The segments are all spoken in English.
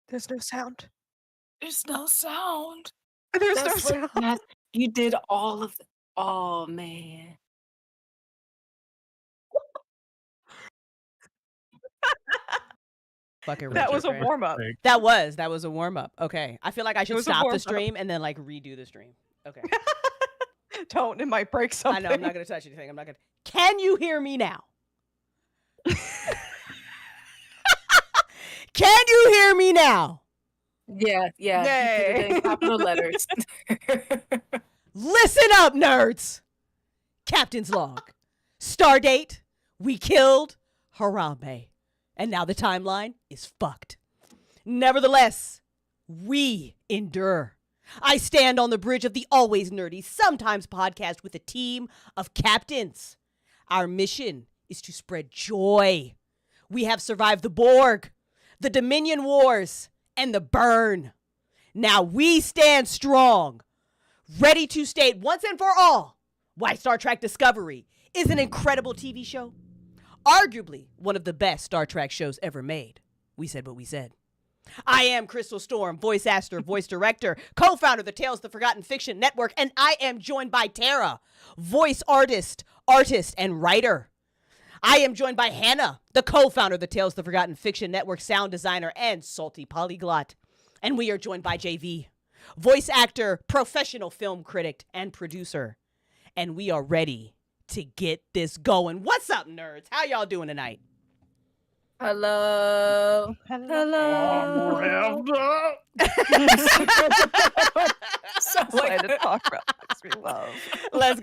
There's no sound. There's no sound. There's no That's what sound. you did all of the oh, man. Fucking That Richard, was a man. warm-up. That was a warm-up. Okay. I feel like I It should was a stop the warm-up. stream and then, like, redo the stream. Okay. Don't, it might break I something. know, I'm not gonna touch anything. I'm not gonna. Can you hear me now? Can you hear me now? Yeah, you put it in capital letters. Listen up, nerds! Captain's log. Stardate. We killed Harambe. And now the timeline is fucked. Nevertheless, we endure. I stand on the bridge of the always nerdy, sometimes podcast with a team of captains. Our mission is to spread joy. We have survived the Borg, the Dominion Wars, and the burn. Now we stand strong, ready to state once and for all why Star Trek Discovery is an incredible TV show. Arguably one of the best Star Trek shows ever made. We said what we said. I am Crystal Storm, voice actor, voice director, co-founder of the Tales of the Forgotten Fiction Network, and I am joined by Tarrah, voice artist, and writer. I am joined by Hannah, the co-founder of the Tales of the Forgotten Fiction Network, sound designer, and salty polyglot. And we are joined by JV, voice actor, professional film critic, and producer. And we are ready to get this going. What's up, nerds? How y'all doing tonight? Hello. So excited to talk about things we love. Let's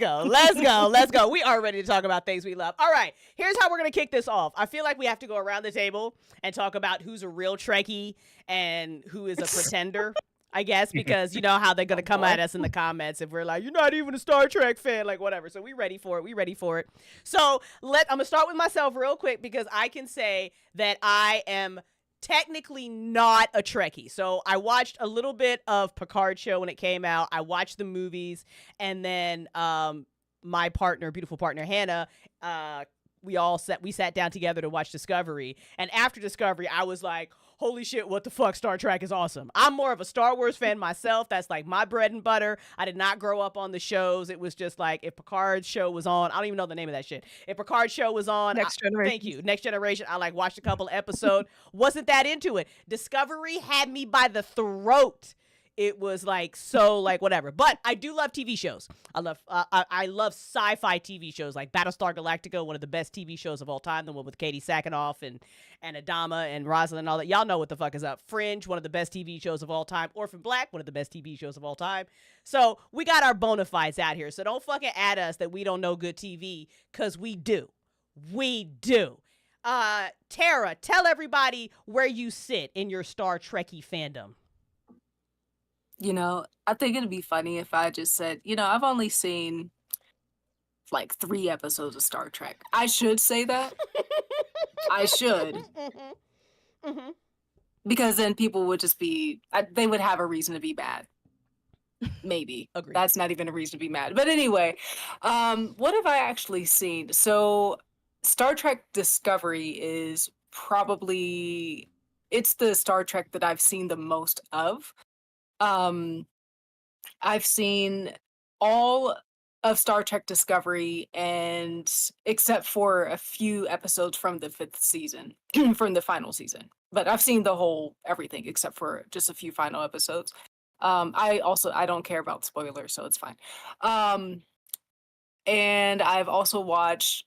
go. We are ready to talk about things we love. All right, here's how we're going to kick this off. I feel like we have to go around the table and talk about who's a real Trekkie and who is a pretender, I guess, because you know how they're going to come at us in the comments if we're like, you're not even a Star Trek fan, like whatever. So we ready for it. So I'm going to start with myself real quick because I can say that I am technically not a Trekkie. So I watched a little bit of Picard show when it came out. I watched the movies, and then my beautiful partner Hannah, we sat down together to watch Discovery. And after Discovery, I was like, holy shit, what the fuck, Star Trek is awesome. I'm more of a Star Wars fan myself. That's like my bread and butter. I did not grow up on the shows. It was just like if Picard's show was on, I don't even know the name of that shit. If Picard's show was on, Next Generation. thank you. Next Generation. I like watched a couple episodes. Wasn't that into it. Discovery had me by the throat. It was like so like whatever, but I do love TV shows. I love sci-fi TV shows like Battlestar Galactica, one of the best TV shows of all time, the one with Katie Sackhoff and Adama and Rosalind and all that. Y'all know what the fuck is up. Fringe, one of the best TV shows of all time. Orphan Black, one of the best TV shows of all time. So we got our bona fides out here. So don't fucking add us that we don't know good TV, because we do. Tarrah, tell everybody where you sit in your Star Trekkie fandom. I think it'd be funny if I just said, I've only seen like 3 episodes of Star Trek. I should say that. I should. Mm-hmm. Because then people would just they would have a reason to be mad. Maybe. Agreed. That's not even a reason to be mad. But anyway, what have I actually seen? So Star Trek Discovery is probably, it's the Star Trek that I've seen the most of. I've seen all of Star Trek Discovery, and except for a few episodes from the 5th season, from the final season. But I've seen the whole everything except for just a few final episodes. I don't care about spoilers, so it's fine. And I've also watched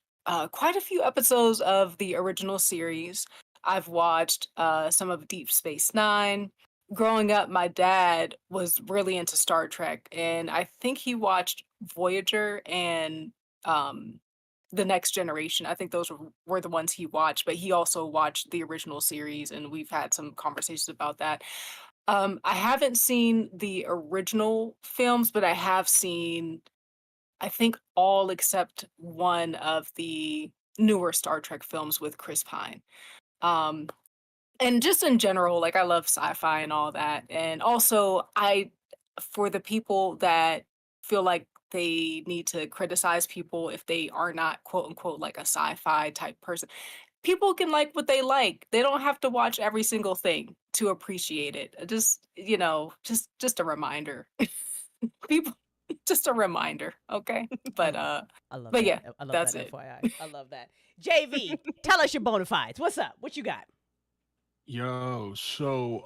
quite a few episodes of the original series. I've watched some of Deep Space Nine. Growing up, my dad was really into Star Trek, and I think he watched Voyager and The Next Generation. I think those were the ones he watched, but he also watched the original series, and we've had some conversations about that. I haven't seen the original films, but I have seen, I think, all except one of the newer Star Trek films with Chris Pine. And just in general, like I love sci-fi and all that. And also for the people that feel like they need to criticize people if they are not quote unquote like a sci-fi type person, people can like what they like. They don't have to watch every single thing to appreciate it. Just, just a reminder. People, just a reminder, okay? But I love but that. yeah, I love that's that. it. FYI, I love that. JV, tell us your bona fides. What's up? What you got? Yo, so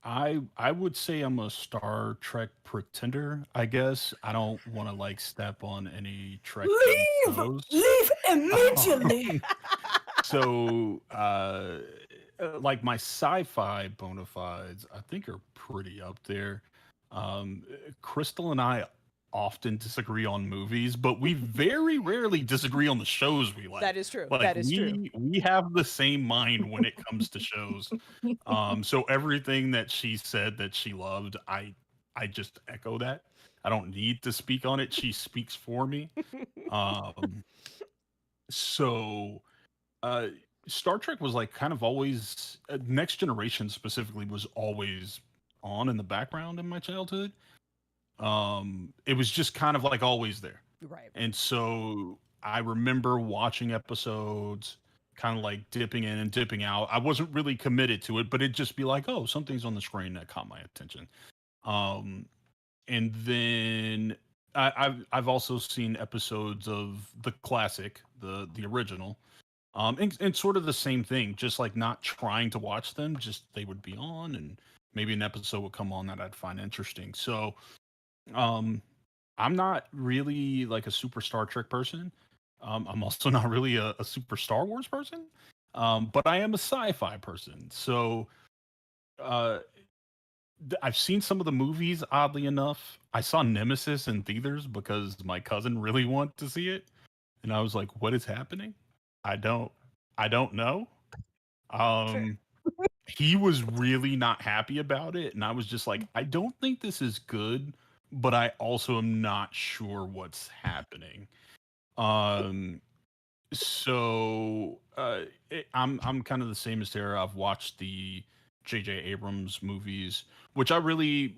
I would say I'm a Star Trek pretender, I guess. I don't want to like step on any Trekkie Leave! toes. Leave immediately! Um, so like my sci-fi bona fides, I think are pretty up there. Crystal and I often disagree on movies, but we very rarely disagree on the shows we like. That is true. Like That is true. we have the same mind when it comes to shows. So everything that she said that she loved, I just echo that. I don't need to speak on it. She speaks for me. Um, so uh Star Trek was like kind of always Next Generation specifically was always on in the background in my childhood. It was just kind of like always there. Right. And so I remember watching episodes, kind of like dipping in and dipping out. I wasn't really committed to it, but it'd just be like, oh, something's on the screen that caught my attention. Um, and then I've also seen episodes of the classic, the original, and sort of the same thing, just like not trying to watch them, just they would be on, and maybe an episode would come on that I'd find interesting. So, um, I'm not really like a super Star Trek person. I'm also not really a super Star Wars person. But I am a sci-fi person. So, uh, I've seen some of the movies. Oddly enough, I saw Nemesis in theaters because my cousin really wanted to see it, and I was like, "What is happening? I don't, I don't know." Fair. Um, he was really not happy about it, and I was just like, "I don't think this is good, but I also am not sure what's happening." Um, I'm kind of the same as Sarah. I've watched the J.J. Abrams movies, which I really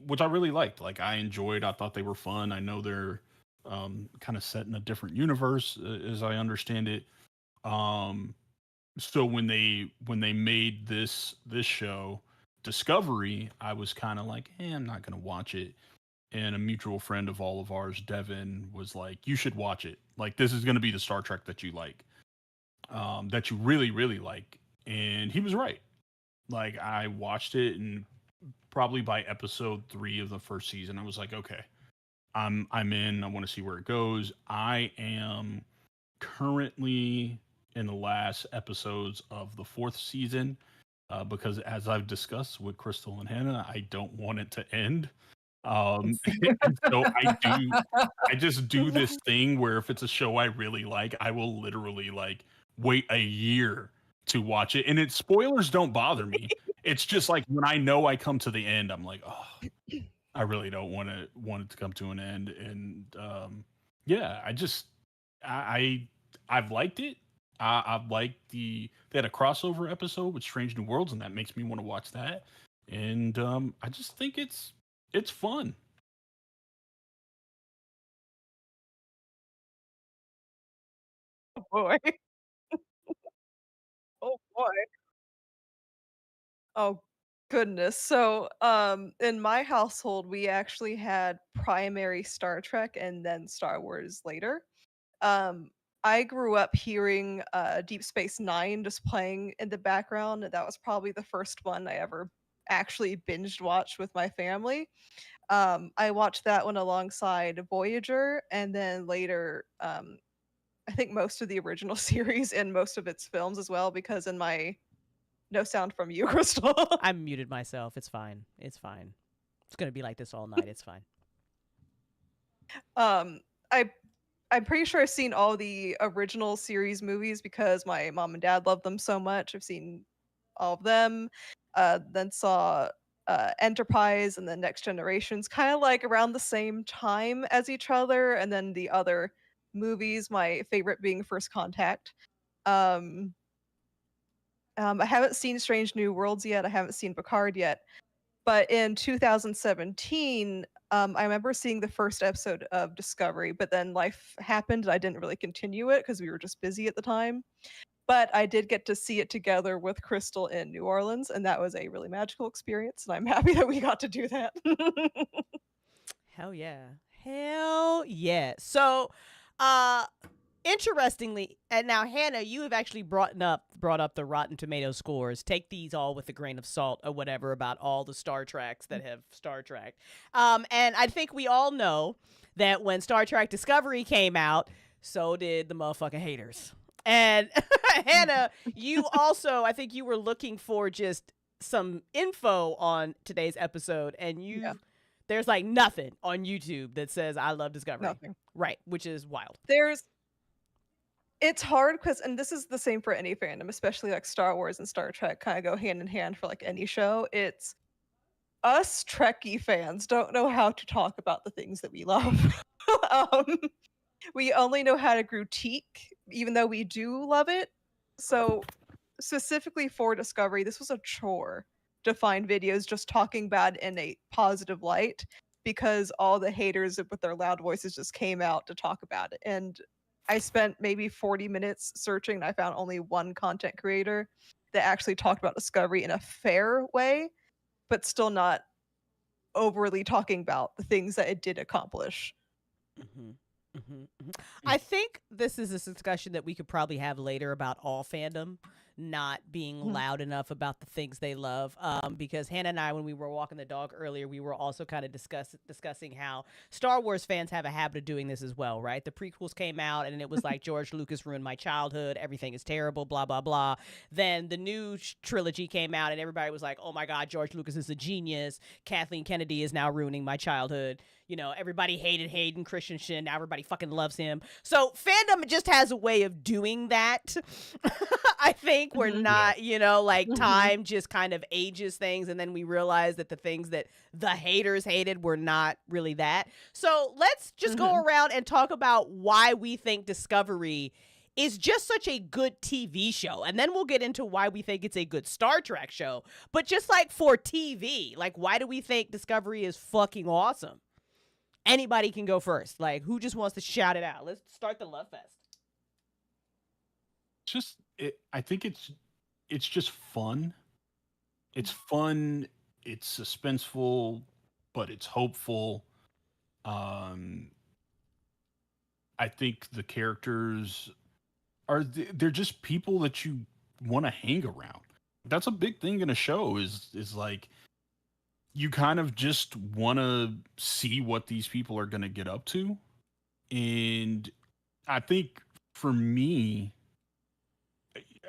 liked. Like I enjoyed. I thought they were fun. I know they're kind of set in a different universe, as I understand it. Um, so when they made this show Discovery, I was kind of like, I'm not gonna watch it. And a mutual friend of all of ours, Devin, was like, you should watch it. Like this is gonna be the Star Trek that you like, that you really really like. And he was right. Like I watched it, and probably by episode 3 of the first season, I was like, okay, I'm in. I want to see where it goes. I am currently in the last episodes of the 4th season, because as I've discussed with Crystal and Hannah, I don't want it to end. And so I just do this thing where if it's a show I really like, I will literally like wait a year to watch it. And spoilers don't bother me. It's just like when I know I come to the end, I'm like, oh, I really don't want it to come to an end. And yeah, I've liked it. I've liked they had a crossover episode with Strange New Worlds, and that makes me want to watch that. And I just think it's fun. Oh boy. Oh boy. Oh goodness. So, in my household, we actually had primary Star Trek and then Star Wars later. Um, I grew up hearing Deep Space Nine just playing in the background. And that was probably the first one I ever actually binged watched with my family. I watched that one alongside Voyager, and then later, I think most of the original series and most of its films as well, because in my no sound from you, Crystal. I muted myself. It's fine. It's fine. It's gonna be like this all night. It's fine. um, I I'm pretty sure I've seen all the original series movies because my mom and dad love them so much. I've seen all of them. Then saw Enterprise and then Next Generations, kind of like around the same time as each other. And then the other movies, my favorite being First Contact. Um, I haven't seen Strange New Worlds yet. I haven't seen Picard yet. But in 2017, I remember seeing the first episode of Discovery, but then life happened and I didn't really continue it because we were just busy at the time. But I did get to see it together with Crystal in New Orleans, and that was a really magical experience, and I'm happy that we got to do that. Hell yeah. Hell yeah. So, uh, interestingly, and now Hannah, you have actually brought up the Rotten Tomato scores. Take these all with a grain of salt or whatever about all the Star Treks that have Star Trek. And I think we all know that when Star Trek Discovery came out, so did the motherfucking haters. And Hannah, you also, I think you were looking for just some info on today's episode, and Yeah, there's like nothing on YouTube that says I love Discovery. nothing. Right, which is wild. There's It's hard because, and this is the same for any fandom, especially like Star Wars and Star Trek kinda go hand in hand for like any show. It's us Trekkie fans don't know how to talk about the things that we love. Um, we only know how to critique, even though we do love it. So, specifically for Discovery, this was a chore to find videos just talking bad in a positive light because all the haters with their loud voices just came out to talk about it. And I spent maybe 40 minutes searching and I found only one content creator that actually talked about Discovery in a fair way, but still not overly talking about the things that it did accomplish. Mm-hmm. Mm-hmm. Mm-hmm. I think this is a discussion that we could probably have later about all fandom not being Mhm. loud enough about the things they love. Because Hannah and I, when we were walking the dog earlier, we were also kind of discussing how Star Wars fans have a habit of doing this as well, right? The prequels came out and it was like George Lucas ruined my childhood. Everything is terrible, blah, blah, blah. Then the new trilogy came out and everybody was like, oh my God, George Lucas is a genius. Kathleen Kennedy is now ruining my childhood. You know, everybody hated Hayden Christensen. Now everybody fucking loves him. So fandom just has a way of doing that. I think we're Mhm. not, like Mhm. time just kind of ages things. And then we realize that the things that the haters hated were not really that. So let's just go Mhm. around and talk about why we think Discovery is just such a good TV show. And then we'll get into why we think it's a good Star Trek show. But just like for TV, like why do we think Discovery is fucking awesome? Anybody can go first. Like, who just wants to shout it out? Let's start the love fest. I think it's just fun. It's fun. It's suspenseful, but it's hopeful. Um, I think the characters they're just people that you want to hang around. That's a big thing in a show is like you kind of just want to see what these people are going to get up to. And I think for me,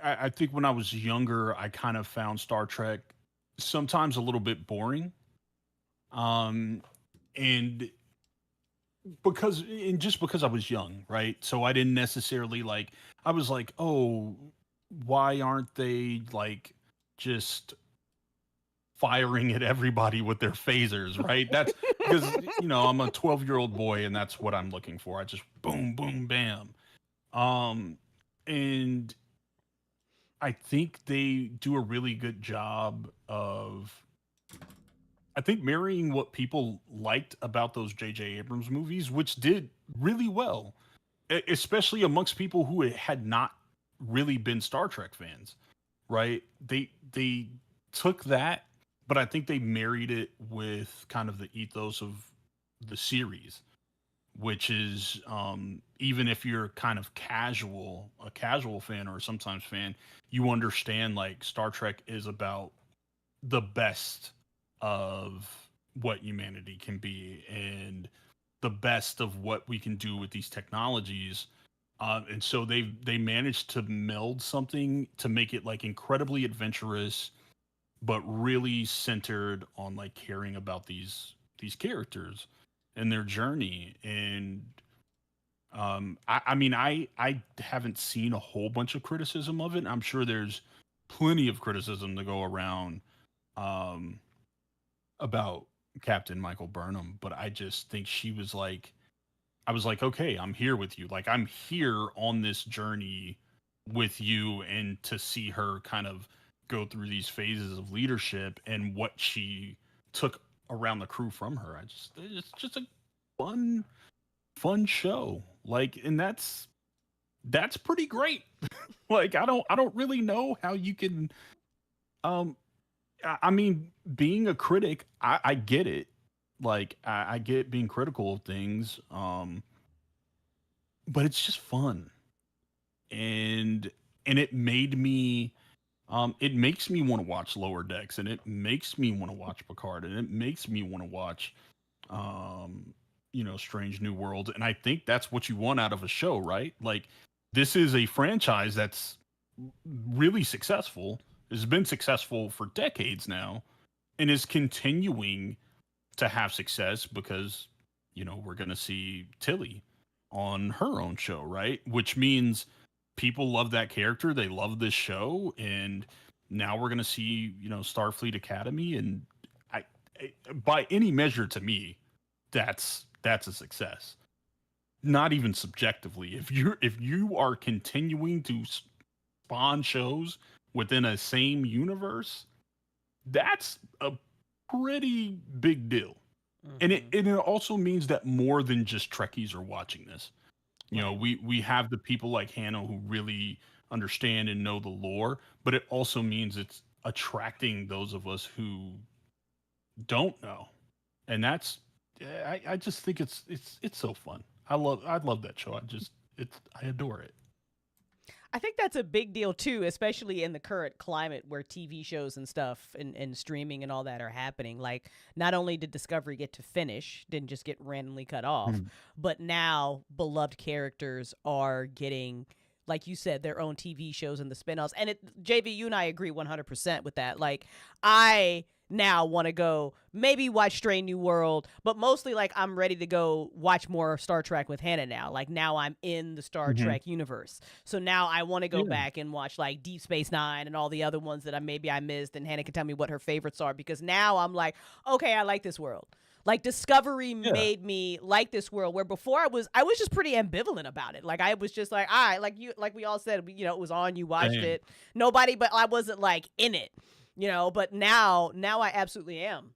I think when I was younger, I kind of found Star Trek sometimes a little bit boring. Um, and just because I was young, right? So I didn't necessarily like, I was like, oh, why aren't they like just firing at everybody with their phasers, right? That's because, I'm a 12-year-old boy and that's what I'm looking for. I just boom, boom, bam. And I think they do a really good job of, I think, marrying what people liked about those J.J. Abrams movies, which did really well, especially amongst people who had not really been Star Trek fans, right? They took that, but I think they married it with kind of the ethos of the series, which is even if you're kind of a casual fan or a sometimes fan, you understand like Star Trek is about the best of what humanity can be and the best of what we can do with these technologies. And so they managed to meld something to make it like incredibly adventurous, but really centered on like caring about these characters and their journey. And I mean, I haven't seen a whole bunch of criticism of it. I'm sure there's plenty of criticism to go around um, about Captain Michael Burnham, but I just think she was like, I was like, okay, I'm here with you. Like, I'm here on this journey with you, and to see her kind of go through these phases of leadership and what she took around the crew from her. It's just a fun show. Like, and that's pretty great. Like I don't really know how you can um I mean, being a critic, I get it. Like I get being critical of things, but it's just fun, and it made me, it makes me want to watch Lower Decks, and it makes me want to watch Picard, and it makes me want to watch, um, Strange New Worlds, and I think that's what you want out of a show, right? Like this is a franchise that's really successful, has been successful for decades now, and is continuing to have success because we're going to see Tilly on her own show, right? Which means people love that character, they love this show, and now we're going to see Starfleet Academy, and by any measure to me, that's a success. Not even subjectively, if you are continuing to spawn shows within a same universe, that's a pretty big deal. And it also means that more than just Trekkies are watching this. We have the people like Hannah who really understand and know the lore, but it also means it's attracting those of us who don't know. And that's I just think it's so fun. I love that show. I adore it. I think that's a big deal too, especially in the current climate where TV shows and stuff and streaming and all that are happening. Like, not only did Discovery get to finish, didn't just get randomly cut off, but now beloved characters are getting, like you said, their own TV shows and the spinoffs. And JV, you and I agree 100% with that. Like, I now want to go maybe watch Strange New World, but mostly like I'm ready to go watch more Star Trek with Hannah now. Like now I'm in the Star Trek universe. So now I want to go back and watch like Deep Space Nine and all the other ones that I missed, and Hannah can tell me what her favorites are, because now I'm like, okay, I like this world. Like Discovery made me like this world, where before I was just pretty ambivalent about it. Like I was just like, all right, like we all said, it was on, you watched it. Nobody, but I wasn't like in it. But now I absolutely am.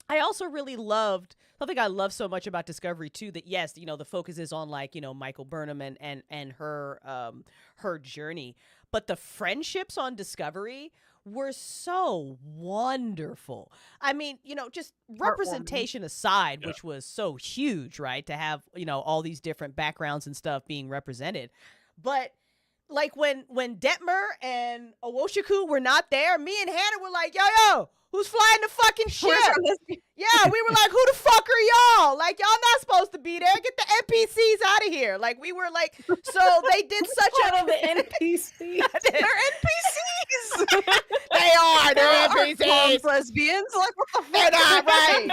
I also really loved something I love so much about Discovery too, that yes, the focus is on like, Michael Burnham and her journey, but the friendships on Discovery were so wonderful. I mean, just representation aside, which was so huge, right? To have, all these different backgrounds and stuff being represented. But like when Detmer and Owoshiku were not there, me and Hannah were like, yo, who's flying the fucking ship? Yeah, we were like, who the fuck are y'all? Like, y'all not supposed to be there. Get the NPCs out of here. Like, we were like, so they did such the NPCs. They're NPCs. They're NPCs. Lesbians. Like, what the fuck? They're not right.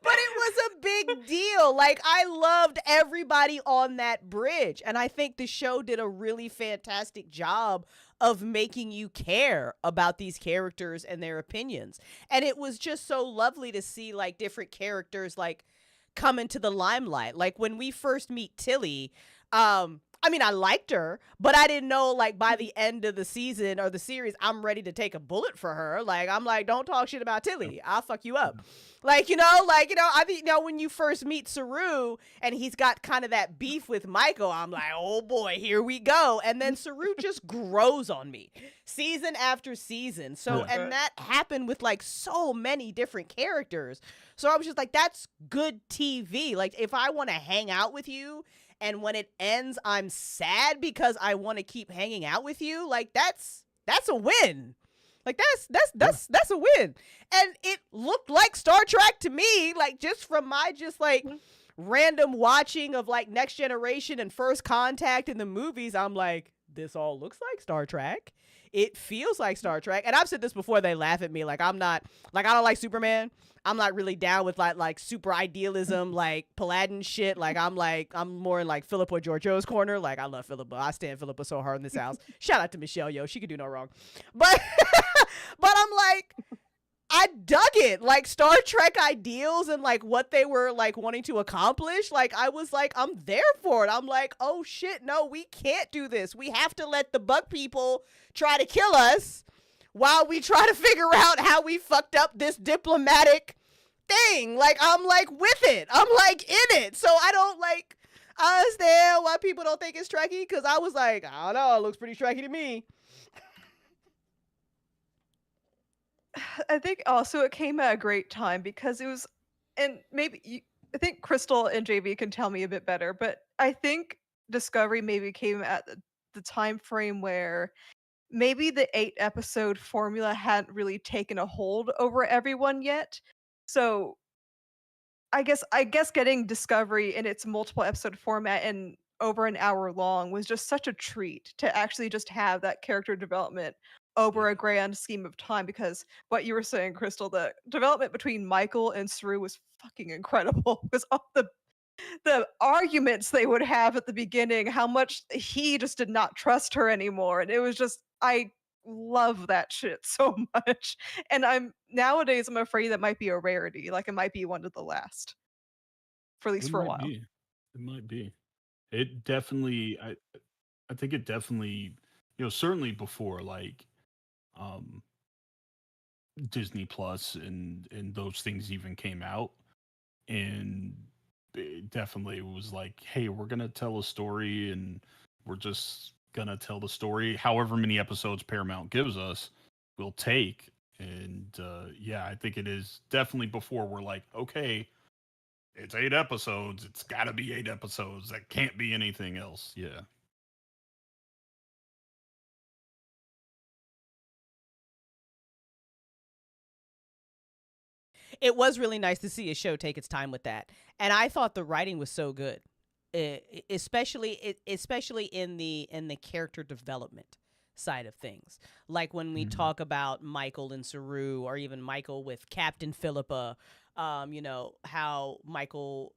But it was a big deal. Like, I loved everybody on that bridge. And I think the show did a really fantastic job of making you care about these characters and their opinions. And it was just so lovely to see, like, different characters, like, come into the limelight. Like, when we first meet Tilly, I mean, I liked her, but I didn't know, like, by the end of the season or the series, I'm ready to take a bullet for her. Like, I'm like, don't talk shit about Tilly. I'll fuck you up. Like, I think, when you first meet Saru and he's got kind of that beef with Michael, I'm like, oh boy, here we go. And then Saru just grows on me season after season. So, and that happened with like so many different characters. So I was just like, that's good TV. Like, if I want to hang out with you, and when it ends, I'm sad because I want to keep hanging out with you. Like, that's a win. Like, that's a win. And it looked like Star Trek to me, like, just from my random watching of like Next Generation and First Contact in the movies. I'm like, this all looks like Star Trek. It feels like Star Trek. And I've said this before, they laugh at me. Like, I don't like Superman. I'm not really down with like super idealism, like Paladin shit. Like, I'm more in like Philippa Georgiou's corner. Like, I love Philippa. I stand Philippa so hard in this house. Shout out to Michelle, yo. She could do no wrong. But I'm like, I dug it. Like, Star Trek ideals and like what they were like wanting to accomplish. Like, I was like, I'm there for it. I'm like, oh shit, no, we can't do this. We have to let the bug people try to kill us while we try to figure out how we fucked up this diplomatic thing. Like, I'm like with it. I'm like in it. So I don't like, I understand why people don't think it's Trekkie, because I was like, I don't know, it looks pretty Trekkie to me. I think also it came at a great time because it was, and I think Crystal and JV can tell me a bit better, but I think Discovery maybe came at the time frame where maybe the 8 episode formula hadn't really taken a hold over everyone yet. So I guess getting Discovery in its multiple episode format and over an hour long was just such a treat to actually just have that character development Yeah. over a grand scheme of time, because what you were saying, Crystal, the development between Michael and Saru was fucking incredible. Because all the arguments they would have at the beginning, how much he just did not trust her anymore, and it was just I love that shit so much. And I'm afraid that might be a rarity, like, it might be one of the last, for at least It for a might while. be. It might be. It definitely I think it definitely, certainly before like um Disney Plus and those things even came out, and it definitely was like, hey, we're going to tell a story, and we're just going to tell the story however many episodes Paramount gives us, we'll take. And yeah, I think it is definitely before we're like, okay, it's 8 episodes. It's got to be 8 episodes. That can't be anything else. Yeah. It was really nice to see a show take its time with that, and I thought the writing was so good, especially in the character development side of things. Like when we Mhm. talk about Michael and Saru, or even Michael with Captain Philippa, how Michael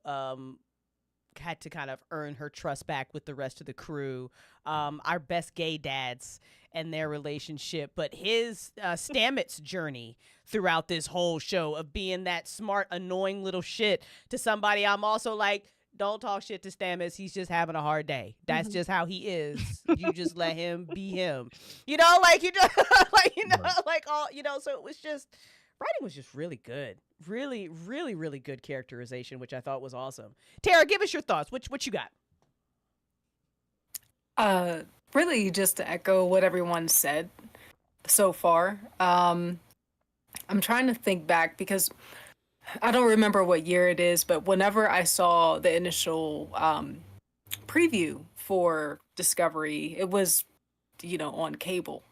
had to kind of earn her trust back with the rest of the crew. Our best gay dads and their relationship, but his Stamets journey throughout this whole show of being that smart, annoying little shit to somebody I'm also like, don't talk shit to Stamets. He's just having a hard day. That's Mhm. just how he is. You just let him be him. Like Right. like all So it was just writing was just really good. Really, really, really good characterization, which I thought was awesome. Tarrah, give us your thoughts. What you got? Uh, Really, just to echo what everyone said so far. I'm trying to think back because I don't remember what year it is, but whenever I saw the initial preview for Discovery, it was, on cable.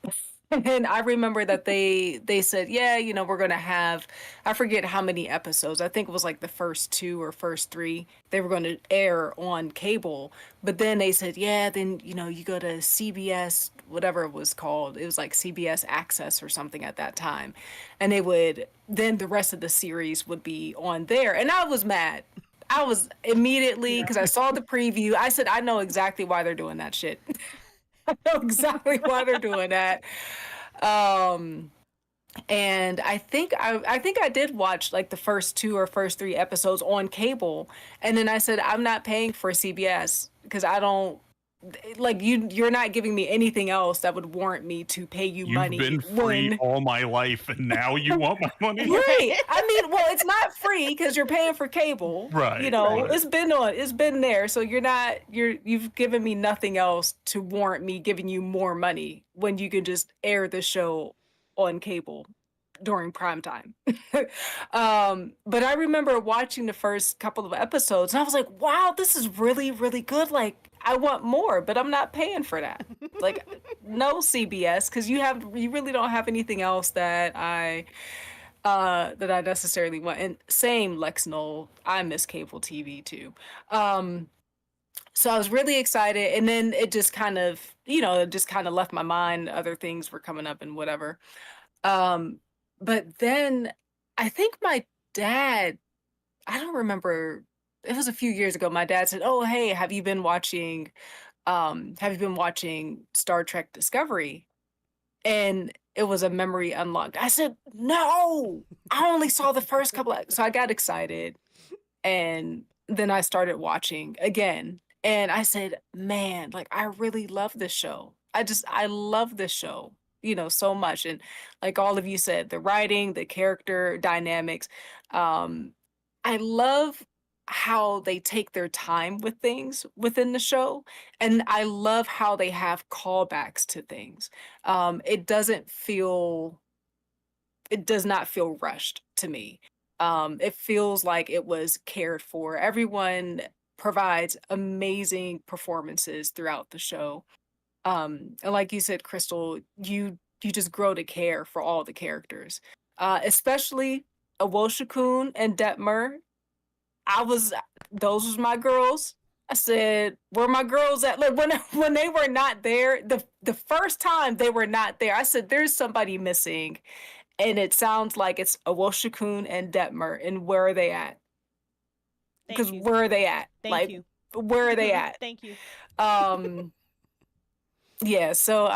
And I remember that they said, yeah, we're gonna have, I forget how many episodes. I think it was like the first two or first three they were going to air on cable. But then they said, yeah, then you go to CBS, whatever it was called. It was like CBS Access or something at that time, and then the rest of the series would be on there. And I was mad. I was immediately, because I saw the preview. I said, I know exactly why they're doing that shit. I know exactly why they're doing that. Um, and I think I did watch like the first two or first three episodes on cable, and then I said I'm not paying for CBS because I don't like you're not giving me anything else that would warrant me to pay you You've money been free when all my life, and now you want my money? right. I mean, well, it's not free because you're paying for cable. Right. Right. Right. It's been there. So you've given me nothing else to warrant me giving you more money when you can just air the show on cable during prime time. But I remember watching the first couple of episodes and I was like, wow, this is really, really good. Like, I want more, but I'm not paying for that. Like, no CBS, because you really don't have anything else that I necessarily want. And same Lex Knoll, I miss cable TV too. Um, so I was really excited, and then it just kind of, it just kind of left my mind. Other things were coming up and whatever. Um, but then I think my dad, I don't remember, it was a few years ago. My dad said, "Oh, hey, have you been watching Star Trek Discovery?" And it was a memory unlocked. I said, "No, I only saw the first couple of," so I got excited, and then I started watching again, and I said, "Man, like, I really love this show. I love this show." so much. And like all of you said, the writing, the character dynamics. I love how they take their time with things within the show. And I love how they have callbacks to things. It doesn't feel it does not feel rushed to me. It feels like it was cared for. Everyone provides amazing performances throughout the show. And like you said, Crystal, you just grow to care for all the characters, especially Awoshikun and Detmer. I was those was my girls. I said, "Where my girls at?" Like when they were not there, the first time they were not there, I said, "There's somebody missing," and it sounds like it's Awoshikun and Detmer. And where are they at? Thank Because you. where are they at? Thank Like, you. where are they at? Thank you. Um, yeah. So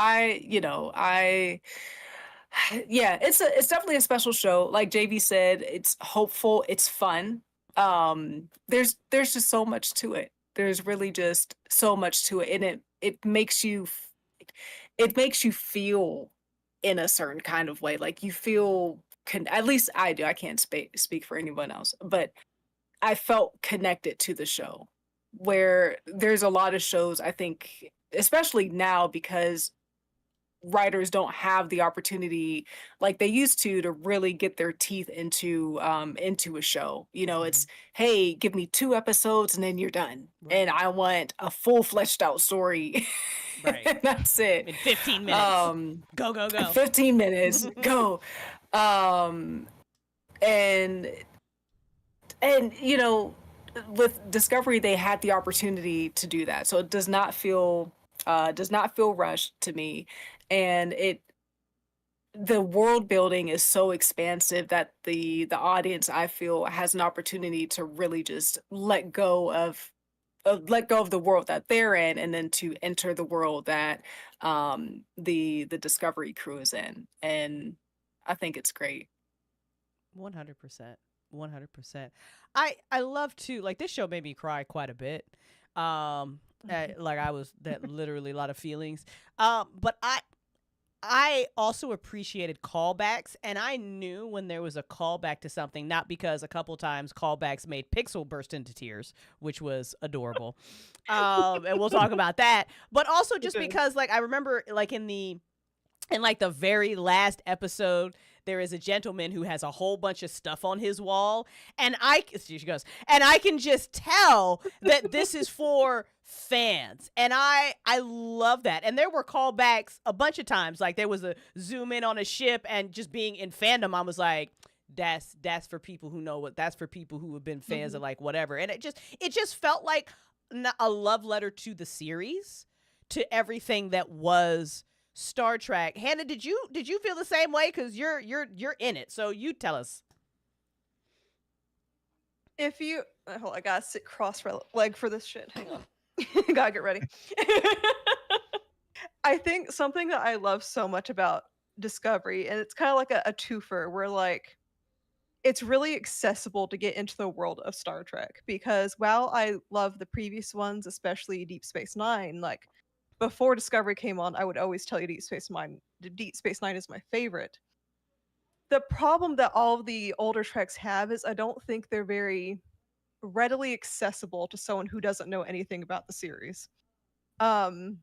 yeah, it's definitely a special show. Like JB said, it's hopeful, it's fun. There's just so much to it. There's really just so much to it, and it makes it makes you feel in a certain kind of way. Like you feel at least I do. I can't speak for anyone else, but I felt connected to the show. Where there's a lot of shows, I think, especially now because writers don't have the opportunity like they used to really get their teeth into a show. It's, hey, give me 2 episodes and then you're done. Right. And I want a full fleshed out story. Right. And that's it. In 15 minutes. Go, go, go. 15 minutes. Go. And with Discovery they had the opportunity to do that. So it does not feel rushed to me. And the world building is so expansive that the audience, I feel, has an opportunity to really just let go of the world that they're in, and then to enter the world that the Discovery crew is in. And I think it's great. 100%. 100%. I love to, like, this show made me cry quite a bit. Like I was that literally a lot of feelings. But I also appreciated callbacks, and I knew when there was a callback to something, not because a couple times callbacks made Pixel burst into tears, which was adorable. And we'll talk about that. But also just because, like, I remember, like, in the very last episode, there is a gentleman who has a whole bunch of stuff on his wall, and she goes, and I can just tell that this is for fans, and I love that. And there were callbacks a bunch of times, like there was a zoom in on a ship, and just being in fandom, I was like, that's for people who know that's for people who have been fans of like whatever. And it just felt like a love letter to the series, to everything that was Star Trek. Hannah, did you feel the same way? Because you're in it, so you tell us. If you hold on, I gotta sit cross-leg for this shit. Hang on. Gotta get ready. I think something that I love so much about Discovery, and it's kind of like a twofer, where like it's really accessible to get into the world of Star Trek, because while I love the previous ones, especially Deep Space Nine, like before Discovery came on, I would always tell you Deep Space Nine is my favorite. The problem that all of the older Treks have is I don't think they're very readily accessible to someone who doesn't know anything about the series. And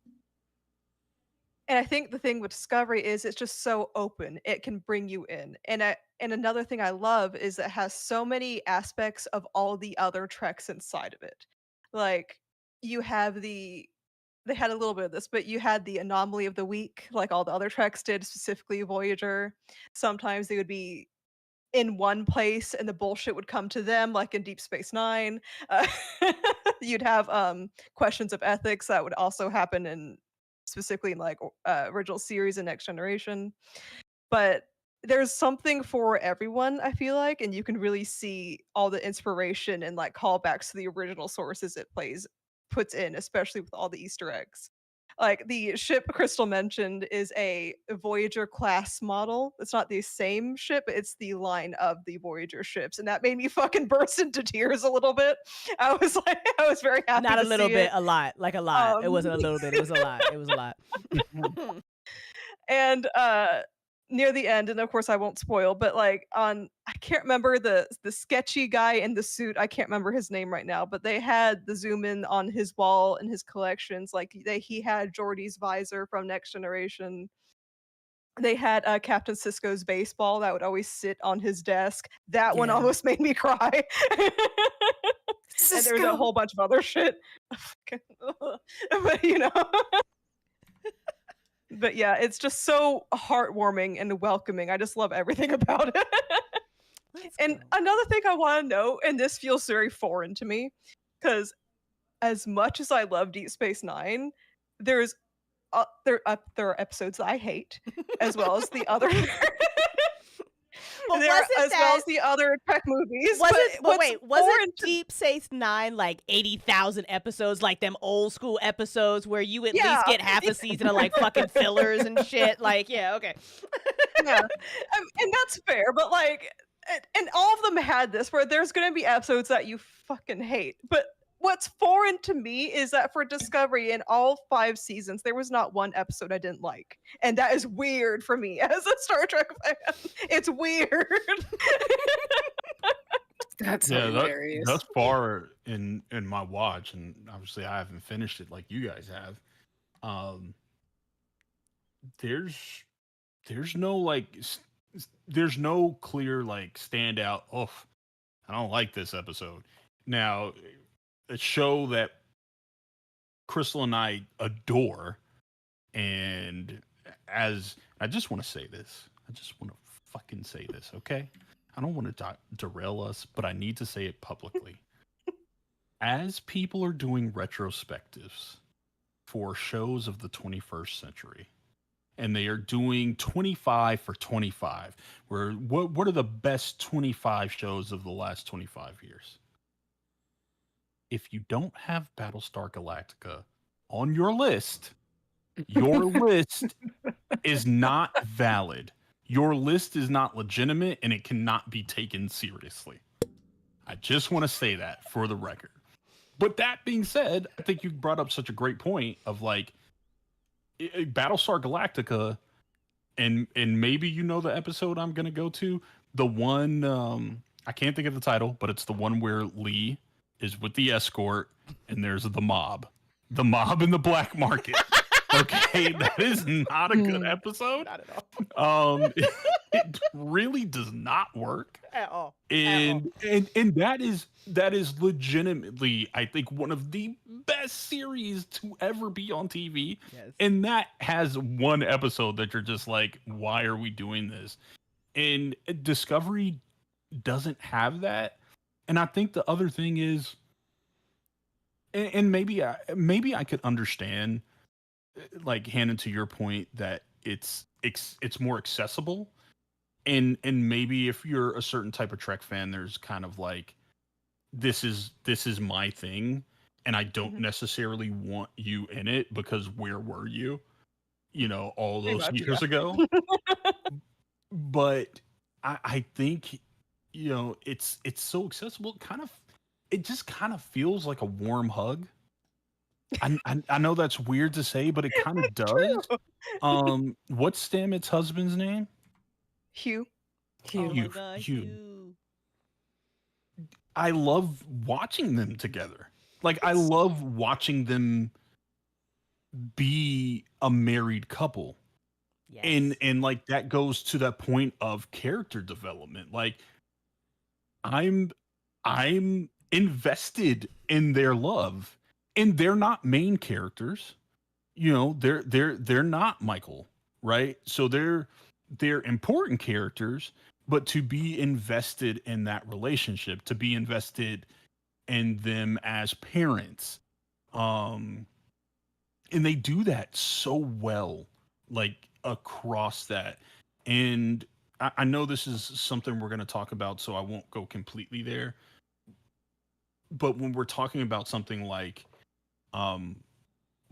I think the thing with Discovery is it's just so open. It can bring you in. And another thing I love is it has so many aspects of all the other Treks inside of it. Like you have they had a little bit of this, but you had the anomaly of the week, like all the other Treks did, specifically Voyager. Sometimes they would be in one place and the bullshit would come to them, like in Deep Space Nine. Uh, you'd have questions of ethics that would also happen in specifically in like original series and Next Generation. But there's something for everyone, I feel like, and you can really see all the inspiration and like callbacks to the original sources it puts in, especially with all the Easter eggs. Like the ship Crystal mentioned is a Voyager class model. It's not the same ship, it's the line of the Voyager ships, and that made me fucking burst into tears a little bit. I was like, I was very happy. Not to a little see bit, it. a lot, like a lot. It wasn't a little bit. It was a lot. It was a lot. And near the end, and of course I won't spoil, but like on I can't remember the sketchy guy in the suit. I can't remember his name right now, but they had the zoom in on his wall in his collections. Like he had Jordy's visor from Next Generation. They had Captain Cisco's baseball that would always sit on his desk. That one Yeah. almost made me cry. And there was a Cisco. whole bunch of other shit. But you know. But yeah, it's just so heartwarming and welcoming. I just love everything about it. Let's And go. another thing I want to know, and this feels very foreign to me, because as much as I love Deep Space Nine, there's there are episodes that I hate, as well as the other But there wasn't as well that as the other Trek movies. But wasn't but what's wait, wasn't foreign to Deep Space Nine like 80,000 episodes, like them old school episodes where you at yeah, least get half a season of like fucking fillers and shit? Like, yeah, okay. yeah, and that's fair. But like, and all of them had this where there's going to be episodes that you fucking hate. But what's foreign to me is that for Discovery in all 5 seasons, there was not one episode I didn't like, and that is weird for me as a Star Trek fan. It's weird. That's Yeah, hilarious. thus far in my watch, and obviously I haven't finished it like you guys have. Um, there's there's no like there's no clear like standout. Oh, I don't like this episode. Now, a show that Crystal and I adore, and as I just want to say this, I just want to fucking say this, okay? I don't want to derail us, but I need to say it publicly. As people are doing retrospectives for shows of the 21st century, and they are doing 25 for 25, where what are the best 25 shows of the last 25 years? If you don't have Battlestar Galactica on your list is not valid. Your list is not legitimate and it cannot be taken seriously. I just want to say that for the record. But that being said, I think you brought up such a great point of like Battlestar Galactica, and maybe you know the episode I'm gonna go to. The one I can't think of the title, but it's the one where Lee is with the escort and there's the mob. The mob in the black market. Okay, that is not a good episode. Not at all. It really does not work. At all. And that is legitimately, I think, one of the best series to ever be on TV. Yes. And that has one episode that you're just like, why are we doing this? And Discovery doesn't have that. And I think the other thing is, and maybe I could understand, like Hannah, to your point, that it's more accessible, and maybe if you're a certain type of Trek fan, there's kind of like this is my thing, and I don't necessarily want you in it because where were you, all Pretty those much, years yeah. ago? But I think it's so accessible. It just kind of feels like a warm hug. I know that's weird to say, but it kind of does. True. What's Stamets' husband's name? Hugh. Oh my Hugh. god, Hugh. you. I love watching them together. Like I love watching them be a married couple. Yes. And like that goes to that point of character development. Like I'm invested in their love, and they're not main characters. They're not Michael, right? So they're important characters, but to be invested in that relationship, to be invested in them as parents, and they do that so well, like across that. And I know this is something we're going to talk about, so I won't go completely there. But when we're talking about something like um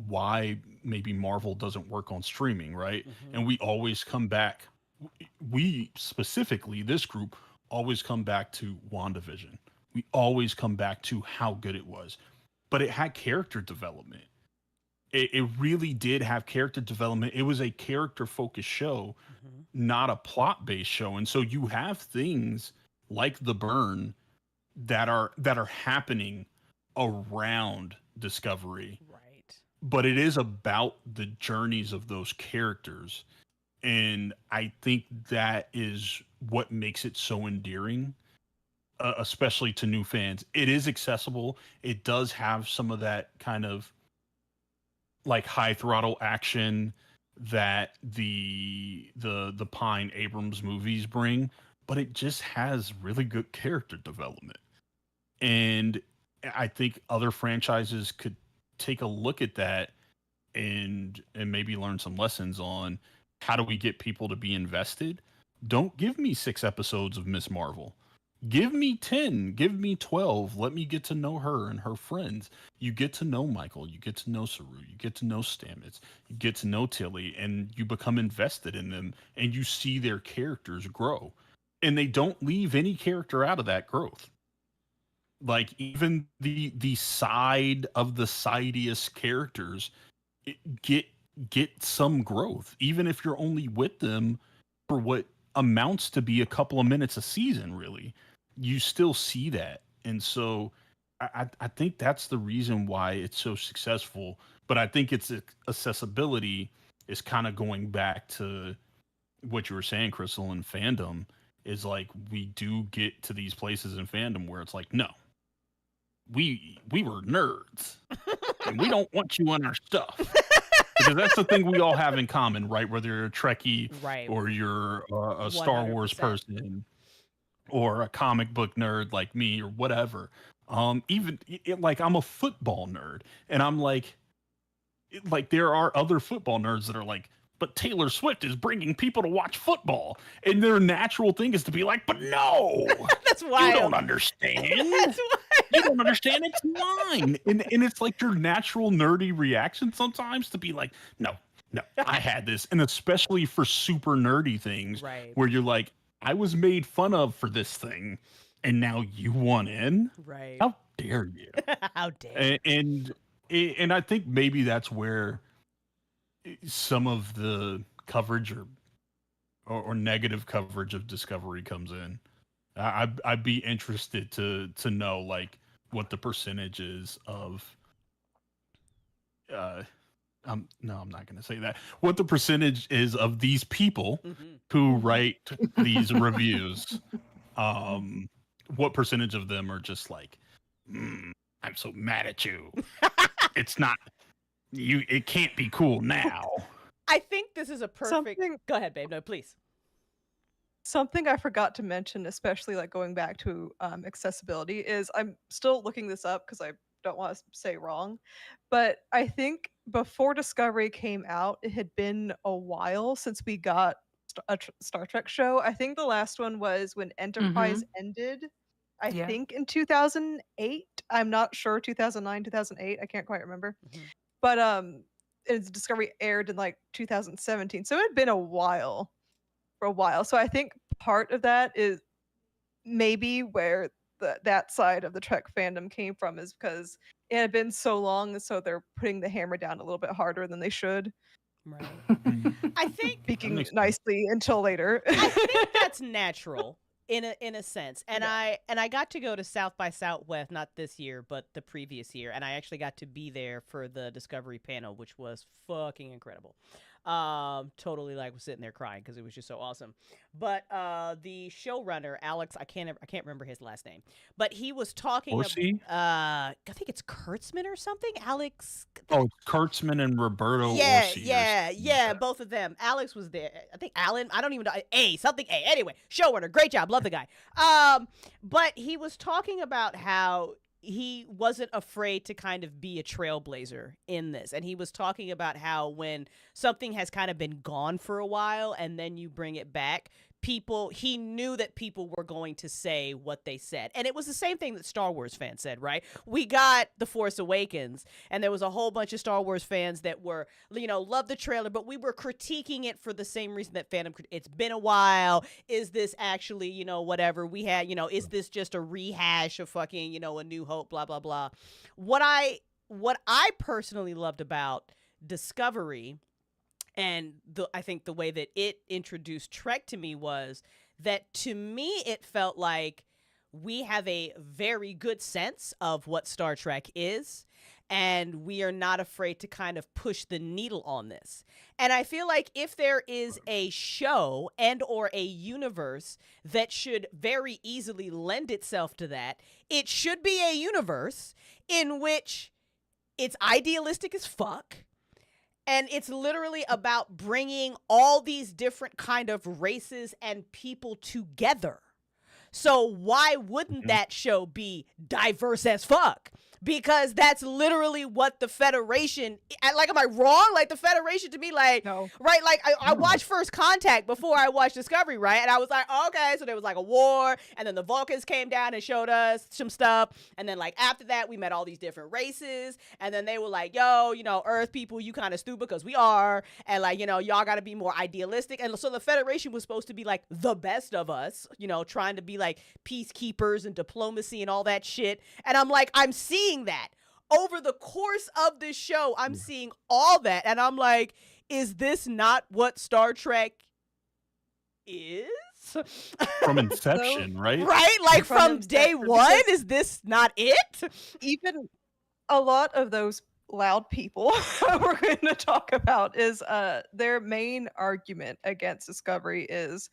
why maybe Marvel doesn't work on streaming, right? And we always come back, we specifically, this group, always come back to WandaVision. We always come back to how good it was, but it had character development. it really did have character development. It was a character focused show, not a plot based show. And so you have things like the burn that are happening around Discovery, Right. but it is about the journeys of those characters. And I think that is what makes it so endearing, especially to new fans. It is accessible. It does have some of that kind of like high throttle action that the Pine Abrams movies bring, but it just has really good character development. And I think other franchises could take a look at that and maybe learn some lessons on how do we get people to be invested. Don't give me 6 episodes of Miss Marvel. Give me 10, give me 12. Let me get to know her and her friends. You get to know Michael, you get to know Saru, you get to know Stamets, you get to know Tilly, and you become invested in them and you see their characters grow. And they don't leave any character out of that growth. Like even the side of the sidiest characters get get some growth, even if you're only with them for what amounts to be a couple of minutes a season. Really, you still see that, and so I think that's the reason why it's so successful. But I think its accessibility is kind of going back to what you were saying, Crystal, in fandom. Is like we do get to these places in fandom where it's like, no, we were nerds and we don't want you on our stuff, because that's the thing we all have in common, right? Whether you're a Trekkie Right. or you're a Star Wars 100%. person or a comic book nerd like me or whatever. Even like I'm a football nerd, and I'm like there are other football nerds that are like, but Taylor Swift is bringing people to watch football, and their natural thing is to be like, but no, That's you wild. don't understand. That's You don't understand. It's mine. And it's like your natural nerdy reaction sometimes to be like, no, no, I had this. And especially for super nerdy things Right. where you're like, I was made fun of for this thing, and now you want in? Right. How dare you? How dare. And I think maybe that's where some of the coverage or negative coverage of Discovery comes in. I'd be interested to know like what the percentage is of no, I'm not going to say that. What the percentage is of these people who write these reviews. What percentage of them are just like, I'm so mad at you. It's not you. It can't be cool now. I think this is a perfect. Something Go ahead, babe. No, please. Something I forgot to mention, especially like going back to accessibility, is I'm still looking this up because I don't want to say wrong, but I think before Discovery came out, it had been a while since we got a Star Trek show. I think the last one was when Enterprise ended. I Yeah. think in 2008. I'm not sure, 2009, 2008. I can't quite remember. Mhm. But its Discovery aired in like 2017, so it had been a while for a while. So I think part of that is maybe where that side of the Trek fandom came from, is because it had been so long, so they're putting the hammer down a little bit harder than they should. Right. Mhm. I think That Speaking makes sense. nicely until later. I think that's natural in a sense. And Yeah. I got to go to South by Southwest, not this year, but the previous year, and I actually got to be there for the Discovery panel, which was fucking incredible. Totally like was sitting there crying because it was just so awesome. But the showrunner Alex, I can't remember his last name, but he was talking Orsi? I think it's Kurtzman or something. Alex. Oh, Kurtzman and Roberto Yeah, Orsi. yeah, both of them. Alex was there. I think Alan. I don't even know. Something A. Anyway, showrunner, great job, love the guy. But he was talking about how he wasn't afraid to kind of be a trailblazer in this, and he was talking about how when something has kind of been gone for a while and then you bring it back, he knew that people were going to say what they said. And it was the same thing that Star Wars fans said, right? We got The Force Awakens, and there was a whole bunch of Star Wars fans that were, loved the trailer, but we were critiquing it for the same reason that fandom. It's been a while. Is this actually, whatever we had, is this just a rehash of fucking, A New Hope, blah, blah, blah. What I personally loved about Discovery, and I think the way that it introduced Trek to me was that, to me, it felt like we have a very good sense of what Star Trek is, and we are not afraid to kind of push the needle on this. And I feel like if there is a show and or a universe that should very easily lend itself to that, it should be a universe in which it's idealistic as fuck, and it's literally about bringing all these different kind of races and people together. So why wouldn't that show be diverse as fuck? Because that's literally what the Federation, like, am I wrong? Like, the Federation to me, like, No. right? Like, I watched First Contact before I watched Discovery, right? And I was like, okay, so there was like a war, and then the Vulcans came down and showed us some stuff. And then, like, after that, we met all these different races. And then they were like, yo, you know, Earth people, you kind of stupid, because we are. And, like, you know, y'all got to be more idealistic. And so the Federation was supposed to be, like, the best of us, you know, trying to be, like, peacekeepers and diplomacy and all that shit. And I'm like, I'm seeing that over the course of this show. I'm seeing all that, and I'm like, is this not what Star Trek is? From inception, right? Right? Like, from day inception, one, because is this not it? even a lot of those loud people we're going to talk about is their main argument against Discovery is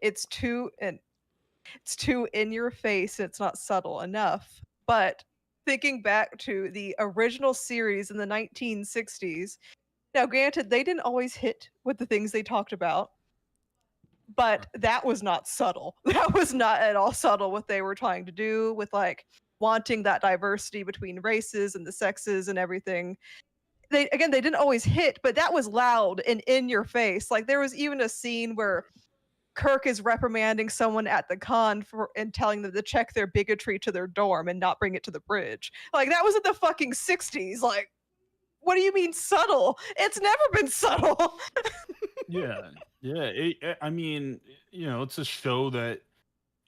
it's too in your face, it's not subtle enough. But thinking back to the original series in the 1960s, now granted, they didn't always hit with the things they talked about, but that was not subtle. That was not at all subtle what they were trying to do with, like, wanting that diversity between races and the sexes and everything. They didn't always hit, but that was loud and in your face. Like, there was even a scene where Kirk is reprimanding someone at the con and telling them to check their bigotry to their dorm and not bring it to the bridge. Like, that was in the fucking 60s. Like, what do you mean subtle? It's never been subtle. Yeah, I mean, you know, it's a show that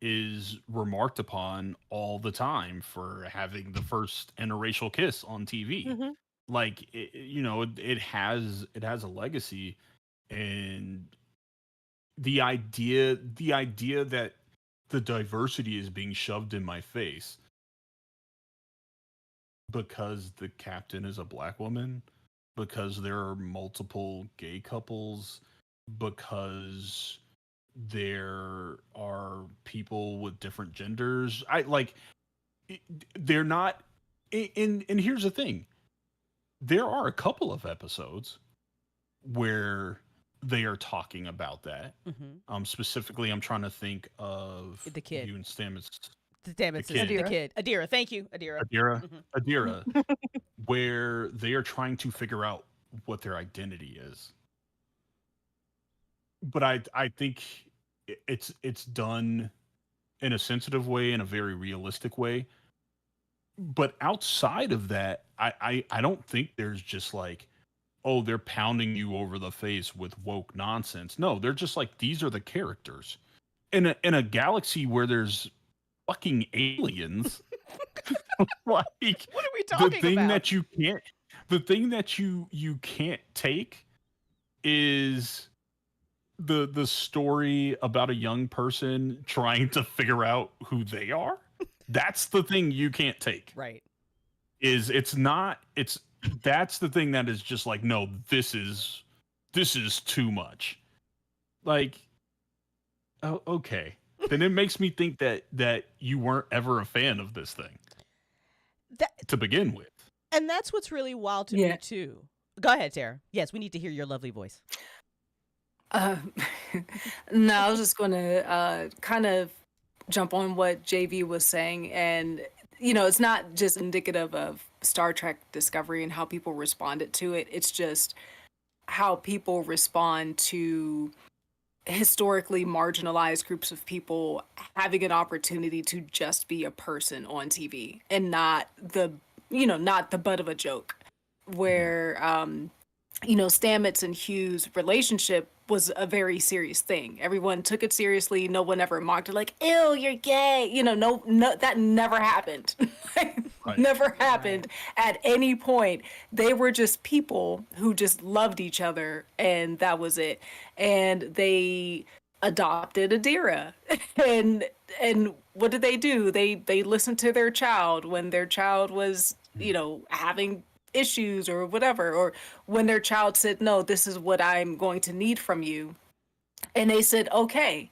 is remarked upon all the time for having the first interracial kiss on TV. Mhm. Like, you know, it has a legacy, and the idea that the diversity is being shoved in my face because the captain is a black woman, because there are multiple gay couples, because there are people with different genders. They're not. And here's the thing: there are a couple of episodes where they are talking about that. Specifically, I'm trying to think of The kid. you and Stamets. Damn it, The kid. the kid. Adira, thank you, Adira. Adira, where they are trying to figure out what their identity is. But I think it's done in a sensitive way, in a very realistic way. But outside of that, I don't think there's just like, oh, they're pounding you over the face with woke nonsense. No, they're just like, these are the characters in a galaxy where there's fucking aliens. Like, What are we talking the thing about? that you can't, the thing that you can't take is the story about a young person trying to figure out who they are. That's the thing you can't take. Right. That's the thing that is just like, no, this is too much. Like, oh, okay. Then it makes me think that you weren't ever a fan of this thing to begin with. And that's what's really wild to me too. Go ahead, Tarrah. Yes, we need to hear your lovely voice. No, I was just going to kind of jump on what JV was saying. And, you know, it's not just indicative of Star Trek Discovery and how people responded to it. It's just how people respond to historically marginalized groups of people having an opportunity to just be a person on TV and not the butt of a joke. Where, you know, Stamets and Hugh's relationship was a very serious thing. Everyone took it seriously. No one ever mocked it like, ew, you're gay. You know, no, that never happened. Right. Never happened at any point. They were just people who just loved each other, and that was it. And they adopted Adira. and and what did they do? They listened to their child when their child was, having issues or whatever, or when their child said, "No, this is what I'm going to need from you." And they said, "Okay."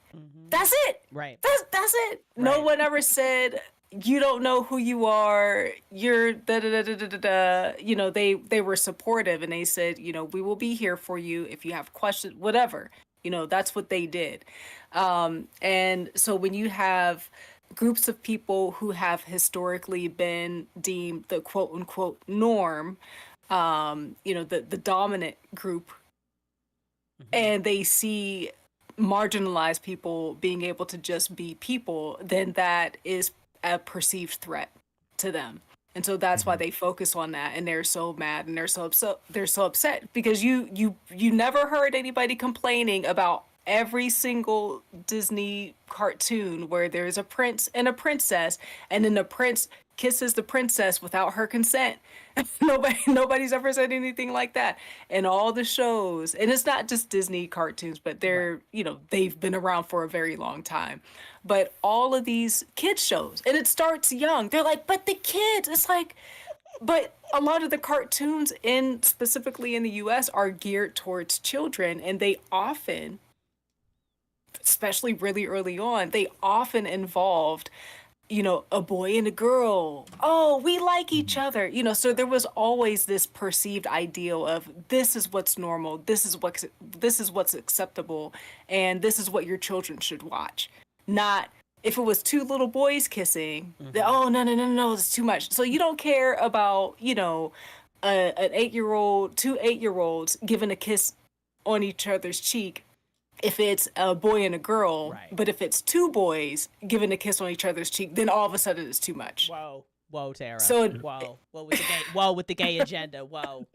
That's it. Right. That's it. No Right. one ever said, "You don't know who you are. You're da da da da da da da." They were supportive, and they said, "We will be here for you if you have questions, whatever." That's what they did. And so when you have groups of people who have historically been deemed the quote unquote norm, the dominant group, and they see marginalized people being able to just be people, then that is a perceived threat to them. And so that's why they focus on that, and they're so mad and they're so upset because you never heard anybody complaining about every single Disney cartoon where there's a prince and a princess, and then the prince kisses the princess without her consent. Nobody's ever said anything like that. And all the shows, and it's not just Disney cartoons, but they've been around for a very long time. But all of these kids shows, and it starts young. They're like, but the kids, it's like, but a lot of the cartoons specifically in the US are geared towards children, and they often, especially really early on, they often involved a boy and a girl. Oh, we like each other. So there was always this perceived ideal of this is what's normal, this is what's acceptable, and this is what your children should watch. Not if it was two little boys kissing, oh no, it's too much. So you don't care about, an 8-year-old, two 8-year-olds giving a kiss on each other's cheek if it's a boy and a girl, but if it's two boys giving a kiss on each other's cheek, then all of a sudden it's too much. Whoa, Tarrah. So whoa with the gay agenda. Whoa.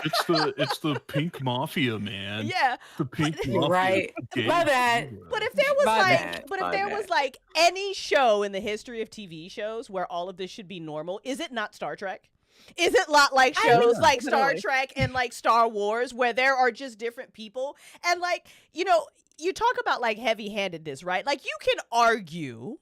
It's the pink mafia, man. Yeah. The pink mafia. Right. My bad. But if there was like any show in the history of TV shows where all of this should be normal, is it not Star Trek? Is it not like shows like Star Trek and like Star Wars where there are just different people? And like, you talk about like heavy-handedness, right? Like you can argue,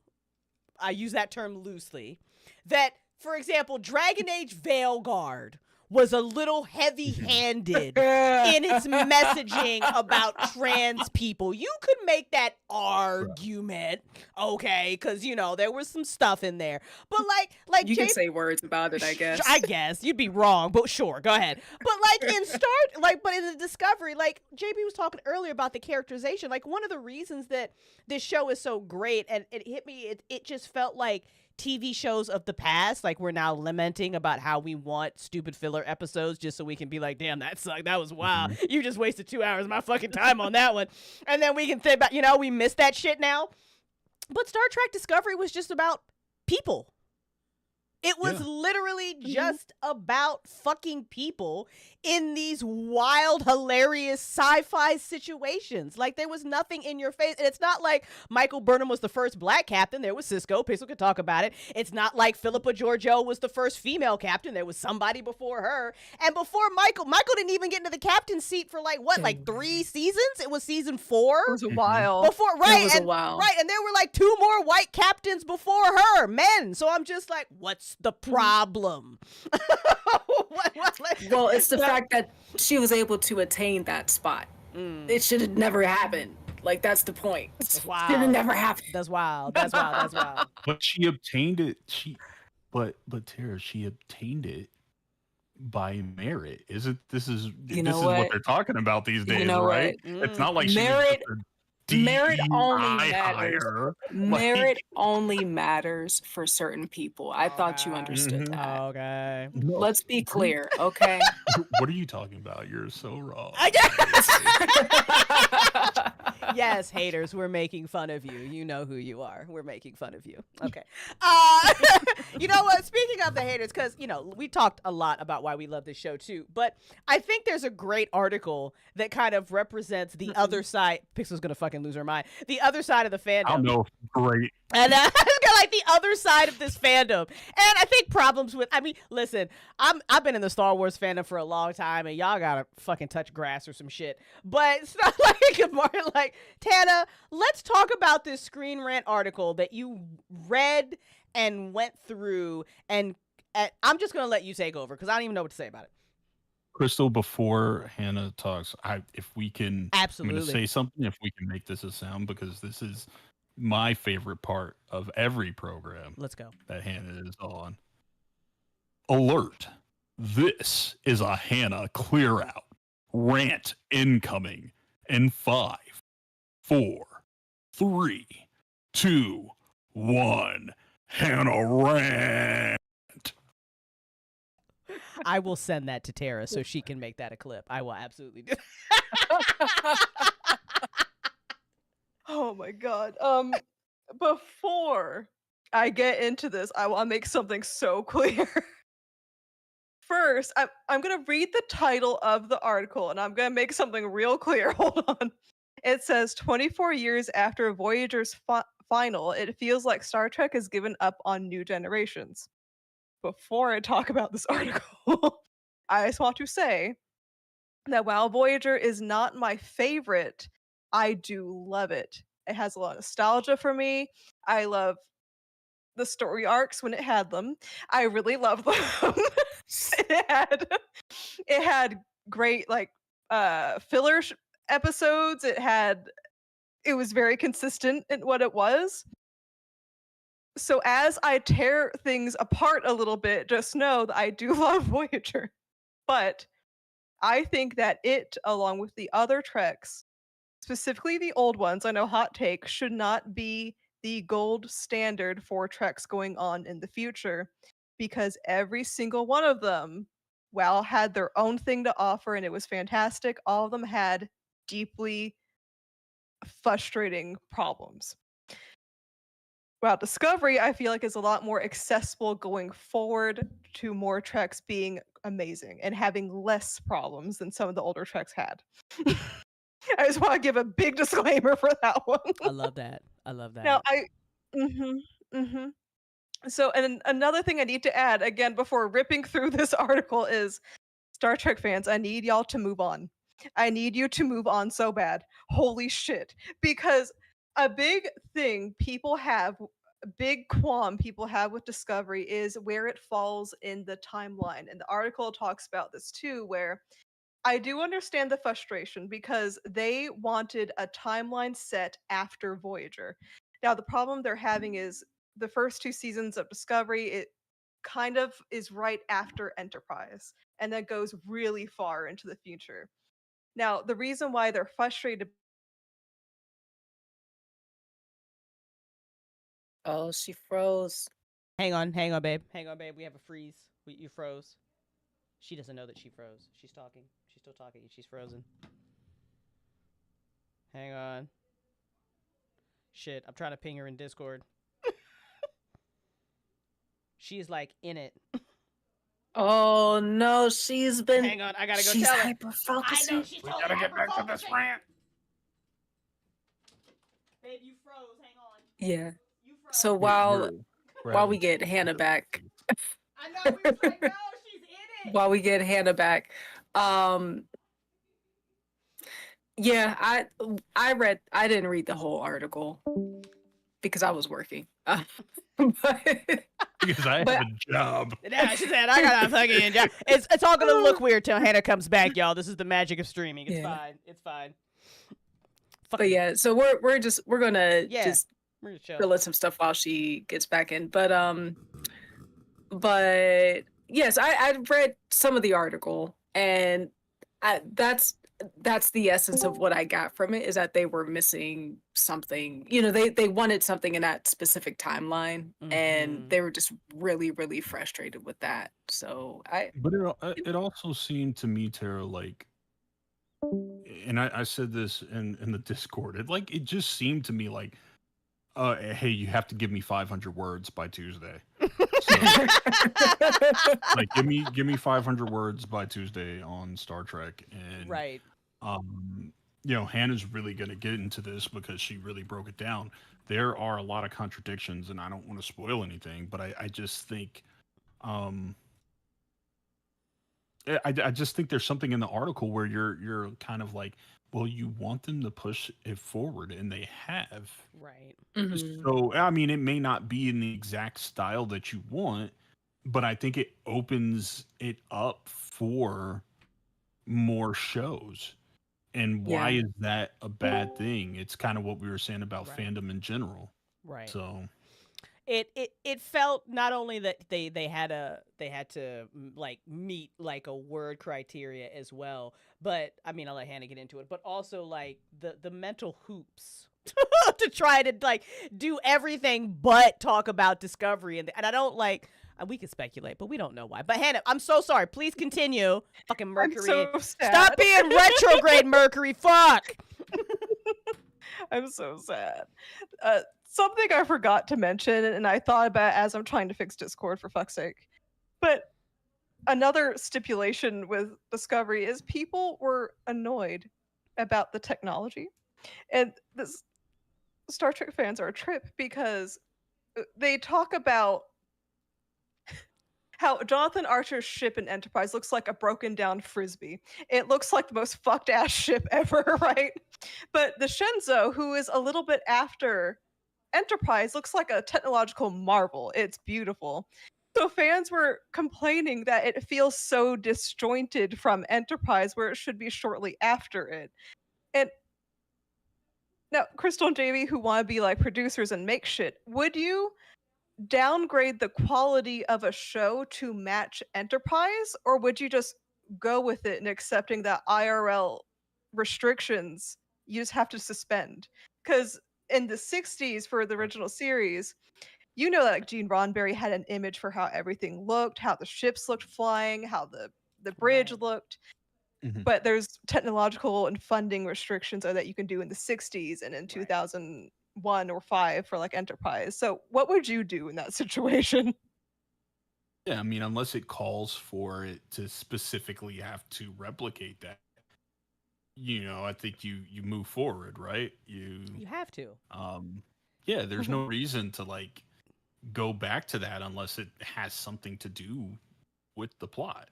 I use that term loosely, that, for example, Dragon Age Veilguard was a little heavy-handed in its messaging about trans people. You could make that argument, okay, because, there was some stuff in there. But like you can say words about it, I guess. I guess. You'd be wrong, but sure, go ahead. But like but in the Discovery, like JB was talking earlier about the characterization, like one of the reasons that this show is so great, and it hit me, it just felt like TV shows of the past, like we're now lamenting about how we want stupid filler episodes just so we can be like, damn, that sucked. That was wild. You just wasted 2 hours of my fucking time on that one. And then we can think about, we miss that shit now. But Star Trek Discovery was just about people. It was literally just about fucking people in these wild, hilarious sci-fi situations. Like, there was nothing in your face. And it's not like Michael Burnham was the first black captain. There was Cisco. Pixel could talk about it. It's not like Philippa Georgiou was the first female captain. There was somebody before her. And before Michael didn't even get into the captain's seat for like 3 seasons? It was season 4? It was a while. Before, right. It was a while. Right, and there were like 2 more white captains before her, men. So I'm just like, what's the problem? Well, it's the fact that she was able to attain that spot. It should have never happened. Like, that's the point. Wow. Should have never happened. That's wild. That's wild. But she obtained it. But Tara, she obtained it by merit. This is what they're talking about these days, right? It's not like merit only matters. hire. Merit only matters for certain people. I thought you understood that. Okay. Let's be clear, okay? What are you talking about? You're so wrong. Yes, haters, we're making fun of you. You know who you are. We're making fun of you. Okay. You know what? Speaking of the haters, because, we talked a lot about why we love this show too, but I think there's a great article that kind of represents the other side. Pixel's going to fucking lose her mind. The other side of the fandom. I don't know. Great. And it's got like the other side of this fandom, and I think problems with. I mean, listen, I've been in the Star Wars fandom for a long time, and y'all gotta fucking touch grass or some shit. But it's not like Tana. Let's talk about this Screen Rant article that you read and went through, and I'm just gonna let you take over because I don't even know what to say about it. Crystal, before Hannah talks, if we can, Absolutely. I'm going to say something. If we can make this a sound, because this is my favorite part of every program. Let's go. That Hannah is on. Alert. This is a Hannah clear out. Rant incoming in 5, 4, 3, 2, 1. Hannah rant. I will send that to Tarrah so she can make that a clip. I will absolutely do. Oh my god. Before I get into this, I want to make something so clear. First, I'm gonna read the title of the article, and I'm gonna make something real clear. Hold on. It says 24 years after Voyager's final, it feels like Star Trek has given up on new generations. Before I talk about this article, I just want to say that while Voyager is not my favorite, I do love it. It has a lot of nostalgia for me. I love the story arcs when it had them. I really love them. it had great filler episodes. It was very consistent in what it was. So as I tear things apart a little bit, just know that I do love Voyager. But I think that it, along with the other Treks, specifically the old ones, I know hot take, should not be the gold standard for Treks going on in the future, because every single one of them, while had their own thing to offer and it was fantastic, all of them had deeply frustrating problems. While Discovery, I feel like, is a lot more accessible going forward to more Treks being amazing and having less problems than some of the older Treks had. I just want to give a big disclaimer for that one. I love that. Now, So, and another thing I need to add, again, before ripping through this article is, Star Trek fans, I need y'all to move on. I need you to move on so bad. Holy shit. Because a big qualm people have with Discovery is where it falls in the timeline. And the article talks about this too, where I do understand the frustration because they wanted a timeline set after Voyager. Now, the problem they're having is the first 2 seasons of Discovery, it kind of is right after Enterprise, and that goes really far into the future. Now, the reason why they're frustrated. Oh, she froze. Hang on, babe. We have a freeze. You froze. She doesn't know that she froze. She's talking. She's still talking. She's frozen. Hang on. Shit, I'm trying to ping her in Discord. She's like in it. Oh no, she's been. Hang on, I gotta go she's tell her. hyper focusing. I know she's totally Gotta get back to this rant. Babe, you froze. Hang on. Yeah. You froze. So while we get Hannah back. I know, we were like, no, she's in it. While we get Hannah back. Yeah, I didn't read the whole article because I was working. Because I have a job. Yeah, she said, I got a fucking job. It's all gonna look weird till Hannah comes back, y'all. This is the magic of streaming. It's fine. It's fine. But yeah, so we're gonna just we're gonna fill in some stuff while she gets back in. But yes, I read some of the article, and that's the essence of what I got from it, is that they were missing something. You know, they wanted something in that specific timeline, and they were just really, really frustrated with that. So But it also seemed to me, Tarrah, like and I said this in the Discord. It just seemed to me like, hey, you have to give me 500 words by Tuesday. So like, give me 500 words by Tuesday on Star Trek, and Right. Hannah's really going to get into this because she really broke it down. There are a lot of contradictions, and I don't want to spoil anything, but I just think, um, I just think there's something in the article where you're kind of like, well, you want them to push it forward, and they have. Right. Mhm. So, I mean, it may not be in the exact style that you want, but I think it opens it up for more shows. And why Yeah. is that a bad thing? It's kind of what we were saying about Right. fandom in general. Right. So, It felt not only that they had to like meet like a word criteria as well, but I mean I'll let Hannah get into it, but also like the mental hoops to try to like do everything but talk about Discovery, and I don't like. We could speculate, but we don't know why. But Hannah, I'm so sorry. Please continue. Fucking I'm Mercury. so Stop sad. being retrograde, Mercury. Fuck. I'm so sad. Something I forgot to mention, and I thought about as I'm trying to fix Discord for fuck's sake. But another stipulation with Discovery is people were annoyed about the technology. And this Star Trek fans are a trip because they talk about how Jonathan Archer's ship in Enterprise looks like a broken down frisbee. It looks like the most fucked ass ship ever, right? But the Shenzo, who is a little bit after Enterprise, looks like a technological marvel. It's beautiful. So fans were complaining that it feels so disjointed from Enterprise, where it should be shortly after it. And now, Crystal and Jamie, who want to be like producers and make shit, would you downgrade the quality of a show to match Enterprise, or would you just go with it and accepting that IRL restrictions you just have to suspend? Because in the 60s for the original series, that like Gene Roddenberry had an image for how everything looked, how the ships looked flying, how the bridge Right. looked. mhm. But there's technological and funding restrictions that you can do in the 60s and in Right. 2001 or 5 for like Enterprise. So what would you do in that situation? Yeah, I mean, unless it calls for it to specifically have to replicate that, I think you move forward, right? You have to. Um, yeah, there's no reason to like go back to that unless it has something to do with the plot.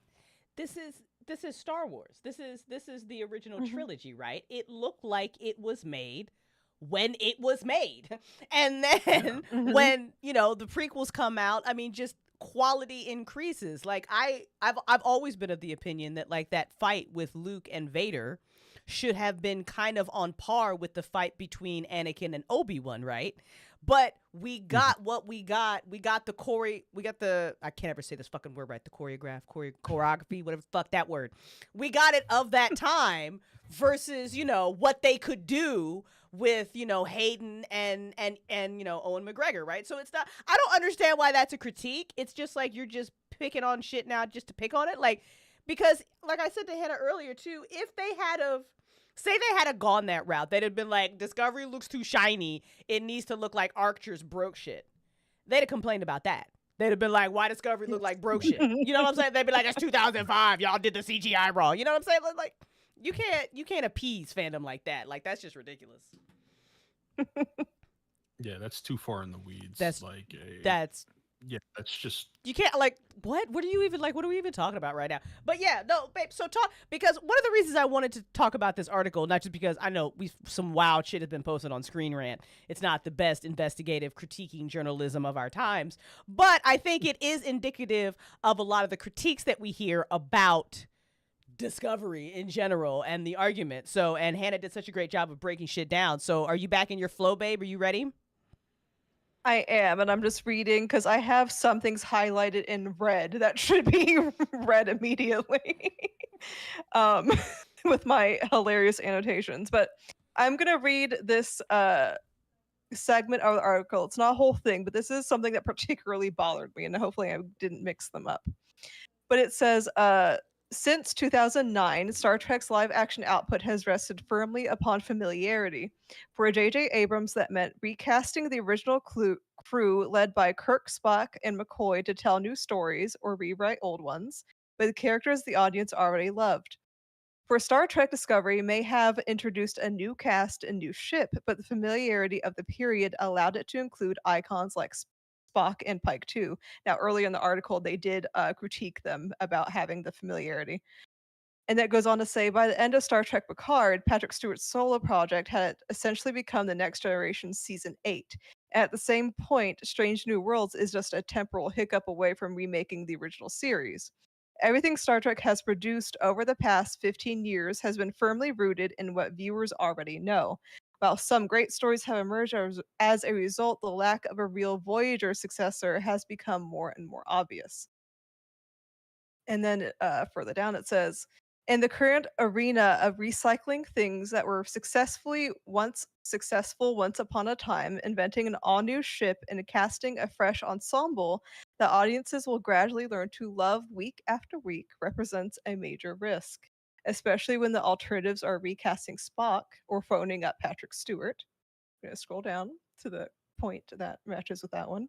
This is Star Wars. This is the original Mhm. trilogy, right? It looked like it was made when it was made. And then Mhm. when, the prequels come out, I mean just quality increases. Like I've always been of the opinion that like that fight with Luke and Vader should have been kind of on par with the fight between Anakin and Obi-Wan, right? But we Mhm. got what we got. We got the I can't ever say this fucking word right. The choreography, whatever the fuck that word. We got it of that time versus, what they could do with, Hayden and Owen McGregor, right? So it's not I don't understand why that's a critique. It's just like you're just picking on shit now just to pick on it. Like because like I said to Hannah earlier too, if they had of say they had gone that route, they'd have been like, Discovery looks too shiny. It needs to look like Archer's broke shit. They'd have complained about that. They'd have been like, why Discovery look like broke shit? You know what I'm saying? They'd be like, that's 2005. Y'all did the CGI wrong. You know what I'm saying? Like, you can't appease fandom like that. Like, that's just ridiculous. Yeah, that's too far in the weeds. That's Like, that's yeah, that's just you can't like what are you even like what are we even talking about right now? But yeah, no, babe, so talk because one of the reasons I wanted to talk about this article, not just because I know some wild shit has been posted on Screen Rant. It's not the best investigative critiquing journalism of our times, but I think it is indicative of a lot of the critiques that we hear about Discovery in general and the argument. So and Hannah did such a great job of breaking shit down. So are you back in your flow, babe? Are you ready? I am, and I'm just reading because I have some things highlighted in red that should be read immediately. um, with my hilarious annotations. But I'm gonna read this segment of the article. It's not a whole thing, but this is something that particularly bothered me, and hopefully I didn't mix them up. But it says, Since 2009, Star Trek's live action output has rested firmly upon familiarity. For J.J. Abrams, that meant recasting the original crew led by Kirk, Spock, and McCoy to tell new stories or rewrite old ones, with characters the audience already loved. For Star Trek Discovery may have introduced a new cast and new ship, but the familiarity of the period allowed it to include icons like Spock and Pike too. Now, earlier in the article, they did critique them about having the familiarity. And that goes on to say, by the end of Star Trek Picard, Patrick Stewart's solo project had essentially become the Next Generation Season 8. At the same point, Strange New Worlds is just a temporal hiccup away from remaking the original series. Everything Star Trek has produced over the past 15 years has been firmly rooted in what viewers already know. While some great stories have emerged as a result, the lack of a real Voyager successor has become more and more obvious. And then further down it says, in the current arena of recycling things that were successful once upon a time, inventing an all-new ship and casting a fresh ensemble that audiences will gradually learn to love week after week represents a major risk, especially when the alternatives are recasting Spock or phoning up Patrick Stewart. I'm going to scroll down to the point that matches with that one.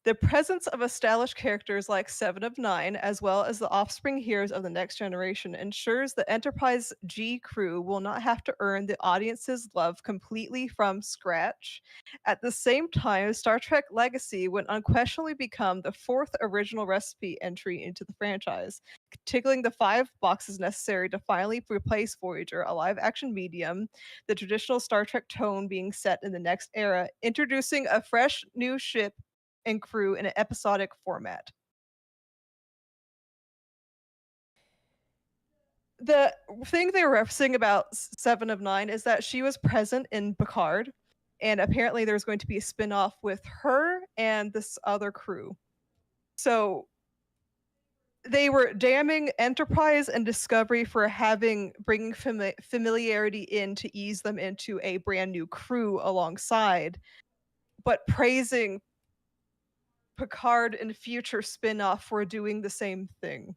The presence of established characters like Seven of Nine, as well as the offspring heroes of the next generation, ensures the Enterprise G crew will not have to earn the audience's love completely from scratch. At the same time, Star Trek Legacy would unquestionably become the fourth original recipe entry into the franchise, tickling the 5 boxes necessary to finally replace Voyager, a live action medium, the traditional Star Trek tone being set in the next era, introducing a fresh new ship and crew in an episodic format. The thing they were referencing about Seven of Nine is that she was present in Picard, and apparently there's going to be a spin-off with her and this other crew. So they were damning Enterprise and Discovery for bringing familiarity in to ease them into a brand new crew alongside, but praising Picard and future spin-off for doing the same thing.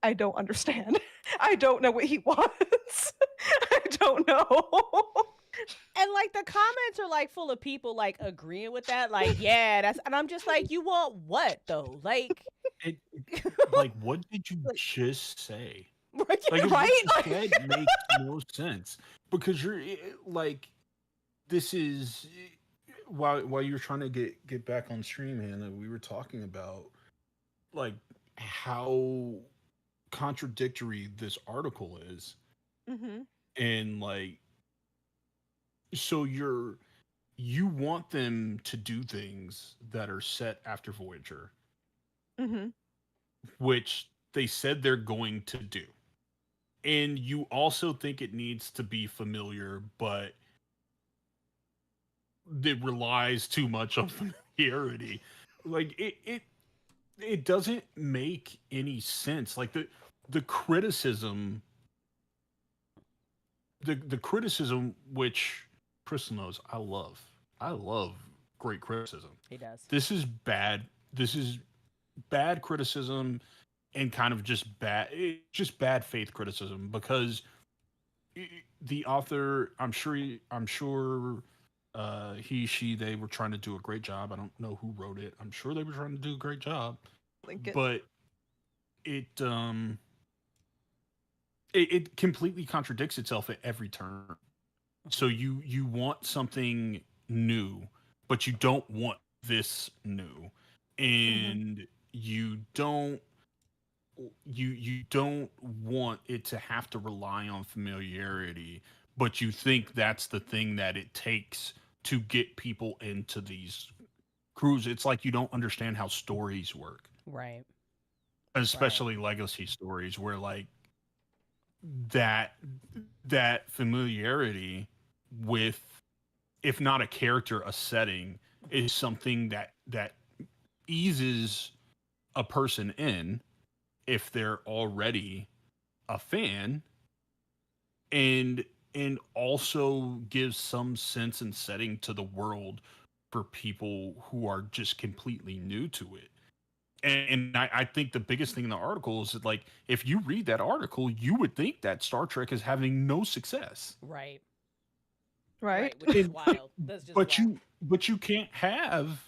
I don't understand. I don't know what he wants. I don't know. And like the comments are like full of people like agreeing with that. Like, yeah, that's, and I'm just like, you want what though? Like, Like, what did you just say? right? Like, Right? what you said makes no sense because you're like, this is while you're trying to get back on stream, Hannah. We were talking about like how contradictory this article is, Mm-hmm. and like, so you want them to do things that are set after Voyager, Mm-hmm. which they said they're going to do. And you also think it needs to be familiar, but it relies too much on familiarity. Like it doesn't make any sense. Like the criticism the criticism which Crystal knows I love. I love great criticism. He does. This is bad. This is bad criticism and kind of just bad faith criticism because the author, I'm sure she they were trying to do a great job. I don't know who wrote it. I'm sure they were trying to do a great job. Link it. But it completely contradicts itself at every turn. So you want something new, but you don't want this new. Mm-hmm. And you don't want it to have to rely on familiarity, but you think that's the thing that it takes to get people into these crews. It's like you don't understand how stories work, Right. especially legacy stories where like that that familiarity with, if not a character, a setting is something that eases a person in if they're already a fan, and also gives some sense and setting to the world for people who are just completely new to it. And I think the biggest thing in the article is that, like, if you read that article, you would think that Star Trek is having no success. Right. Right? Right, which is And, wild. That's just but wild. you can't have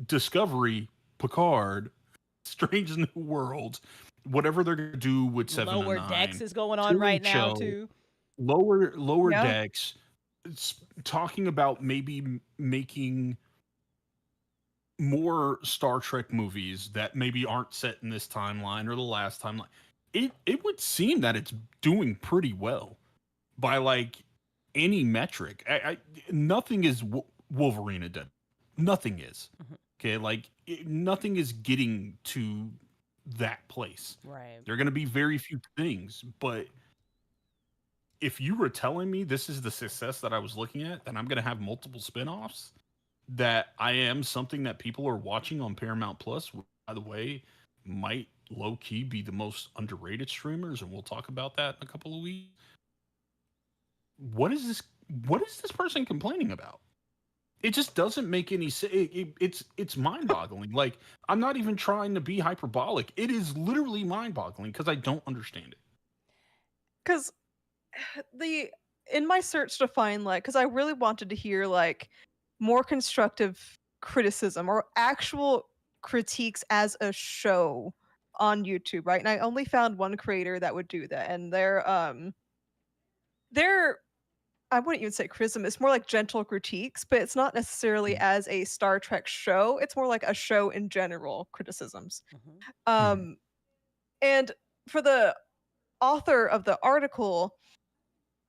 Discovery, Picard, Strange New Worlds, whatever they're gonna do with Seven and Lower Decks Nine, is going on right now THO, too. lower Yeah. decks, talking about maybe making more Star Trek movies that maybe aren't set in this timeline or the last timeline. It would seem that it's doing pretty well by like any metric. Nothing is Wolverine a dead. Nothing is. Mhm. Okay, like nothing is getting to that place. Right. There are going to be very few things, but if you were telling me this is the success that I was looking at, then I'm going to have multiple spin-offs, that I am something that people are watching on Paramount Plus, by the way, might low key be the most underrated streamers, and we'll talk about that in a couple of weeks. What is this? What is this person complaining about? It just doesn't make any sense. It's mind-boggling. Like, I'm not even trying to be hyperbolic. It is literally mind-boggling because I don't understand it. Because in my search to find, like, because I really wanted to hear like more constructive criticism or actual critiques as a show on YouTube, right? And I only found one creator that would do that, and they're I wouldn't even say criticism. It's more like gentle critiques, but it's not necessarily as a Star Trek show. It's more like a show in general criticisms. Mhm. Mhm. Um, and for the author of the article,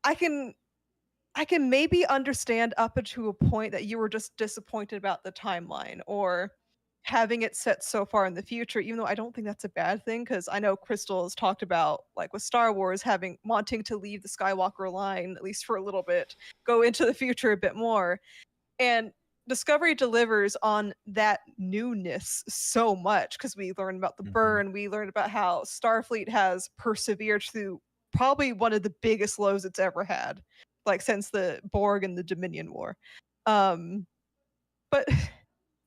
I can I can maybe understand up to a point that you were just disappointed about the timeline or having it set so far in the future, even though I don't think that's a bad thing, because I know Crystal has talked about, like with Star Wars, wanting to leave the Skywalker line, at least for a little bit, go into the future a bit more. And Discovery delivers on that newness so much because we learned about the Mhm. burn, we learned about how Starfleet has persevered through probably one of the biggest lows it's ever had, like since the Borg and the Dominion War. Um, but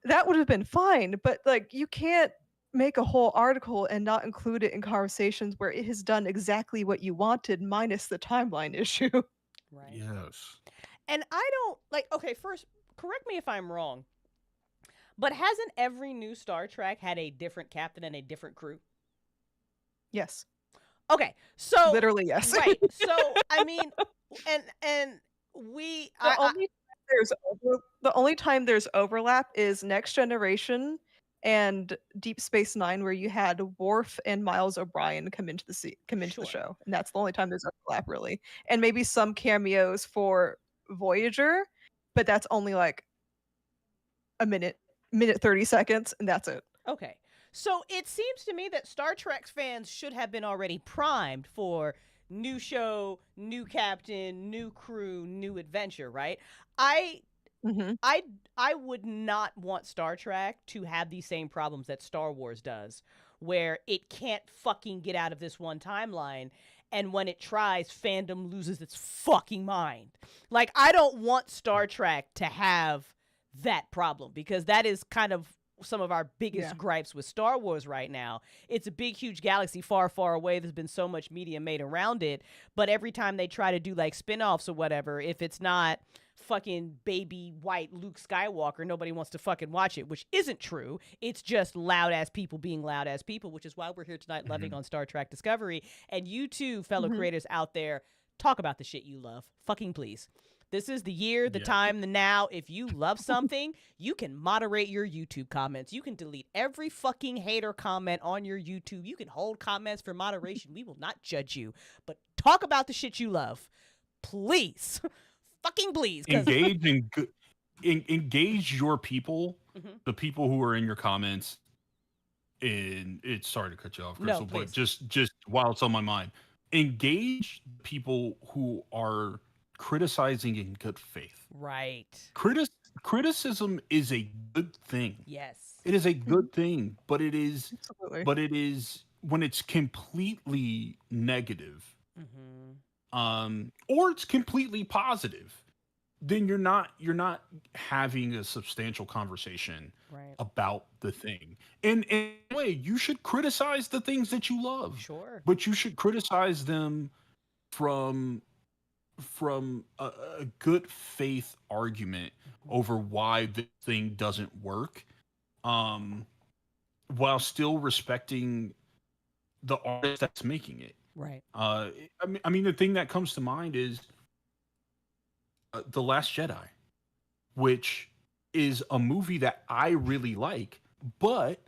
that would have been fine, but like you can't make a whole article and not include it in conversations where it has done exactly what you wanted minus the timeline issue. Right. Yes. And I don't like, okay, first, correct me if I'm wrong, but hasn't every new Star Trek had a different captain and a different crew? Yes. Okay, so Literally yes. right. So I mean, and we The I only time the only time there's overlap is Next Generation and Deep Space Nine, where you had Worf and Miles O'Brien come into the sure. show, and that's the only time there's overlap, really. And maybe some cameos for Voyager, but that's only like a minute 30 seconds, and that's it. Okay. So it seems to me that Star Trek fans should have been already primed for new show, new captain, new crew, new adventure, right? I Hmm. I I would not want Star Trek to have these same problems that Star Wars does, where it can't fucking get out of this one timeline, and when it tries, fandom loses its fucking mind. Like, I don't want Star Trek to have that problem, because that is kind of some of our biggest Yeah. gripes with Star Wars right now. It's a big, huge galaxy far, far away. There's been so much media made around it, but every time they try to do like spin-offs or whatever, if it's not fucking baby white Luke Skywalker, nobody wants to fucking watch it, which isn't true. It's just loud ass people being loud ass people, which is why we're here tonight loving Mhm. on Star Trek Discovery. And you too, fellow Hmm. creators out there, talk about the shit you love. Fucking please. This is the year, the Yeah. time, the now. If you love something, you can moderate your YouTube comments. You can delete every fucking hater comment on your YouTube. You can hold comments for moderation. We will not judge you. But talk about the shit you love. Please. Fucking please. Engage in good. Engage your people, Mhm. the people who are in your comments. And it's sorry to cut you off, No, Crystal, but please. just while it's on my mind, engage people who are criticizing in good faith. Right. Criticism is a good thing. Yes. It is a good thing, but Absolutely. it is when it's completely negative, Mm-hmm. or it's completely positive. then you're not having a substantial conversation Right. about the thing. And in a way, you should criticize the things that you love, Sure. but you should criticize them from a good faith argument over why the thing doesn't work, um, while still respecting the artist that's making it. Right. I mean, the thing that comes to mind is The Last Jedi, which is a movie that I really like, but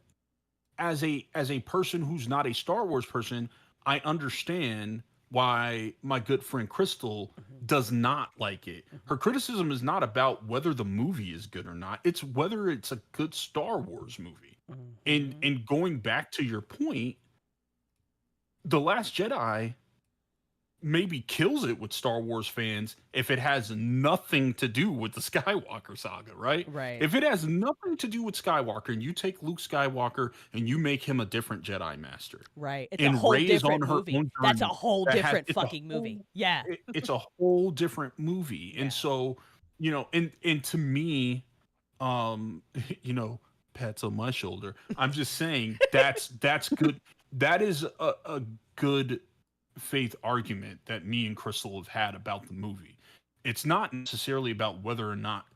as a person who's not a Star Wars person, I understand why my good friend Crystal Mhm. does not like it. Mhm. Her criticism is not about whether the movie is good or not. It's whether it's a good Star Wars movie. And Mhm. and going back to your point, The Last Jedi maybe kills it with Star Wars fans if it has nothing to do with the Skywalker saga, right? Right. If it has nothing to do with Skywalker and you take Luke Skywalker and you make him a different Jedi master, Right. It's a and whole Rey is on different her movie. own That's a journey whole that has different fucking movie. Yeah. it's a whole different movie. And Yeah. so, and to me, um, you know, pats on my shoulder. I'm just saying that's good. That is a good faith argument that me and Crystal have had about the movie. It's not necessarily about whether or not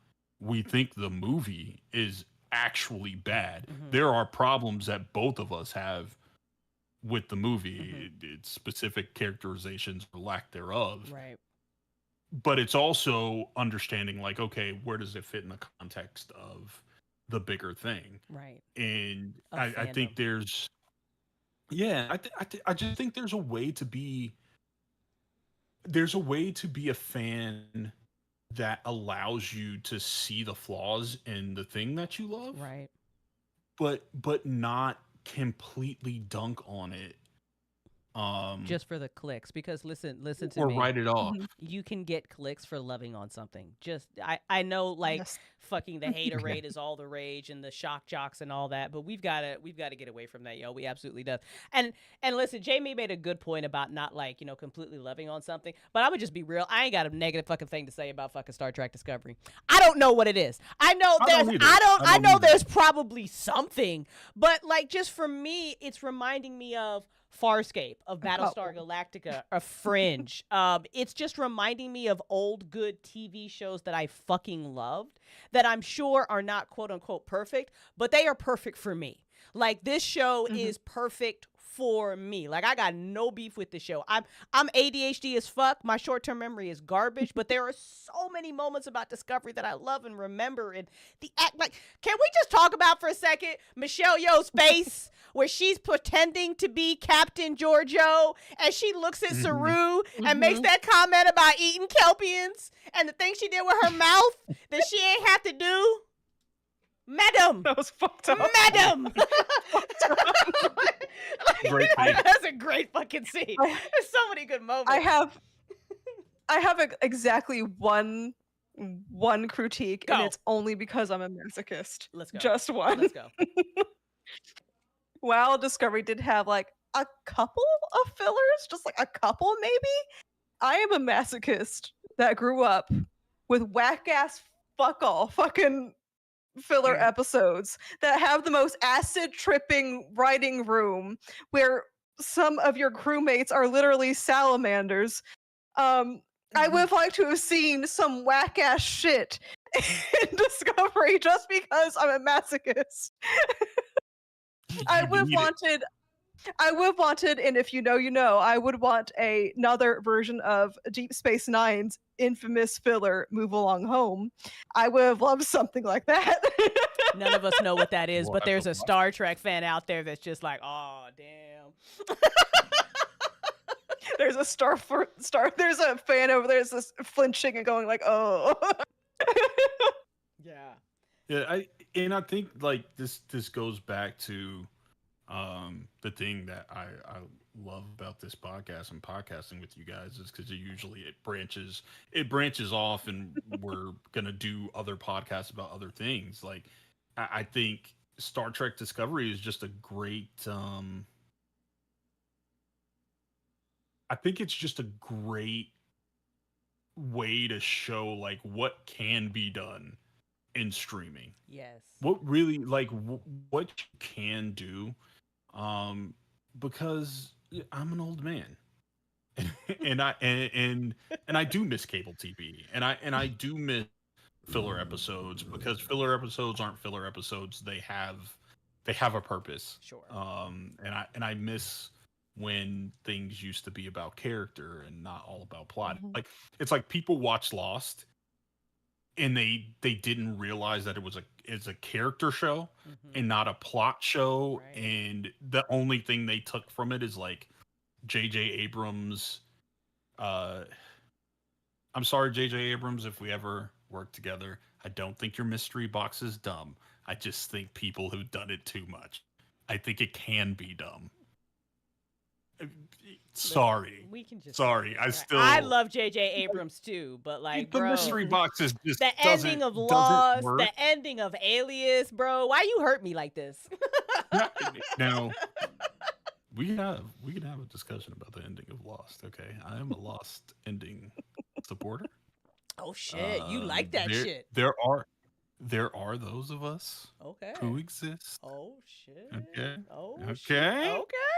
we think the movie is actually bad. Mhm. There are problems that both of us have with the Mhm. movie, its specific characterizations or lack thereof. Right. But it's also understanding, like, okay, where does it fit in the context of the bigger thing? Right. And Of I think fandom. yeah, I just think there's a way to be a fan that allows you to see the flaws in the thing that you love, Right. but not completely dunk on it, um Just for the clicks, because listen to or me. write it off. Mhm. You can get clicks for loving on something. Just I know, like, Yes. fucking the hater Yeah. rate is all the rage and the shock jocks and all that, but we've gotta get away from that, yo. We absolutely does. And listen, Jamie made a good point about not, like, completely loving on something. But I would just be real. I ain't got a negative fucking thing to say about fucking Star Trek Discovery. I don't know what it is. I know I there's don't either. I know there's probably something, but, like, just for me, it's reminding me of Farscape, of A Battlestar couple. Galactica, of Fringe. It's just reminding me of old good TV shows that I fucking loved, that I'm sure are not quote unquote perfect, but they are perfect for me. Like, this show Mhm. is perfect for me. Like, I got no beef with the show. I'm ADHD as fuck. My short-term memory is garbage, but there are so many moments about Discovery that I love and remember. And the act, like, can we just talk about for a second Michelle Yeoh's face where she's pretending to be Captain Giorgio and she looks at Mhm. Saru and makes Mhm. that comment about eating kelpians and the thing she did with her mouth that she ain't have to do? Madam, That was fucked up. madam. Great thing. That's a great fucking scene. I There's so many good moments. I have I have exactly one critique, and Go. it's only because I'm a masochist. Let's go. Just one. Let's go. While Discovery did have like a couple of fillers, just like a couple maybe, I am a masochist that grew up with whack ass fuck all fucking filler episodes that have the most acid tripping writing room where some of your crewmates are literally salamanders. I would have liked to have seen some whack ass shit in Discovery just because I'm a masochist. I You would have need it. wanted and if you know, you know, I would want another version of Deep Space Nine's infamous filler, Move Along Home. I would have loved something like that. None of us know what that is, We'll but have there's to a watch. Star Trek fan out there that's just like, oh, damn. There's a there's a fan over there that's just flinching and going like, oh. Yeah. Yeah, I think, like, this goes back to the thing that I love about this podcast and podcasting with you guys is because usually it branches off, and we're gonna do other podcasts about other things. Like, I think Star Trek Discovery is just a great I think it's just a great way to show like what can be done in streaming. Yes. What really like what you can do, um, because I'm an old man, and I do miss cable TV, and I do miss filler episodes because filler episodes aren't filler episodes. They have a purpose. Sure. And I miss when things used to be about character and not all about plot. Mhm. Like it's like people watch Lost and they didn't realize that it's a character show Mhm. and not a plot show, Right. and the only thing they took from it is like JJ Abrams. uh I'm sorry, JJ Abrams, if we ever work together. I don't think your mystery box is dumb. I just think people have done it too much. I think it can be dumb. Sorry. We can just Sorry. I love J.J. Abrams too, but like, the bro, mystery box is just the ending of doesn't Lost, work. the ending of Alias, bro. Why you hurt me like this? Now we can have a discussion about the ending of Lost. Okay, I am a Lost ending supporter. Oh shit, you like that there, shit? There are those of us Okay. who exist. Oh shit. Okay. Oh Okay. shit.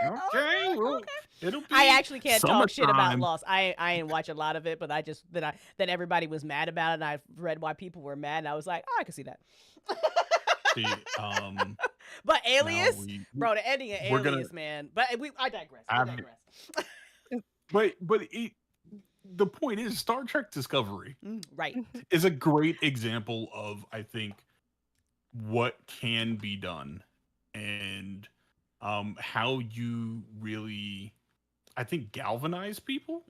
Okay. Well, it'll be I actually can't talk shit about summertime. Lost. I ain't watch a lot of it, but I just then everybody was mad about it, and I read why people were mad, and I was like, oh, I can see that. See, But Alias, now bro, the ending of we're gonna Alias, man. But I digress. I have, digress. but the point is, Star Trek Discovery Right. is a great example of, I think, what can be done and how you really, I think, galvanize people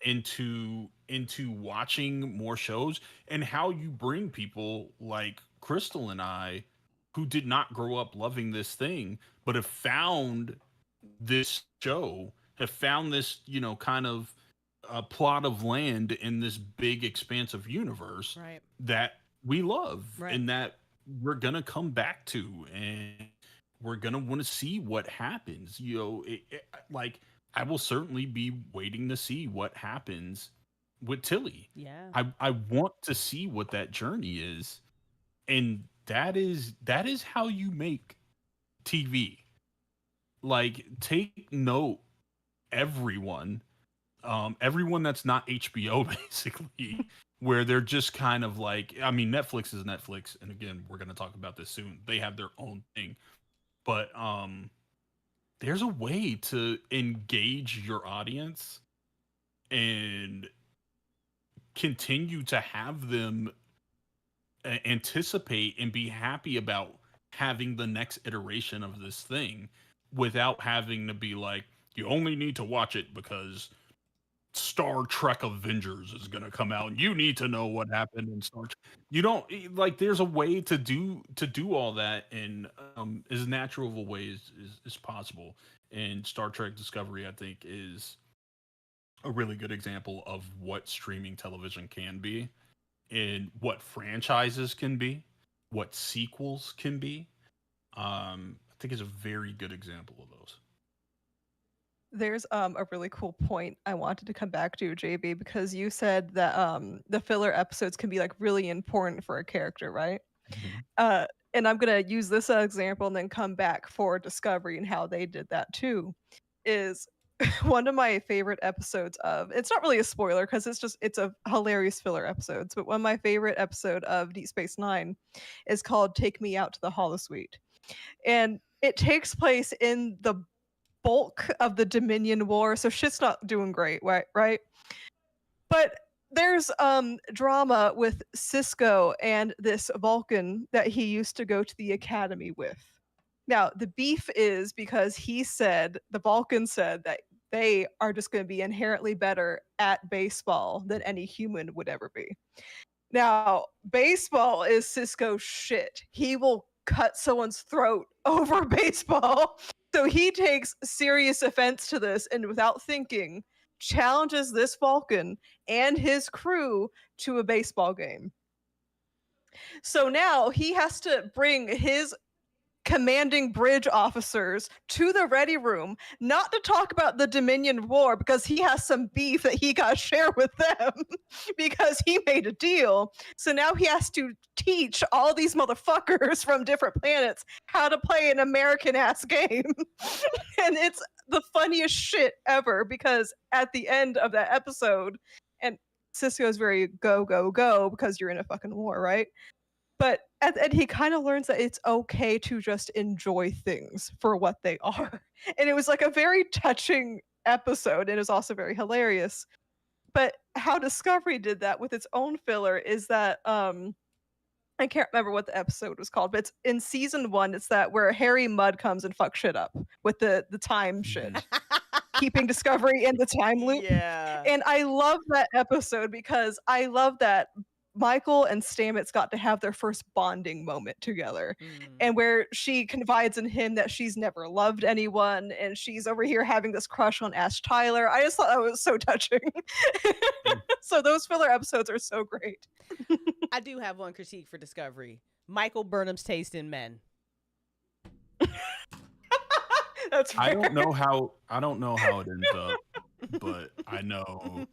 into watching more shows, and how you bring people like Crystal and I, who did not grow up loving this thing, but have found this show, have found this, kind of a plot of land in this big expansive universe Right. that we love, Right. and that we're gonna come back to, and we're gonna want to see what happens. Like, I will certainly be waiting to see what happens with Tilly. Yeah. I want to see what that journey is, and that is how you make TV. Like, take note, everyone, everyone that's not HBO, basically, where they're just kind of like, I mean, Netflix is Netflix, and again, we're going to talk about this soon. They have their own thing, but there's a way to engage your audience and continue to have them anticipate and be happy about having the next iteration of this thing, without having to be like, you only need to watch it because Star Trek Avengers is going to come out and you need to know what happened in Star Trek. You don't like, there's a way to do all that in as natural of a way as possible. And Star Trek Discovery, I think, is a really good example of what streaming television can be, and what franchises can be, what sequels can be. I think is a very good example of those. There's a really cool point I wanted to come back to, JB, because you said that the filler episodes can be like really important for a character, right? Mhm. And I'm gonna use this as an example and then come back for Discovery and how they did that too. Is one of my favorite episodes of, it's not really a spoiler because it's a hilarious filler episodes, but one of my favorite episode of Deep Space Nine is called Take Me Out to the Holosuite. And it takes place in the bulk of the Dominion War, so shit's not doing great, right? But there's drama with Cisco and this Vulcan that he used to go to the academy with. Now, the beef is because the Vulcan said that they are just going to be inherently better at baseball than any human would ever be. Now, baseball is Cisco's shit. He will cut someone's throat over baseball. So he takes serious offense to this, and without thinking, challenges this Vulcan and his crew to a baseball game. So now he has to bring his commanding bridge officers to the ready room, not to talk about the Dominion War because he has some beef that he got to share with them because he made a deal. So now he has to teach all these motherfuckers from different planets how to play an American ass game. And it's the funniest shit ever because at the end of that episode, and Cisco's very go, go, go because you're in a fucking war, right? But at the end, he kind of learns that it's okay to just enjoy things for what they are. And it was like a very touching episode, and it was also very hilarious. But how Discovery did that with its own filler is that I can't remember what the episode was called, but it's in season 1. It's that where Harry Mudd comes and fucks shit up with the time shit, keeping Discovery in the time loop. Yeah. And I love that episode because I love that Michael and Stamets got to have their first bonding moment together. And where she confides in him that she's never loved anyone and she's over here having this crush on Ash Tyler. I just thought that was so touching. So those filler episodes are so great. I do have one critique for Discovery. Michael Burnham's taste in men. That's fair. I don't know how it ends up, but I know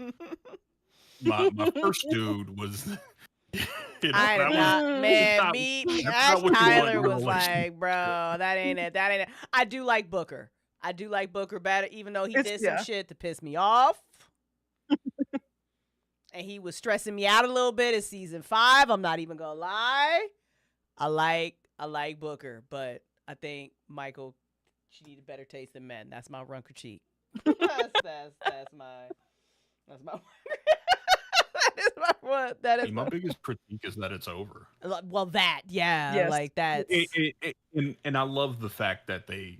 my first dude was. I did not, man. Me, Ash Tyler was like, bro, that ain't it. That ain't it. I do like Booker. I do like Booker better, even though he did some shit to piss me off. And he was stressing me out a little bit in season 5. I'm not even gonna lie. I like Booker, but I think Michael, she needed better taste than men. That's my run critique. that's my that is my one. That is my biggest critique is that it's over. Well, yes. Like that. And I love the fact that they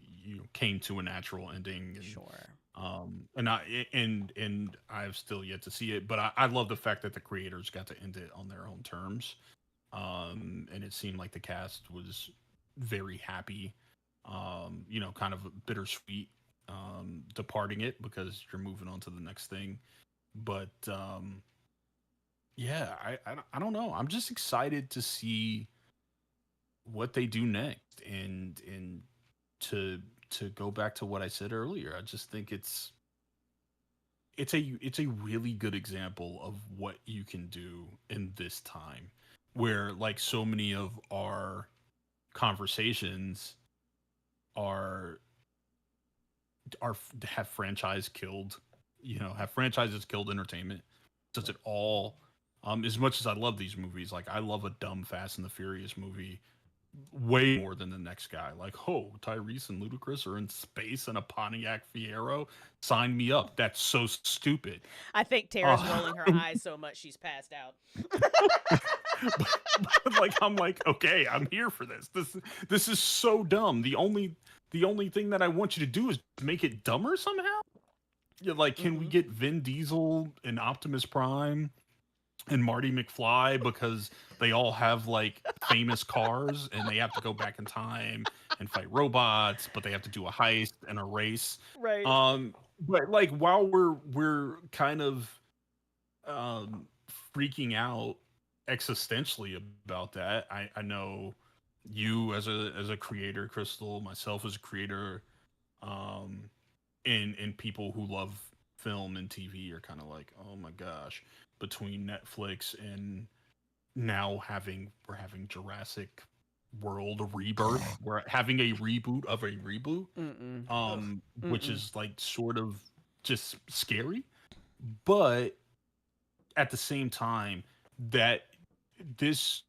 came to a natural ending. And, sure. And I've still yet to see it, but I love the fact that the creators got to end it on their own terms. And it seemed like the cast was very happy. Kind of bittersweet departing it because you're moving on to the next thing. But yeah, I don't know. I'm just excited to see what they do next, and to go back to what I said earlier. I just think it's a really good example of what you can do in this time, where like so many of our conversations have franchises killed entertainment. Does it all? As much as I love these movies, like I love a dumb Fast and the Furious movie way more than the next guy. Like, oh, Tyrese and Ludacris are in space in a Pontiac Fiero. Sign me up. That's so stupid. I think Tara's rolling her eyes so much she's passed out. but like, I'm like, okay, I'm here for this. This is so dumb. The only thing that I want you to do is make it dumber somehow. Yeah, like, can we get Vin Diesel and Optimus Prime and Marty McFly because they all have like famous cars and they have to go back in time and fight robots, but they have to do a heist and a race. Right. But like while we're kind of freaking out existentially about that, I know you as a creator, Crystal, myself as a creator, and people who love film and TV are kind of like, oh my gosh, between Netflix and now we're having Jurassic World Rebirth, we're having a reboot of a reboot, which is like sort of just scary, but at the same time that this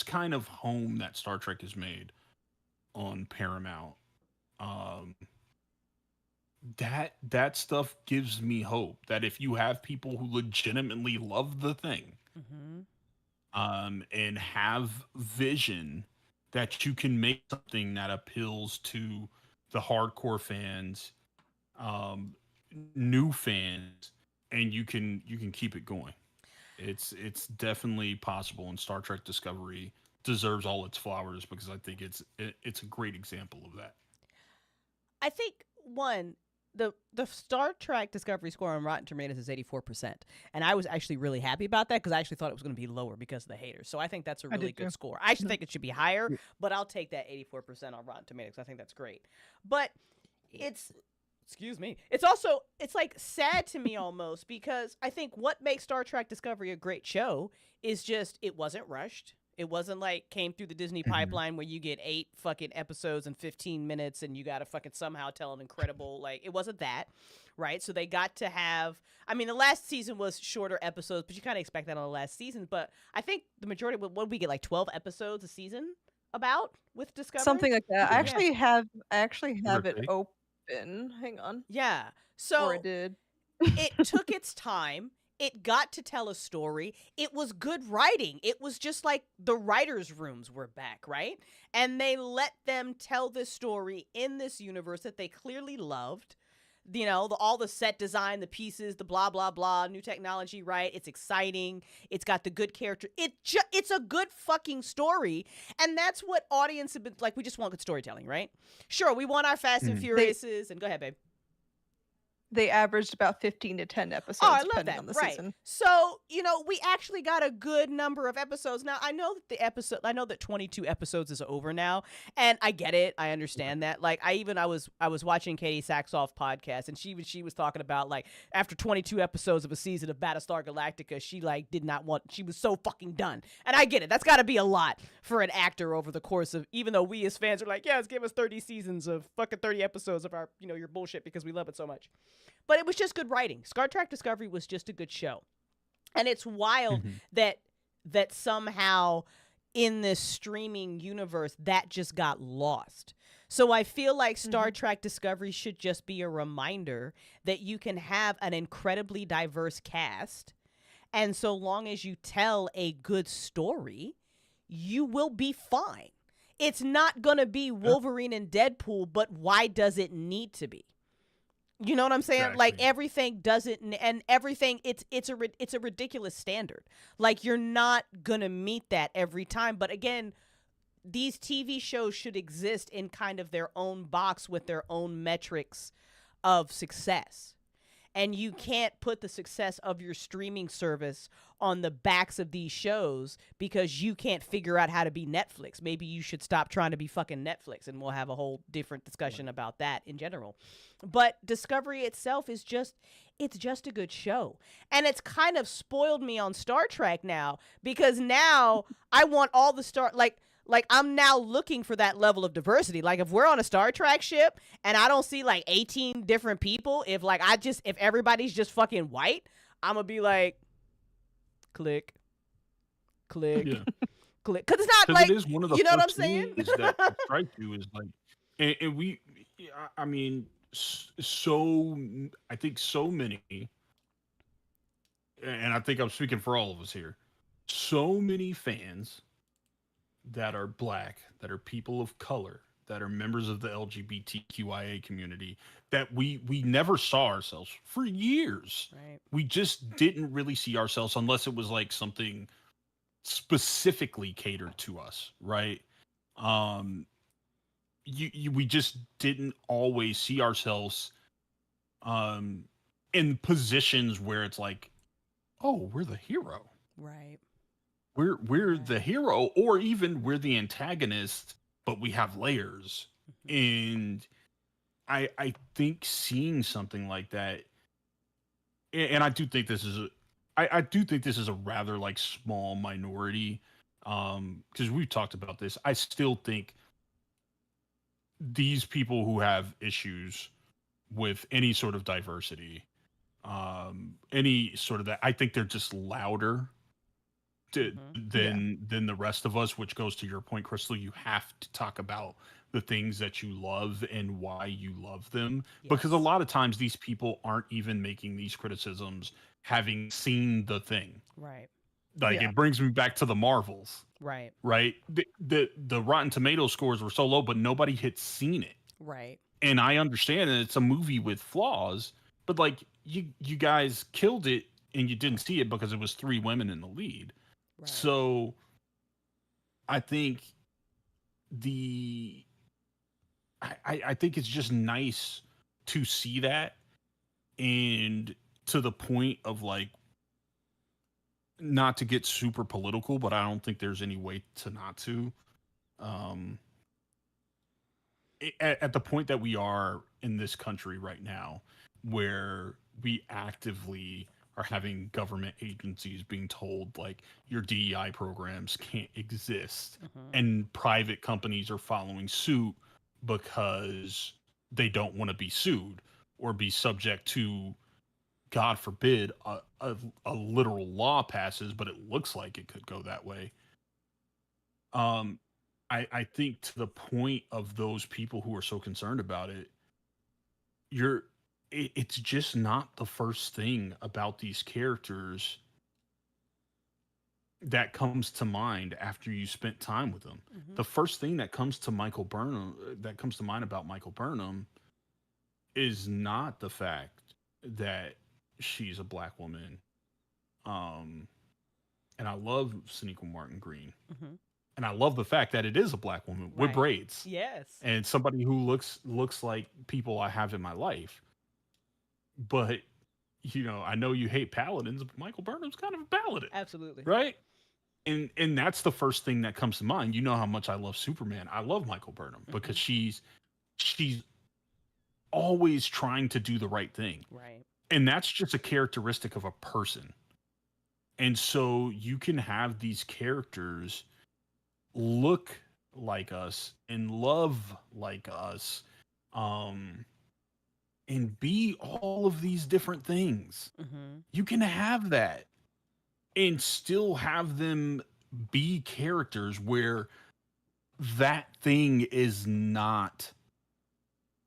kind of home that Star Trek has made on Paramount, that stuff gives me hope that if you have people who legitimately love the thing, and have vision, that you can make something that appeals to the hardcore fans, new fans, and you can keep it going. It's definitely possible, and Star Trek Discovery deserves all its flowers because I think it's a great example of that. I think one, the Star Trek Discovery score on Rotten Tomatoes is 84%, and I was actually really happy about that because I actually thought it was going to be lower because of the haters. So I think that's a I really did good too. score. I actually think it should be higher, but I'll take that 84% on Rotten Tomatoes. I think that's great. But it's excuse me. It's also it's like sad to me almost because I think what makes Star Trek Discovery a great show is just it wasn't rushed. It wasn't like came through the Disney pipeline where you get 8 fucking episodes in 15 minutes and you got to fucking somehow tell an incredible, like, it wasn't that, right? So they got to have, I mean, the last season was shorter episodes, but you kind of expect that on the last season. But I think the majority, what did we get, like 12 episodes a season about with Discovery? Something like that. I Yeah. actually Give or have it take. open. Hang on. Yeah. Or I So did. it took its time. It got to tell a story. It was good writing. It was just like the writers' rooms were back, right? And they let them tell this story in this universe that they clearly loved. You know, all the set design, the pieces, the blah blah blah, new technology, right? It's exciting. It's got the good character. It's a good fucking story, and that's what audience have been like. We just want good storytelling, right? Sure, we want our Fast and Furiouses, and go ahead, babe. They averaged about 15 to 10 Oh, episodes I love depending that. on the Right. season. So, you know, we actually got a good number of episodes. Now, I know that 22 episodes is over now, and I get it. I understand that. Like, I was watching Katie Sackhoff podcast, and she was talking about, like, after 22 episodes of a season of Battlestar Galactica, she like did not want, she was so fucking done. And I get it. That's got to be a lot for an actor over the course of, even though we as fans are like, yeah, let's give us 30 seasons of fucking 30 episodes of our, you know, your bullshit because we love it so much. But it was just good writing. Star Trek Discovery was just a good show. And it's wild that somehow in this streaming universe that just got lost. So I feel like Star Trek Discovery should just be a reminder that you can have an incredibly diverse cast, and so long as you tell a good story, you will be fine. It's not going to be Wolverine and Deadpool, but why does it need to be? You know what I'm saying? Exactly. Like everything doesn't, and everything it's a ridiculous standard. Like you're not gonna meet that every time. But again, these TV shows should exist in kind of their own box with their own metrics of success. And you can't put the success of your streaming service on the backs of these shows because you can't figure out how to be Netflix. Maybe you should stop trying to be fucking Netflix, and we'll have a whole different discussion about that in general. But Discovery itself is it's just a good show. And it's kind of spoiled me on Star Trek now because now I want all the like I'm now looking for that level of diversity. Like if we're on a Star Trek ship and I don't see like 18 different people, if everybody's just fucking white, I'm gonna be like, click, click, Yeah. click. Cause it's not Because like, it is one of the you know what I'm first saying? things that strike you is like, and we, I mean, so I think so many, and I think I'm speaking for all of us here, so many fans that are black, that are people of color, that are members of the LGBTQIA community, that we never saw ourselves for years. Right. We just didn't really see ourselves unless it was like something specifically catered to us, right? We just didn't always see ourselves in positions where it's like, oh, we're the hero. Right. We're the hero, or even we're the antagonist, but we have layers. And I think seeing something like that, and I do think this is I do think this is a rather like small minority, because we've talked about this. I still think these people who have issues with any sort of diversity, any sort of that, I think they're just louder than the rest of us, which goes to your point, Crystal. You have to talk about the things that you love and why you love them, because a lot of times these people aren't even making these criticisms having seen the thing. Right. Like it brings me back to the Marvels. Right. Right. The Rotten Tomato scores were so low, but nobody had seen it. Right. And I understand that it's a movie with flaws, but like you guys killed it and you didn't see it because it was 3 women in the lead. Right. So I think I think it's just nice to see that, and to the point of like, not to get super political, but I don't think there's any way to not to. Um, at the point that we are in this country right now, where we actively are having government agencies being told like your DEI programs can't exist, Mhm. and private companies are following suit because they don't want to be sued or be subject to, God forbid, a literal law passes, but it looks like it could go that way. Um, I think to the point of those people who are so concerned about it, you're it's just not the first thing about these characters that comes to mind after you spent time with them. Mhm. The first thing that comes to Michael Burnham that comes to mind about Michael Burnham is not the fact that she's a black woman. Um, and I love Sonequa Martin Green. Mhm. And I love the fact that it is a black woman with Right. braids Yes. and somebody who looks like people I have in my life. But I know you hate paladins, but Michael Burnham's kind of a paladin, Absolutely. right? And that's the first thing that comes to mind. You know how much I love Superman. I love Michael Burnham because Mhm. she's always trying to do the right thing. Right. And that's just a characteristic of a person. And so you can have these characters look like us and love like us, um and be all of these different things. Mhm. You can have that and still have them be characters where that thing is not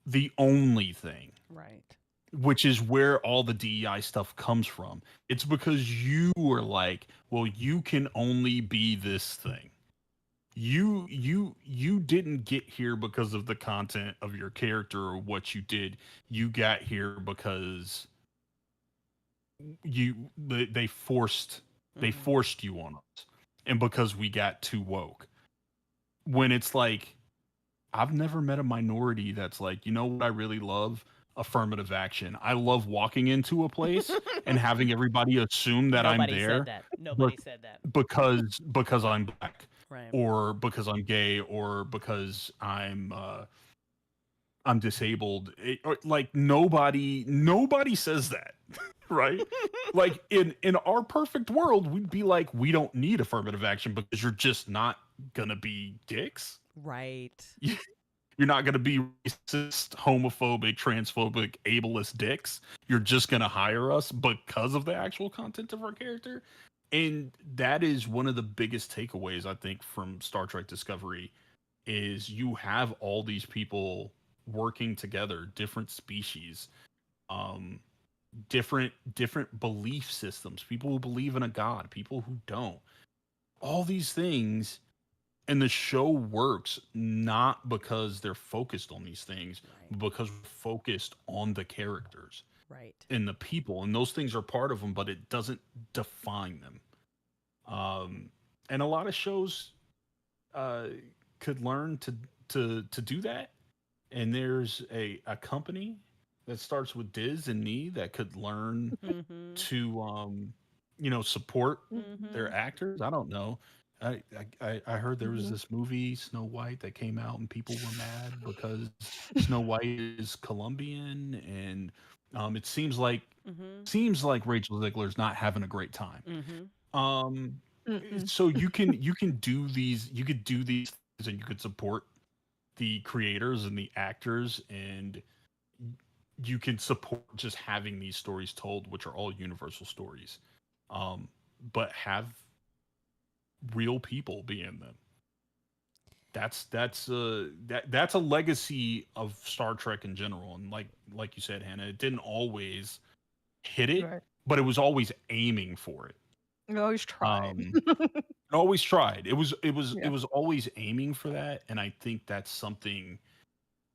the only thing, Right. which is where all the DEI stuff comes from. It's because you were like, well, you can only be this thing. You didn't get here because of the content of your character or what you did. You got here because they forced Mhm. you on us, and because we got too woke. When it's like, I've never met a minority that's like, you know what I really love? Affirmative action. I love walking into a place and having everybody assume that I'm Nobody said there, that. but Nobody said that. because I'm black, Right. or because I'm gay, or because I'm disabled. Or, like, nobody says that, right? Like, in our perfect world, we'd be like, we don't need affirmative action because you're just not gonna be dicks. Right. You're not gonna be racist, homophobic, transphobic, ableist dicks. You're just gonna hire us because of the actual content of our character. And that is one of the biggest takeaways, I think, from Star Trek Discovery, is you have all these people working together, different species, um, different belief systems, people who believe in a god, people who don't. All these things, and the show works not because they're focused on these things, Right. but because we're focused on the characters Right. and the people, and those things are part of them, but it doesn't define them. Um, and a lot of shows uh, could learn to do that. And there's a company that starts with Diz and Me that could learn Mhm. to support their Mhm. actors. I don't know. I heard there was Mhm. this movie Snow White that came out and people were mad because Snow White is Colombian, and it Mhm. seems like Rachel Zegler's not having a great time. Mhm. Um, Mm-mm. so you could do these things, and you could support the creators and the actors, and you can support just having these stories told, which are all universal stories, but have real people be in them. That's a legacy of Star Trek in general, and like you said, Hannah, it didn't always hit it, Right. but it was always aiming for it. We always tried. um it always tried. It Yeah. was always aiming for that, and I think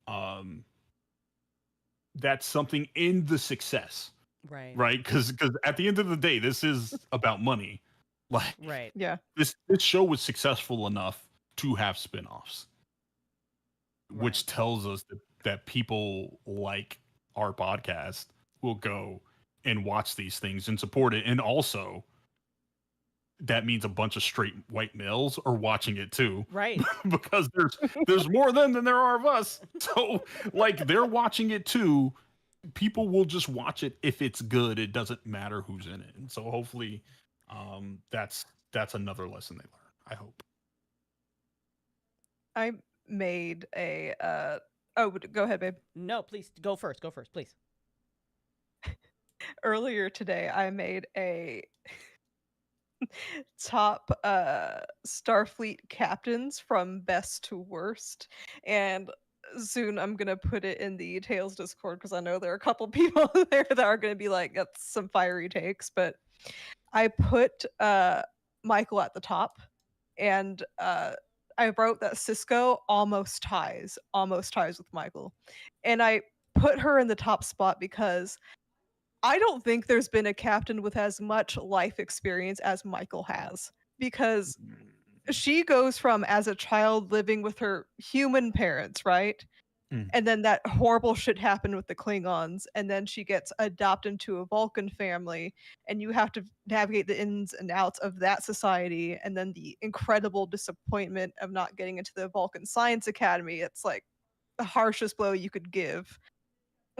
um that's something in the success, Right. right? Because at the end of the day, this is about money. Like, Right. Yeah. this show was successful enough to have spinoffs, Right. which tells us that people like our podcast will go and watch these things and support it. And also, that means a bunch of straight white males are watching it too. Right. Because there's more of them than there are of us. So like they're watching it too. People will just watch it if it's good. It doesn't matter who's in it. And so hopefully that's another lesson they learn, I hope. I made a oh, go ahead, babe. No, please go first. Go first, please. Earlier today I made a top Starfleet captains from best to worst, and soon I'm gonna put it in the Tales Discord because I know there are a couple people there that are gonna be like, that's some fiery takes. But I put Michael at the top, and I wrote that Cisco almost ties with Michael, and I put her in the top spot because I don't think there's been a captain with as much life experience as Michael has, because she goes from as a child living with her human parents, right? Mm. And then that horrible shit happened with the Klingons, and then she gets adopted into a Vulcan family, and you have to navigate the ins and outs of that society, and then the incredible disappointment of not getting into the Vulcan Science Academy. It's like the harshest blow you could give.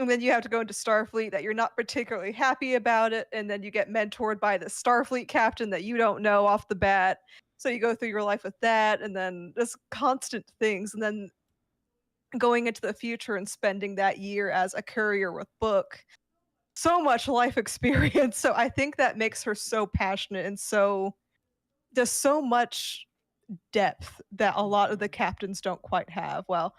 And then you have to go into Starfleet that you're not particularly happy about it, and then you get mentored by the Starfleet captain that you don't know off the bat. So you go through your life with that, and then just constant things, and then going into the future and spending that year as a courier with Book. So much life experience. So I think that makes her so passionate and so there's so much depth that a lot of the captains don't quite have. Well,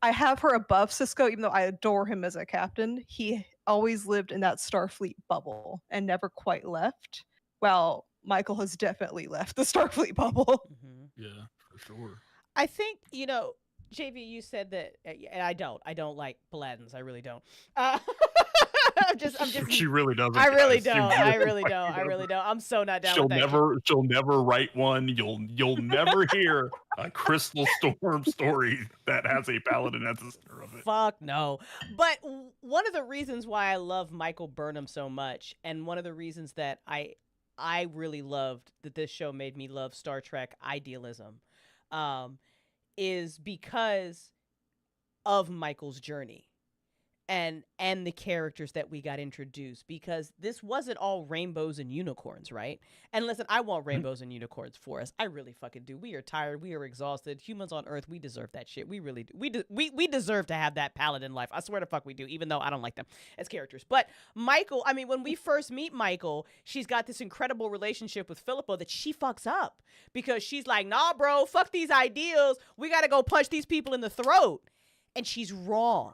I have her above Cisco, even though I adore him as a captain. He always lived in that Starfleet bubble and never quite left. Well, Michael has definitely left the Starfleet bubble. Mm-hmm. Yeah, for sure. I think, JV, you said that, and I don't like Paladins. I really don't. I'm just. She really doesn't. I really guys. She don't. I really fucking don't. I doesn't. really don't. I'm so not down She'll with that. never write one. You'll never hear a Crystal Storm story that has a paladin at the center of it. Fuck no. But one of the reasons why I love Michael Burnham so much, and one of the reasons that I really loved that this show made me love Star Trek idealism, is because of Michael's journey and the characters that we got introduced, because this wasn't all rainbows and unicorns, right? And listen, I want rainbows and unicorns for us. I really fucking do. We are tired. We are exhausted. Humans on Earth, we deserve that shit. We really do. We deserve to have that paladin life. I swear to fuck we do, even though I don't like them as characters. But Michael, I mean, when we first meet Michael, she's got this incredible relationship with Philippa that she fucks up because she's like, nah, bro, fuck these ideals. We got to go punch these people in the throat. And she's wrong.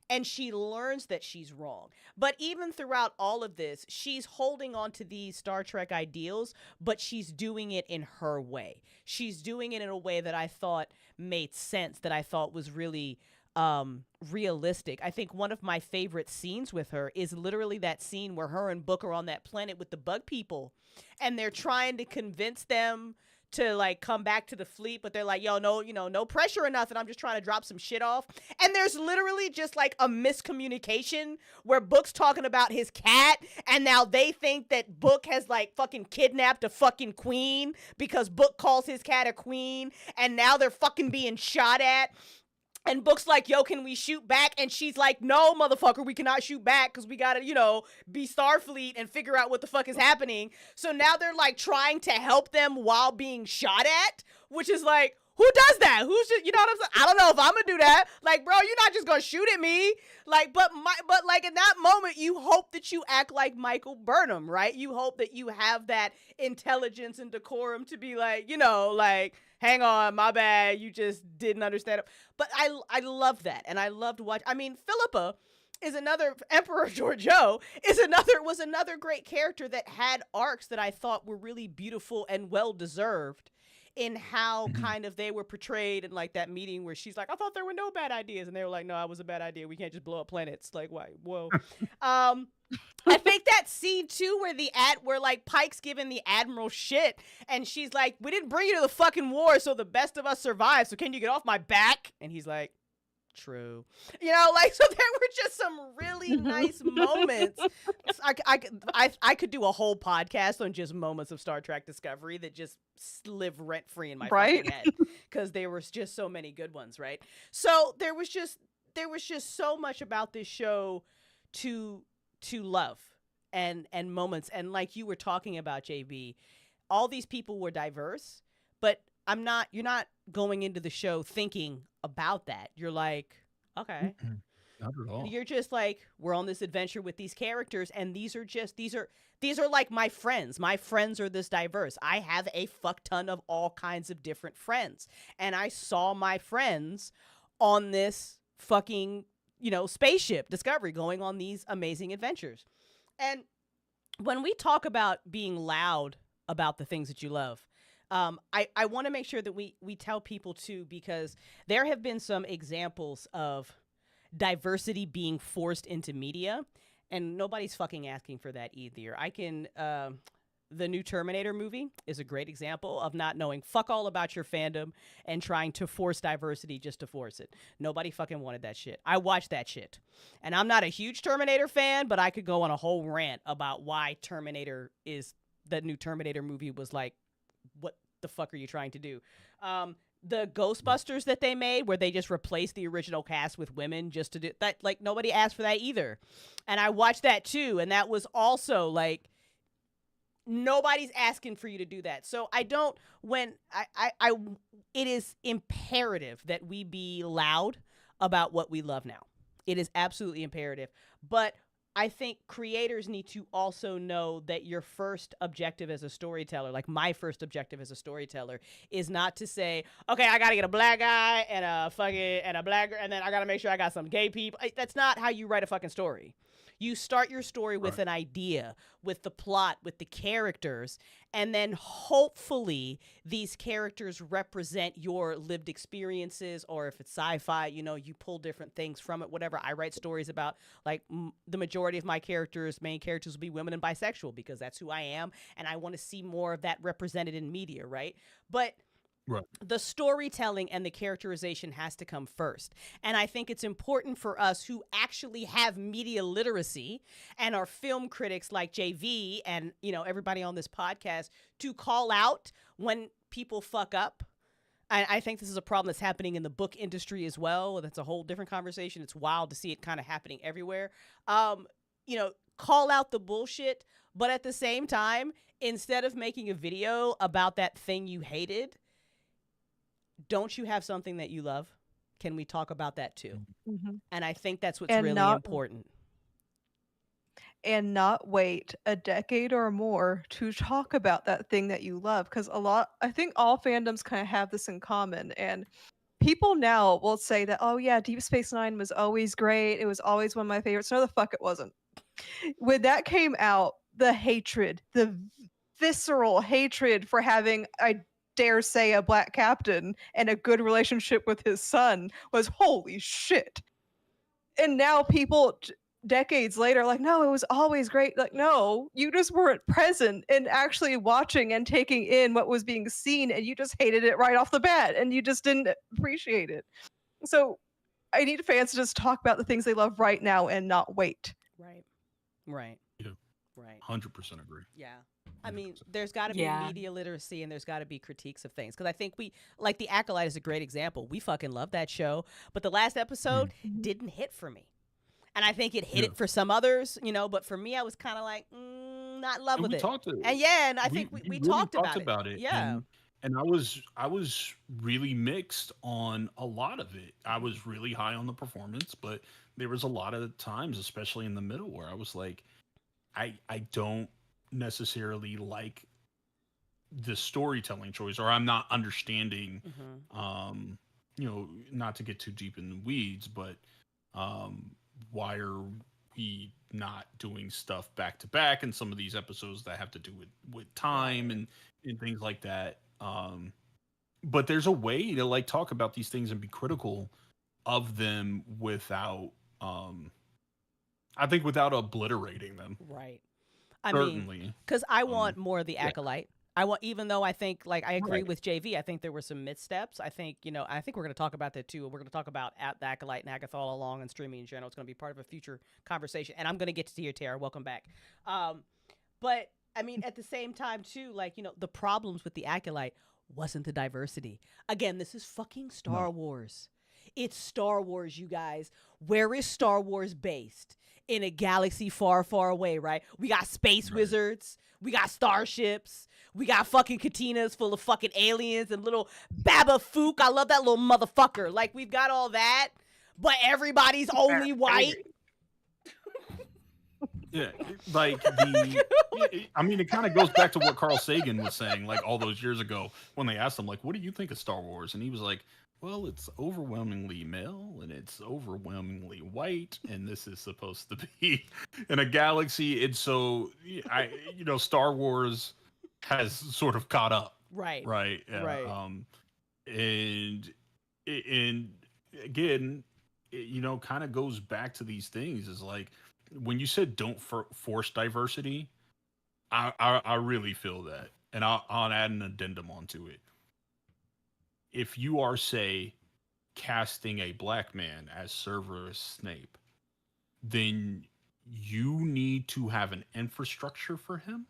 And she learns that she's wrong. But even throughout all of this, she's holding on to these Star Trek ideals, but she's doing it in her way. She's doing it in a way that I thought made sense, that I thought was really realistic. I think one of my favorite scenes with her is literally that scene where her and Book are on that planet with the bug people, and they're trying to convince them to like come back to the fleet, but they're like, yo, no, no pressure or nothing. I'm just trying to drop some shit off. And there's literally just like a miscommunication where Book's talking about his cat, and now they think that Book has like fucking kidnapped a fucking queen because Book calls his cat a queen, and now they're fucking being shot at. And Book's like, yo, can we shoot back? And she's like, no, motherfucker, we cannot shoot back because we got to, be Starfleet and figure out what the fuck is happening. So now they're like trying to help them while being shot at, which is like, who does that? Who's just, you know what I'm saying? I don't know if I'm gonna do that. Like, bro, you're not just gonna shoot at me. Like, but like in that moment, you hope that you act like Michael Burnham, right? You hope that you have that intelligence and decorum to be like, like, hang on, my bad, you just didn't understand it. But I love that, and I loved watching. I mean, Philippa is another, Emperor Georgiou was another great character that had arcs that I thought were really beautiful and well deserved in how kind of they were portrayed in like that meeting where she's like, I thought there were no bad ideas, and they were like, no, it was a bad idea. We can't just blow up planets. Like, why? Whoa. I think that scene too where like Pike's giving the Admiral shit, and she's like, we didn't bring you to the fucking war so the best of us survive, so can you get off my back? And he's like, True. You know, like, so there were just some really nice moments. I could do a whole podcast on just moments of Star Trek Discovery that just live rent free in my Right? fucking head, because there was just so many good ones, right? So there was just so much about this show to love, and moments, and like you were talking about, JB, all these people were diverse, but you're not going into the show thinking about that. You're like, okay. Not at all. You're just like, we're on this adventure with these characters, and these are like my friends. My friends are this diverse. I have a fuck ton of all kinds of different friends. And I saw my friends on this fucking, spaceship Discovery, going on these amazing adventures. And when we talk about being loud about the things that you love, I want to make sure that we tell people too, because there have been some examples of diversity being forced into media, and nobody's fucking asking for that either. The new Terminator movie is a great example of not knowing fuck all about your fandom and trying to force diversity just to force it. Nobody fucking wanted that shit. I watched that shit. And I'm not a huge Terminator fan, but I could go on a whole rant about why the new Terminator movie was like, what the fuck are you trying to do? The Ghostbusters that they made, where they just replaced the original cast with women just to do that, like, nobody asked for that either. And I watched that too, and that was also like, nobody's asking for you to do that. So it is imperative that we be loud about what we love now. It is absolutely imperative. But I think creators need to also know that your first objective as a storyteller, like my first objective as a storyteller, is not to say, okay, I got to get a black guy and a black girl, and then I got to make sure I got some gay people. That's not how you write a fucking story. You start your story with an idea, with the plot, with the characters, and then hopefully these characters represent your lived experiences, or if it's sci-fi, you pull different things from it, whatever. I write stories about, like, the majority of my main characters will be women and bisexual, because that's who I am, and I want to see more of that represented in media, right? But the storytelling and the characterization has to come first. And I think it's important for us who actually have media literacy and are film critics like JV and, everybody on this podcast, to call out when people fuck up. And I think this is a problem that's happening in the book industry as well. That's a whole different conversation. It's wild to see it kind of happening everywhere. Call out the bullshit, but at the same time, instead of making a video about that thing you hated, don't you have something that you love? Can we talk about that too? Mhm. And I think that's what's And really important. And not wait a decade or more to talk about that thing that you love. Because I think all fandoms kind of have this in common. And people now will say that, oh yeah, Deep Space Nine was always great. It was always one of my favorites. No, the fuck it wasn't. When that came out, the hatred, the visceral hatred for having, I dare say, a black captain and a good relationship with his son was holy shit. And now people decades later are like, no, it was always great. Like, no, you just weren't present and actually watching and taking in what was being seen, and you just hated it right off the bat and you just didn't appreciate it. So I need fans to just talk about the things they love right now and not wait. Right. Yeah. Right. 100% agree. Yeah. I mean, there's got to be Yeah. media literacy, and there's got to be critiques of things. Because I think like The Acolyte is a great example. We fucking love that show. But the last episode didn't hit for me. And I think it hit it for some others, but for me, I was kind of like, not in love with it. And I think we really talked about it. Yeah. And I was really mixed on a lot of it. I was really high on the performance, but there was a lot of times, especially in the middle, where I was like, I don't necessarily like the storytelling choice, or I'm not understanding, not to get too deep in the weeds, but why are we not doing stuff back to back in some of these episodes that have to do with time and things like that? But there's a way to like talk about these things and be critical of them without I think without obliterating them. Right. Certainly. Because I want more of The Acolyte. Even though I think, like, I agree Right. with JV, I think there were some missteps. I think, I think we're going to talk about that too. We're going to talk about the Acolyte and Agatha all along and streaming in general. It's going to be part of a future conversation. And I'm going to get to your Tara. Welcome back. But I mean, at the same time too, like, the problems with the Acolyte wasn't the diversity. Again, this is fucking Star No. Wars. It's Star Wars, you guys. Where is Star Wars based? In a galaxy far, far away, right? We got space Right. wizards. We got starships. We got fucking katinas full of fucking aliens and little Baba Fook. I love that little motherfucker. Like, we've got all that, but everybody's only white. Yeah, like I mean, it kind of goes back to what Carl Sagan was saying, like all those years ago when they asked him, like, "What do you think of Star Wars?" And he was like, "Well, it's overwhelmingly male and it's overwhelmingly white, and this is supposed to be in a galaxy." And so, Star Wars has sort of caught up, Right. right? Right. And again, it kind of goes back to these things. Is like when you said don't force diversity, I really feel that, and I'll add an addendum onto it. If you are, say, casting a black man as Severus Snape, then you need to have an infrastructure for him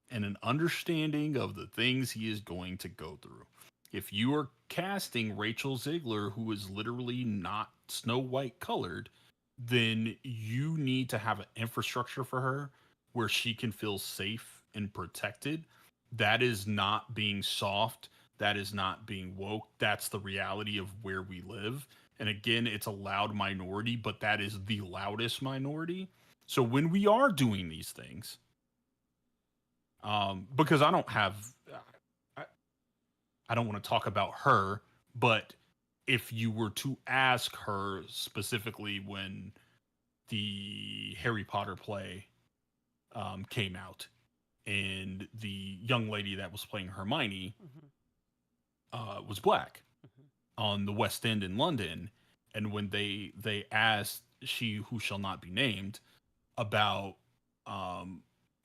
and an understanding of the things he is going to go through. If you are casting Rachel Ziegler, who is literally not Snow White colored, then you need to have an infrastructure for her where she can feel safe and protected. That is not being soft. That is not being woke. That's the reality of where we live. And again, it's a loud minority, but that is the loudest minority. So when we are doing these things, because I don't want to talk about her, but if you were to ask her specifically when the Harry Potter play came out, and the young lady that was playing Hermione was black on the West End in London, and when they asked She Who Shall Not Be Named about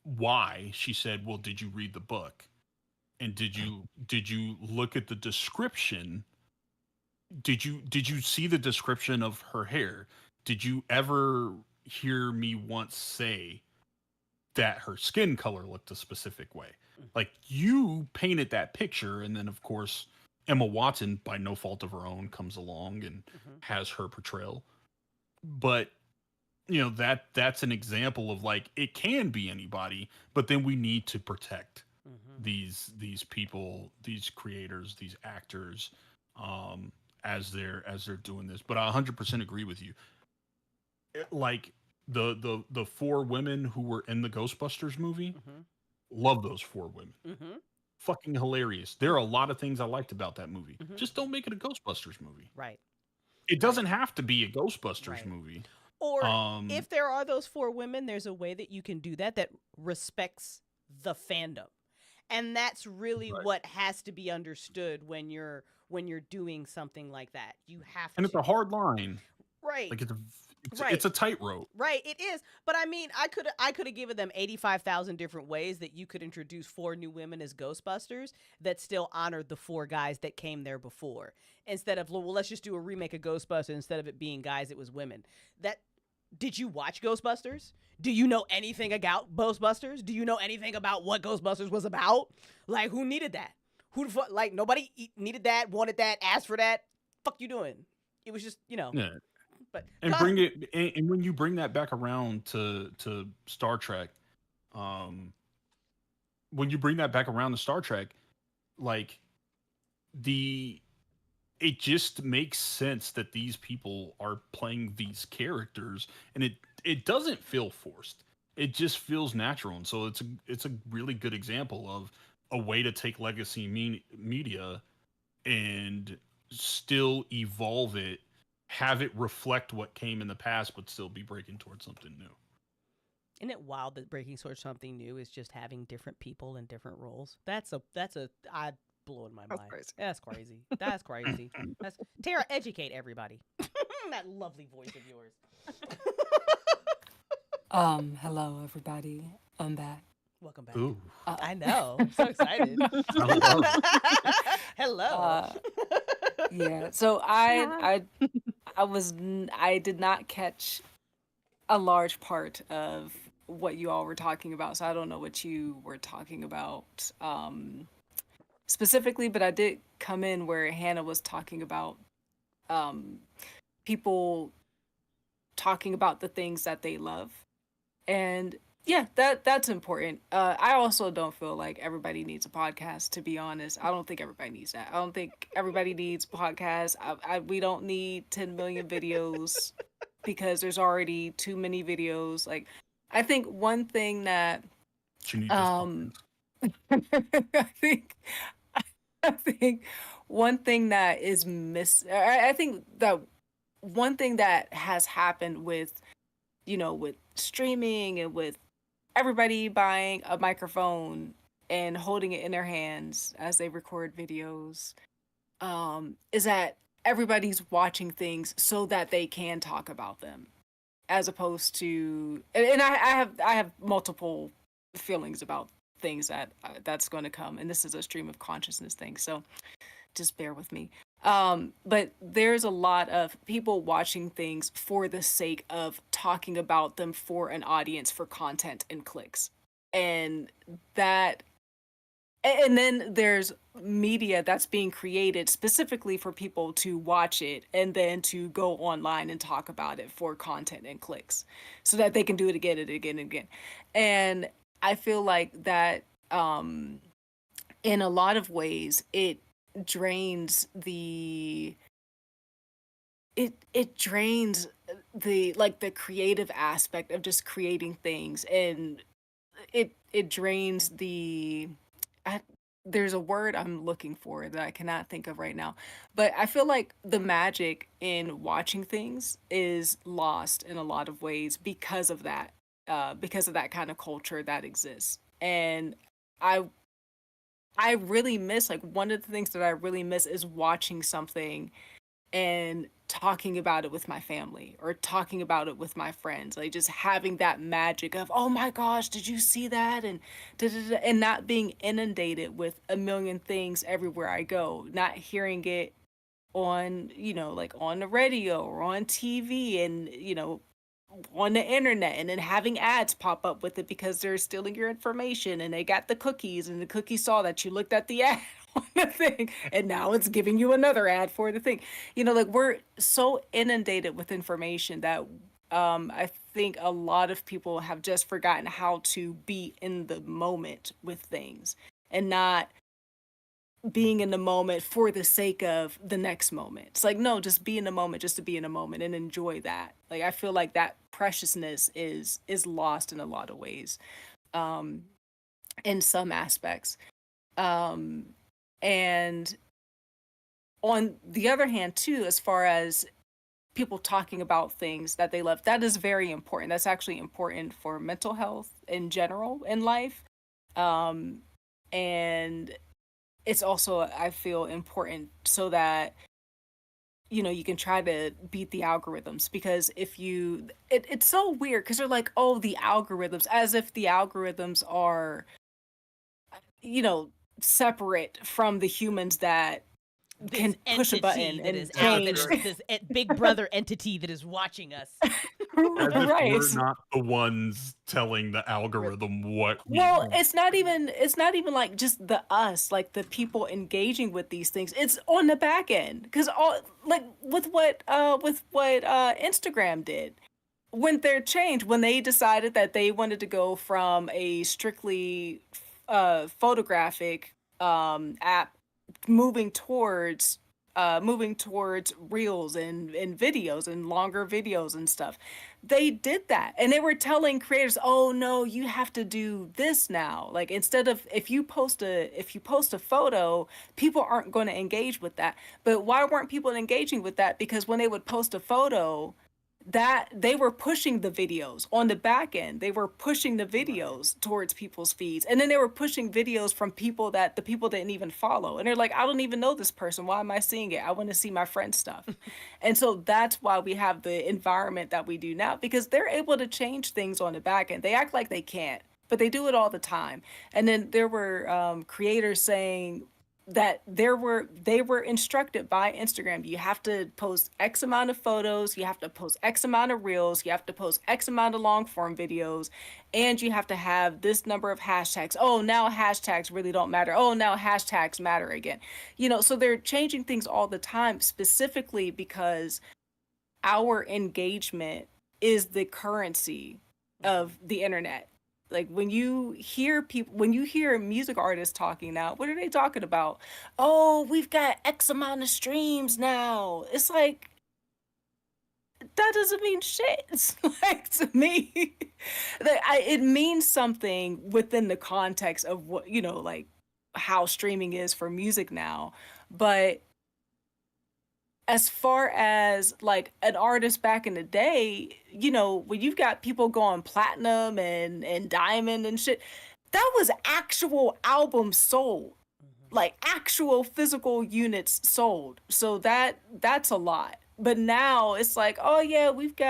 why, she said, "Well, did you read the book? And did you look at the description? Did you see the description of her hair? Did you ever hear me once say that her skin color looked a specific way?" Like, you painted that picture, and then of course Emma Watson, by no fault of her own, comes along and has her portrayal. But that's an example of, like, it can be anybody, but then we need to protect these people, these creators, these actors, as they're doing this. But I 100% agree with you. Like the four women who were in the Ghostbusters movie, love those four women. Fucking hilarious. There are a lot of things I liked about that movie. Just don't make it a Ghostbusters movie. Right. It doesn't have to be a Ghostbusters movie. Or if there are those four women, there's a way that you can do that respects the fandom. And that's really what has to be understood when you're doing something like that. You have to. And it's a hard line. Right. Like it's a tightrope. Right, it is. But I mean, I could have given them 85,000 different ways that you could introduce four new women as Ghostbusters that still honored the four guys that came there before. Instead of, well, let's just do a remake of Ghostbusters, instead of it being guys, it was women. Did you watch Ghostbusters? Do you know anything about Ghostbusters? Do you know anything about what Ghostbusters was about? Like, who needed that? Like, nobody needed that, wanted that, asked for that. Fuck you doing? It was just, Yeah. But and bring it, and when you bring that back around to Star Trek, when you bring that back around to Star Trek, like, it just makes sense that these people are playing these characters, and it doesn't feel forced. It just feels natural. And so it's a really good example of a way to take legacy media and still evolve it, have it reflect what came in the past, but still be breaking towards something new. Isn't it wild that breaking towards something new is just having different people in different roles? I blowing my mind. Crazy. That's crazy. That's crazy. Tarrah, educate everybody. That lovely voice of yours. Hello everybody. I'm back. Welcome back. Ooh. I know. I'm so excited. Hello. Yeah. So I did not catch a large part of what you all were talking about, so I don't know what you were talking about specifically, but I did come in where Hannah was talking about um, people talking about the things that they love. And yeah, that's important. I also don't feel like everybody needs a podcast, to be honest. I don't think everybody needs that. I don't think everybody needs podcasts. We don't need 10 million videos because there's already too many videos. Like, I think one thing that She needs this um I think I think one thing that is I think that one thing that has happened with, with streaming and with everybody buying a microphone and holding it in their hands as they record videos, is that everybody's watching things so that they can talk about them, as opposed to, and I have multiple feelings about things that's going to come, and this is a stream of consciousness thing, so just bear with me. But there's a lot of people watching things for the sake of talking about them for an audience, for content and clicks. And that, and then there's media that's being created specifically for people to watch it and then to go online and talk about it for content and clicks so that they can do it again and again and again. And I feel like that, in a lot of ways, it drains it drains the, like, the creative aspect of just creating things, and it drains the, I, there's a word I'm looking for that I cannot think of right now, but I feel like the magic in watching things is lost in a lot of ways because of that kind of culture that exists. And I I really miss, like, one of the things that I really miss is watching something and talking about it with my family or talking about it with my friends, like just having that magic of, oh my gosh, did you see that? And da, da, da, and not being inundated with a million things everywhere I go, not hearing it on, like on the radio or on TV, and on the internet, and then having ads pop up with it because they're stealing your information, and they got the cookies, and the cookie saw that you looked at the ad on the thing, and now it's giving you another ad for the thing. Like, we're so inundated with information that I think a lot of people have just forgotten how to be in the moment with things, and not being in the moment for the sake of the next moment. It's like, no, just be in the moment just to be in a moment and enjoy that. Like, I feel like that preciousness is lost in a lot of ways, um in some aspects. And on the other hand too, as far as people talking about things that they love, that is very important. That's actually important for mental health in general in life. And it's also, I feel, important so that you can try to beat the algorithms, because if it's so weird because they're like, oh, the algorithms, as if the algorithms are you know separate from the humans that This can push a entity button that and is out change. there, this Big Brother entity that is watching us. As if Right. we're not the ones telling the algorithm what we Well, want. it's not even like just the us, like the people engaging with these things. It's on the back end, because all, like, with what Instagram did when their change, when they decided that they wanted to go from a strictly photographic app, moving towards reels and videos and longer videos and stuff. They did that, and they were telling creators, oh no, you have to do this now. Like, instead of, if you post a photo, people aren't going to engage with that. But why weren't people engaging with that? Because when they would post a photo, that they were pushing the videos on the back end, they were pushing the videos towards people's feeds, and then they were pushing videos from people that the people didn't even follow, and they're like, I don't even know this person, why am I seeing it? I want to see my friend's stuff. And so that's why we have the environment that we do now, because they're able to change things on the back end. They act like they can't, but they do it all the time. And then there were creators saying that they were instructed by Instagram. You have to post X amount of photos, you have to post X amount of reels, you have to post X amount of long form videos, and you have to have this number of hashtags. Oh, now hashtags really don't matter. Oh, now hashtags matter again. So they're changing things all the time, specifically because our engagement is the currency of the internet. Like when you hear music artists talking now, what are they talking about? Oh, we've got X amount of streams now. It's like, that doesn't mean shit. It's like, to me, it means something within the context of what, like how streaming is for music now. But as far as like an artist back in the day, when you've got people going platinum and diamond and shit, that was actual albums sold, like actual physical units sold. So that's a lot. But now it's like, oh yeah, look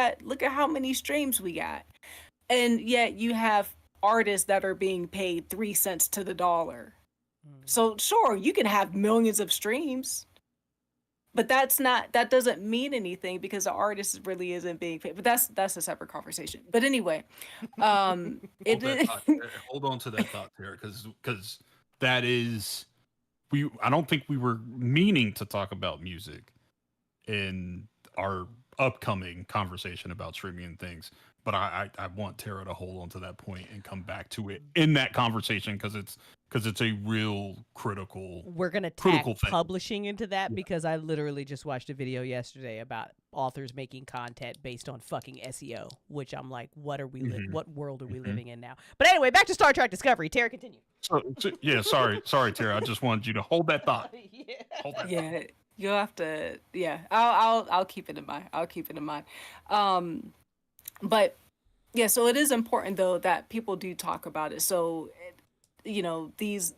at how many streams we got. And yet you have artists that are being paid 3 cents to the dollar. So sure, you can have millions of streams, but that doesn't mean anything because the artist really isn't being paid. But that's a separate conversation. But anyway, Hold on to that thought there, because that is, I don't think we were meaning to talk about music in our upcoming conversation about streaming and things. But I want Tarrah to hold on to that point and come back to it in that conversation, because it's a real critical. We're gonna tag publishing into that because I literally just watched a video yesterday about authors making content based on fucking SEO, which I'm like, what are we? What world are we living in now? But anyway, back to Star Trek Discovery. Tarrah, continue. So yeah, sorry, Tarrah. I just wanted you to hold that thought. Yeah, you'll have to. Yeah, I'll keep it in mind. I'll keep it in mind. But yeah, so it is important though that people do talk about it. So, these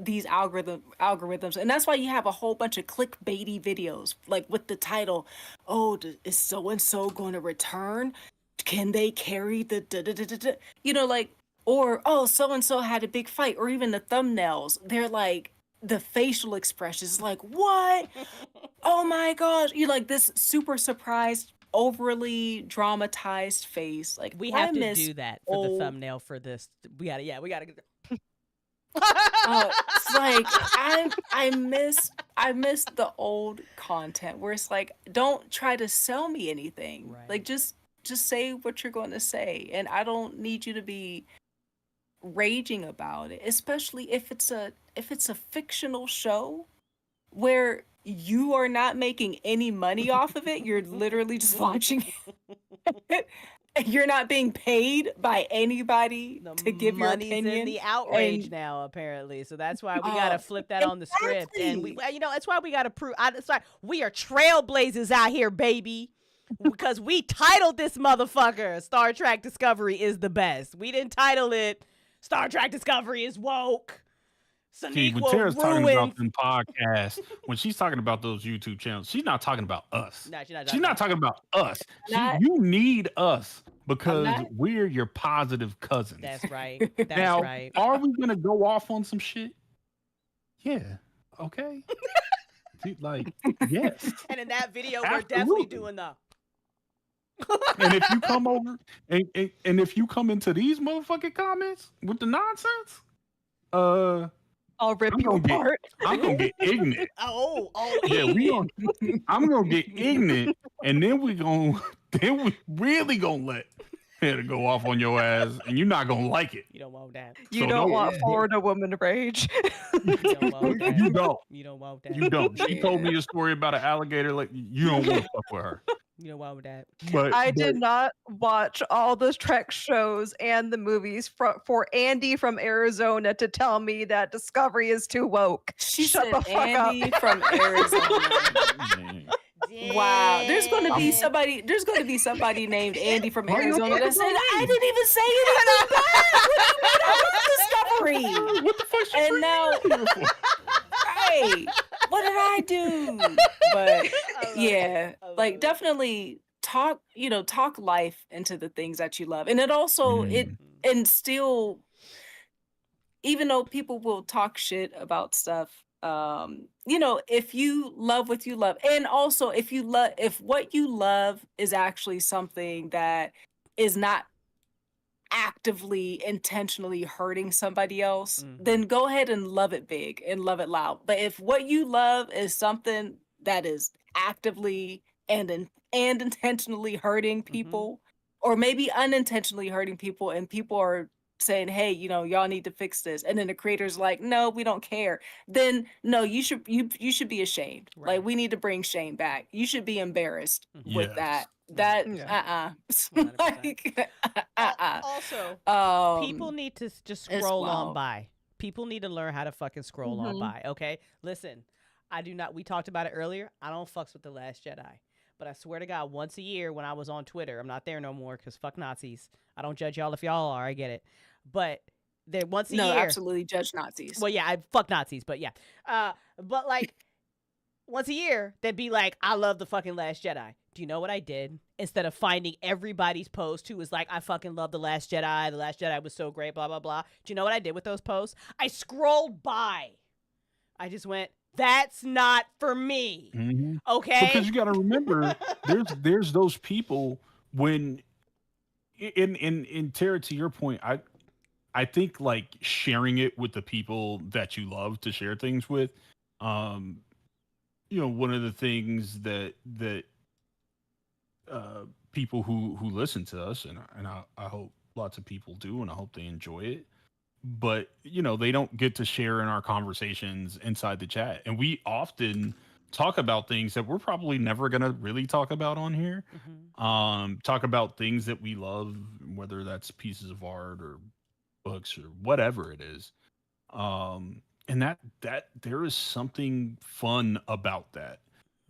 algorithms, and that's why you have a whole bunch of clickbaity videos, like with the title, "Oh, is so and so going to return? Can they carry the da da da da da?" Like, or oh, so and so had a big fight, or even the thumbnails, they're like the facial expressions, like what? Oh my gosh, like this super surprised, overly dramatized face. Like, we have to do that for the thumbnail for this. We gotta get it's like I miss the old content where it's like, don't try to sell me anything. Right. Like just say what you're going to say, and I don't need you to be raging about it, especially if it's a fictional show where you are not making any money off of it. You're literally just watching it. You're not being paid by anybody to give your opinion. In the outrage now, apparently. So that's why we got to flip that on the script. And that's why we got to prove. We are trailblazers out here, baby. Because we titled this motherfucker Star Trek Discovery is the best. We didn't title it Star Trek Discovery is woke. See, when Tarrah's talking about them podcasts, when she's talking about those YouTube channels, she's not talking about us. No, she's not talking about us. You need us because we're your positive cousins. That's right. Now, are we going to go off on some shit? Yeah. Okay. Like, yes. And in that video, we're definitely doing the... And if you come over and if you come into these motherfucking comments with the nonsense, I'll rip you apart. I'm gonna get ignorant. Oh yeah, I'm gonna get ignorant, and then we really gonna let it go off on your ass, and you're not gonna like it. You don't want that. You don't want Florida woman rage. You don't want that. You don't. You don't want that. You don't. She told me a story about an alligator. Like, you don't want to fuck with her. You know why with that? I did not watch all the Trek shows and the movies for Andy from Arizona to tell me that Discovery is too woke. Shut the fuck Andy up. From Arizona. Wow, there's going to be somebody named Andy from Arizona that said, I didn't even say anything about Discovery. What the fuck? And now, right? What did I do? But yeah, like definitely talk life into the things that you love, and it also and still even though people will talk shit about stuff, you know, if you love what you love, and also if what you love is actually something that is not actively intentionally hurting somebody else, then go ahead and love it big and love it loud. But if what you love is something that is actively and intentionally hurting people, or maybe unintentionally hurting people, and people are saying, hey, you know, y'all need to fix this, and then the creator's like, no, we don't care, then no, you should be ashamed. Right. Like, we need to bring shame back. You should be embarrassed with Yes. that. That Yeah. 100%. like Also, people um, need to just it's scroll on wild. by. People need to learn how to fucking scroll on Mhm. by. Okay, listen, I do not. We talked about it earlier. I don't fucks with the Last Jedi, but I swear to God, once a year when I was on Twitter, I'm not there no more because fuck Nazis. I don't judge y'all if y'all are. I get it, but there once a No, year. absolutely judge Nazis. Well, yeah, I fuck Nazis, but yeah, but like once a year, they'd be like, I love the fucking Last Jedi. Do you know what I did? Instead of finding everybody's post who was like, I fucking love The Last Jedi. The Last Jedi was so great, blah, blah, blah. Do you know what I did with those posts? I scrolled by. I just went, that's not for me. Mhm. Because Okay? you got to remember, there's those people when in Tara, to your point, I think like sharing it with the people that you love to share things with, um, you know, one of the things that people who listen to us, and I hope lots of people do, and I hope they enjoy it. But you know, they don't get to share in our conversations inside the chat, and we often talk about things that we're probably never gonna really talk about on here. Talk about things that we love, whether that's pieces of art or books or whatever it is. And that there is something fun about that,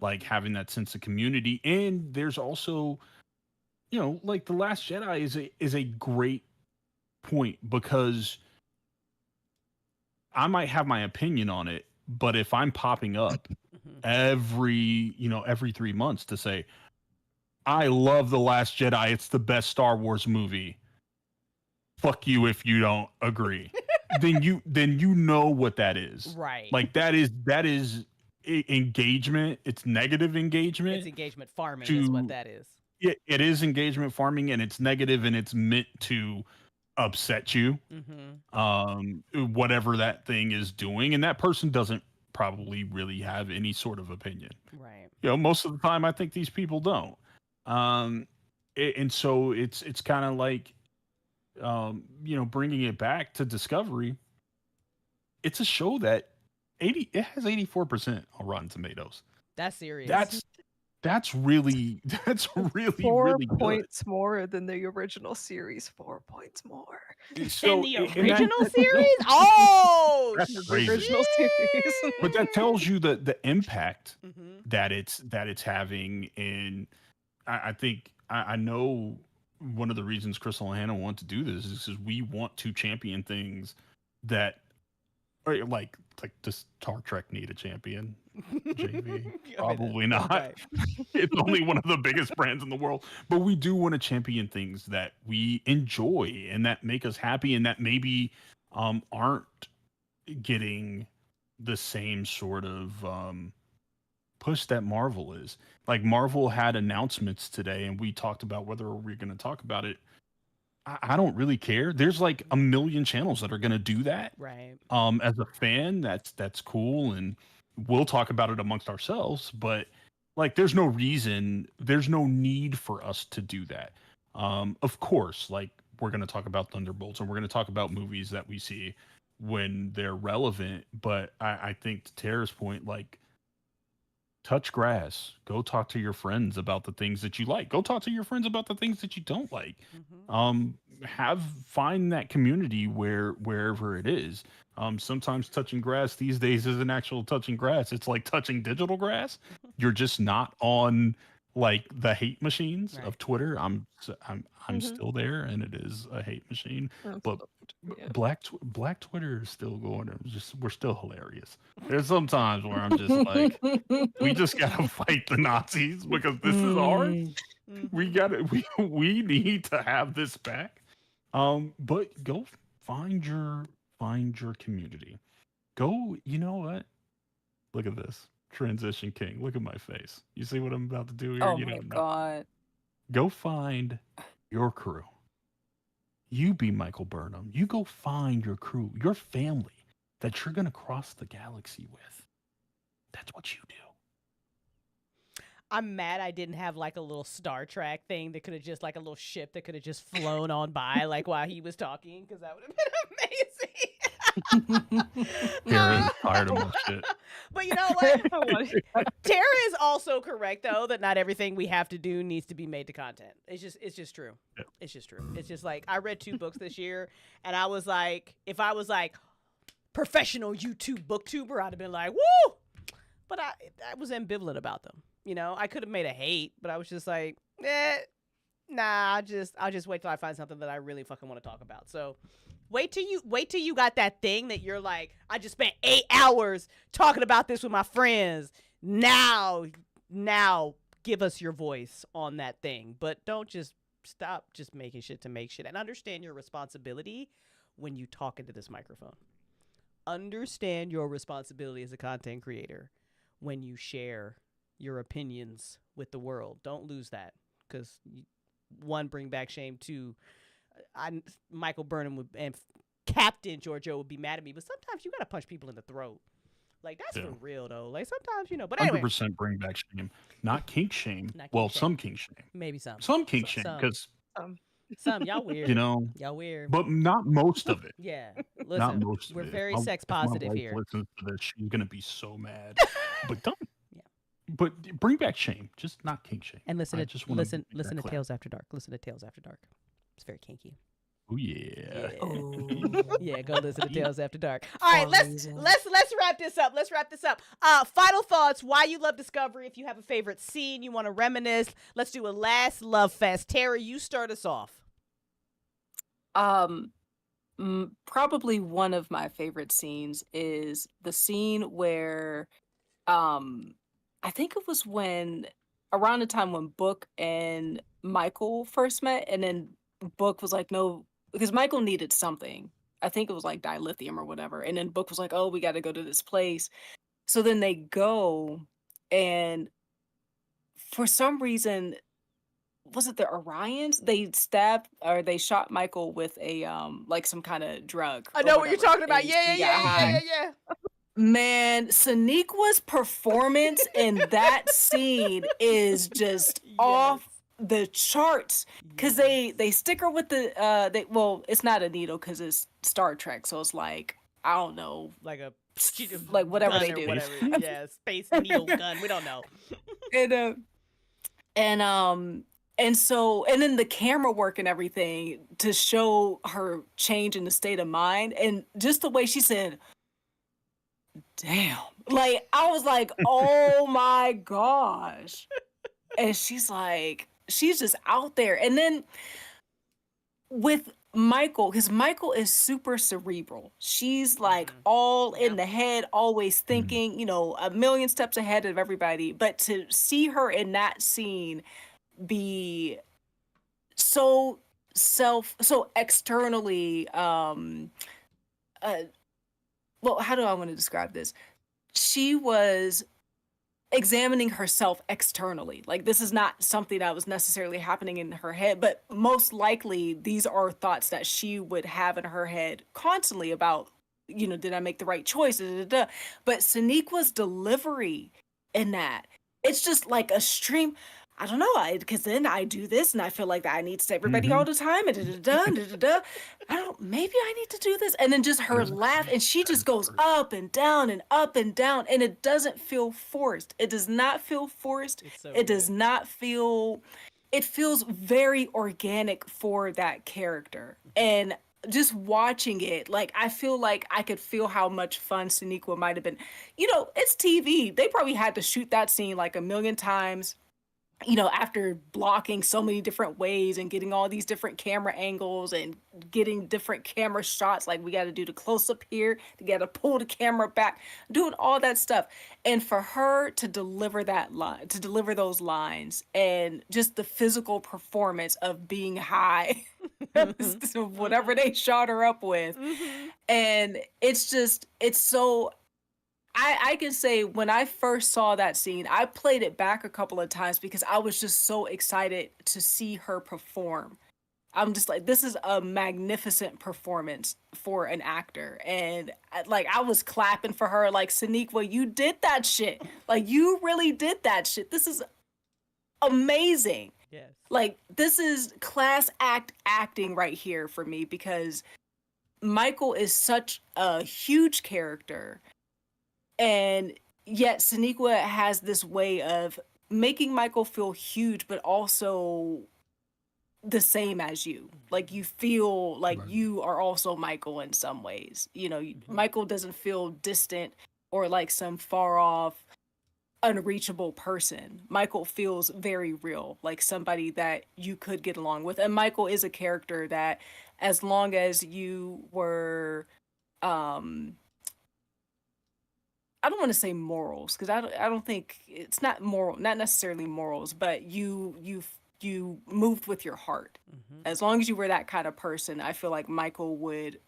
like having that sense of community. And there's also, you know, like The Last Jedi is a great point because I might have my opinion on it, but if I'm popping up every 3 months to say I love The Last Jedi, it's the best Star Wars movie, fuck you if you don't agree. Then you know what that is. Right. Like that is engagement. It's negative It's engagement. engagement farming, is what To that is. it is engagement farming, and it's negative, and it's meant to upset you. Whatever that thing is doing, and that person doesn't probably really have any sort of opinion. Right. You know, most of the time, I think these people don't. Um, and so it's kind of like you know, bringing it back to Discovery, it's a show that it has 84% on Rotten Tomatoes. That's serious. That's that's really that's really Four really good. points more than the original series. 4 points more And So the and that original series? Oh, that's than the crazy. original series. But that tells you the impact Mm-hmm. that it's having. And I think I know one of the reasons Crystal and Hannah want to do this is because we want to champion things that or like does Star Trek need a champion? JV? Probably not. Right. It's only one of the biggest brands in the world. But we do want to champion things that we enjoy and that make us happy and that maybe aren't getting the same sort of push that Marvel is. Like Marvel had announcements today and we talked about whether we're going to talk about it. I don't really care. There's like a million channels that are going to do that. Right. As a fan, that's cool, and we'll talk about it amongst ourselves. But like, there's no reason, there's no need for us to do that. Of course, like we're going to talk about Thunderbolts, and we're going to talk about movies that we see when they're relevant. But I think to Tara's point, like touch grass, go talk to your friends about the things that you like, go talk to your friends about the things that you don't like. Find that community wherever it is. Sometimes touching grass these days isn't actual touching grass, it's like touching digital grass. You're just not on like the hate machines Right. of Twitter. I'm Mhm. still there, and it is a hate machine. But Yeah. Black Twitter is still going. We're still hilarious. There's some times where I'm just like, we just gotta fight the Nazis because this is ours. We gotta we need to have this back. But go find find your community. Go, you know what? Look at this. Transition King. Look at my face. You see what I'm about to do here? Oh You my don't know. god. Go find your crew. You be Michael Burnham. You go find your crew, your family that you're going to cross the galaxy with. That's what you do. I'm mad I didn't have like a little Star Trek thing that could have just like a little ship that could have just flown on by like while he was talking, because that would have been amazing. Tara is tired of my shit. But you know what? I want Tara is also correct though that not everything we have to do needs to be made to content. It's just true. Yeah. It's just true. It's just like I read 2 books this year, and I was like, if I was like professional YouTube booktuber, I'd have been like, woo! But I was ambivalent about them. You know, I could have made a hate, but I was just like, nah, I'll just wait till I find something that I really fucking want to talk about. So wait till you got that thing that you're like, I just spent 8 hours talking about this with my friends. Now give us your voice on that thing. But don't just stop just making shit to make shit, and understand your responsibility when you talk into this microphone. Understand your responsibility as a content creator when you share your opinions with the world. Don't lose that, because 1, bring back shame. 2, Michael Burnham and Captain Giorgio would be mad at me, but sometimes you gotta punch people in the throat. Like, that's for real though. Like, sometimes, you know. But anyway, 100% bring back shame. Not kink shame. Not kink Well, shame. some kink shame. maybe some. Some kink shame, Some. because, Some y'all weird. you know, Y'all weird. but not most of it. Yeah. Not Listen, most of we're it. very If sex my positive wife here. listens to this, she's going to be so mad. But don't. Yeah. But bring back shame, just not kink shame. And listen I to just wanna listen make that to clear. Tales After Dark. Listen to Tales After Dark. It's very kinky. Oh yeah. Yeah, go listen to Tales After Dark. All right, let's wrap this up. Let's wrap this up. Final thoughts. Why you love Discovery? If you have a favorite scene you want to reminisce, let's do a last love fest. Tara, you start us off. Probably one of my favorite scenes is the scene where I think it was when around the time when Book and Michael first met, and then Book was like, no, because Michael needed something. I think it was like dilithium or whatever. And then Book was like, oh, we got to go to this place. So then they go, and for some reason, was it the Orions? They stabbed or they shot Michael with a like some kind of drug. I or know what you're whatever, talking about. and Yeah. he got high. Man, Soneqa's performance in that scene is just off the charts, because they stick her with the well, it's not a needle because it's Star Trek, so it's like, I don't know, Like a like whatever gun they or do. whatever. Yeah, space needle gun. We don't know. And so, and then the camera work and everything to show her change in the state of mind, and just the way she said, damn, like I was like, oh my gosh. And she's like, she's just out there. And then with Michael, because Michael is super cerebral. She's like all in the head, always thinking, you know, a million steps ahead of everybody. But to see her in that scene be so externally, well, how do I want to describe this? She was examining herself externally. Like, this is not something that was necessarily happening in her head, but most likely these are thoughts that she would have in her head constantly about, you know, did I make the right choice? But Soneqa's delivery in that, it's just like a stream. I don't know, because then I do this and I feel like that I need to say everybody all the time, and I don't, maybe I need to do this. And then just her laugh, and she just goes up and down and up and down, and it doesn't feel forced. It does not feel forced. It does not feel, it feels very organic for that character. And just watching it, like, I feel like I could feel how much fun Soneqa might have been. You know, it's TV. They probably had to shoot that scene like a million times, you know, after blocking so many different ways and getting all these different camera angles and getting different camera shots. Like, we got to do the close up here, we got to pull the camera back, doing all that stuff. And for her to deliver that line, to deliver those lines, and just the physical performance of being high whatever they shot her up with. And it's so I can say when I first saw that scene, I played it back a couple of times because I was just so excited to see her perform. I'm just like, this is a magnificent performance for an actor. And like, I was clapping for her, like, Sonequa, you did that shit. Like, you really did that shit. This is amazing. Yes. Like, this is class act acting right here for me because Michael is such a huge character. And yet Sonequa has this way of making Michael feel huge, but also the same as you. Like, you feel like you are also Michael in some ways. You know, Michael doesn't feel distant or like some far off, unreachable person. Michael feels very real, like somebody that you could get along with. And Michael is a character that, as long as you were, I don't want to say morals, because I don't think it's not moral, not necessarily morals, but you moved with your heart. As long as you were that kind of person, I feel like Michael would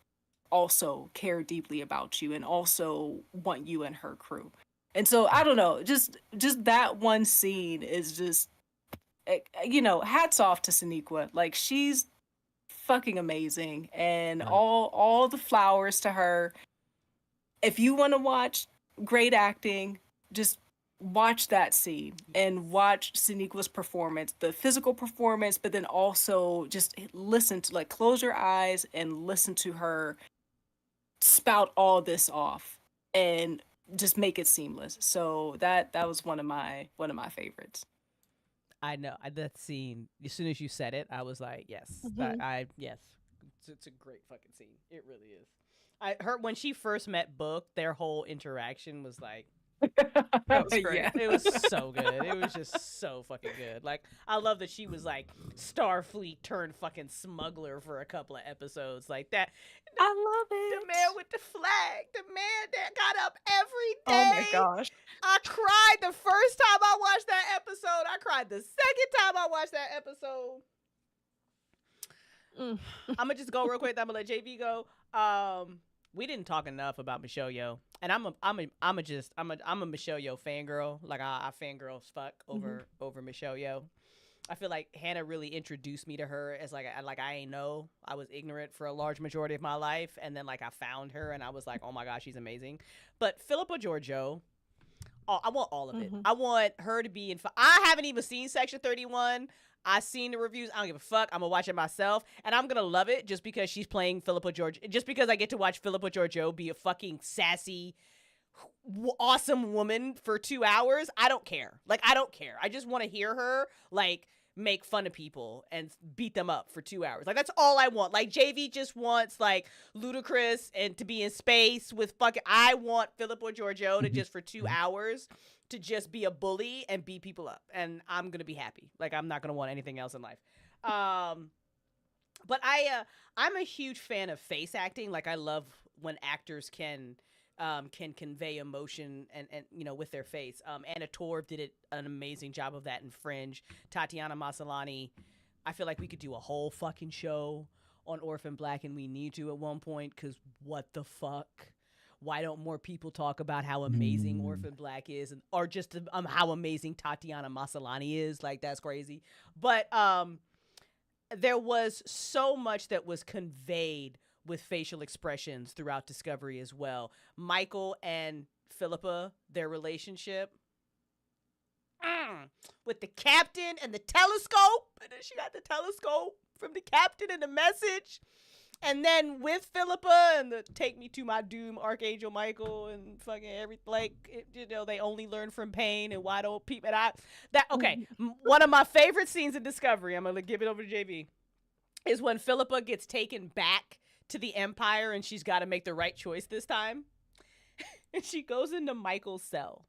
also care deeply about you and also want you and her crew. And so I don't know, just that one scene is just, you know, hats off to Sonequa. Like, she's fucking amazing, and all the flowers to her. If you want to watch great acting, just watch that scene and watch Sonequa's performance, the physical performance, but then also just listen to, like, close your eyes and listen to her spout all this off and just make it seamless. So that was one of my favorites. I know that scene. As soon as you said it, I was like, yes, yes, it's a great fucking scene. It really is. I heard when she first met Book, their whole interaction was like, That was great. Yeah. it was so good. It was just so fucking good. Like, I love that she was like Starfleet turned fucking smuggler for a couple of episodes like that. I love it. The man with the flag, the man that got up every day. Oh my gosh. I cried the first time I watched that episode. I cried the second time I watched that episode. I'm gonna just go real quick. I'm gonna let JV go. We didn't talk enough about Michelle Yeoh, and I'm a Michelle Yeoh fangirl. Like, I fangirl as fuck over Michelle Yeoh. I feel like Hannah really introduced me to her as like I ain't know. I was ignorant for a large majority of my life, and then like I found her, and I was like, oh my gosh, she's amazing. But Philippa Georgiou, I want all of it. I want her to be in. I haven't even seen Section 31. I've seen the reviews. I don't give a fuck. I'm gonna watch it myself, and I'm gonna love it just because she's playing Philippa Georgiou. Just because I get to watch Philippa Georgiou be a fucking sassy, awesome woman for 2 hours. I don't care. Like, I don't care. I just want to hear her like make fun of people and beat them up for 2 hours. Like, that's all I want. Like, JV just wants like Ludacris and to be in space with fucking. I want Philippa Georgiou to just for 2 hours to just be a bully and beat people up, and I'm gonna be happy. Like, I'm not gonna want anything else in life. But I'm a huge fan of face acting. Like, I love when actors can convey emotion and you know, with their face. Anna Torv did an amazing job of that in Fringe. Tatiana Maslany, I feel like we could do a whole fucking show on Orphan Black, and we need to at one point, because what the fuck? Why don't more people talk about how amazing Orphan Black is, or just how amazing Tatiana Maslany is? Like, that's crazy. But there was so much that was conveyed with facial expressions throughout Discovery as well. Michael and Philippa, their relationship, with the captain and the telescope, and then she got the telescope from the captain and the message. And then with Philippa and the Take Me to My Doom, Archangel Michael, and fucking everything, like, you know, they only learn from pain, and why don't people, okay, one of my favorite scenes in Discovery, I'm gonna give it over to JV, is when Philippa gets taken back to the Empire, and she's got to make the right choice this time. And she goes into Michael's cell,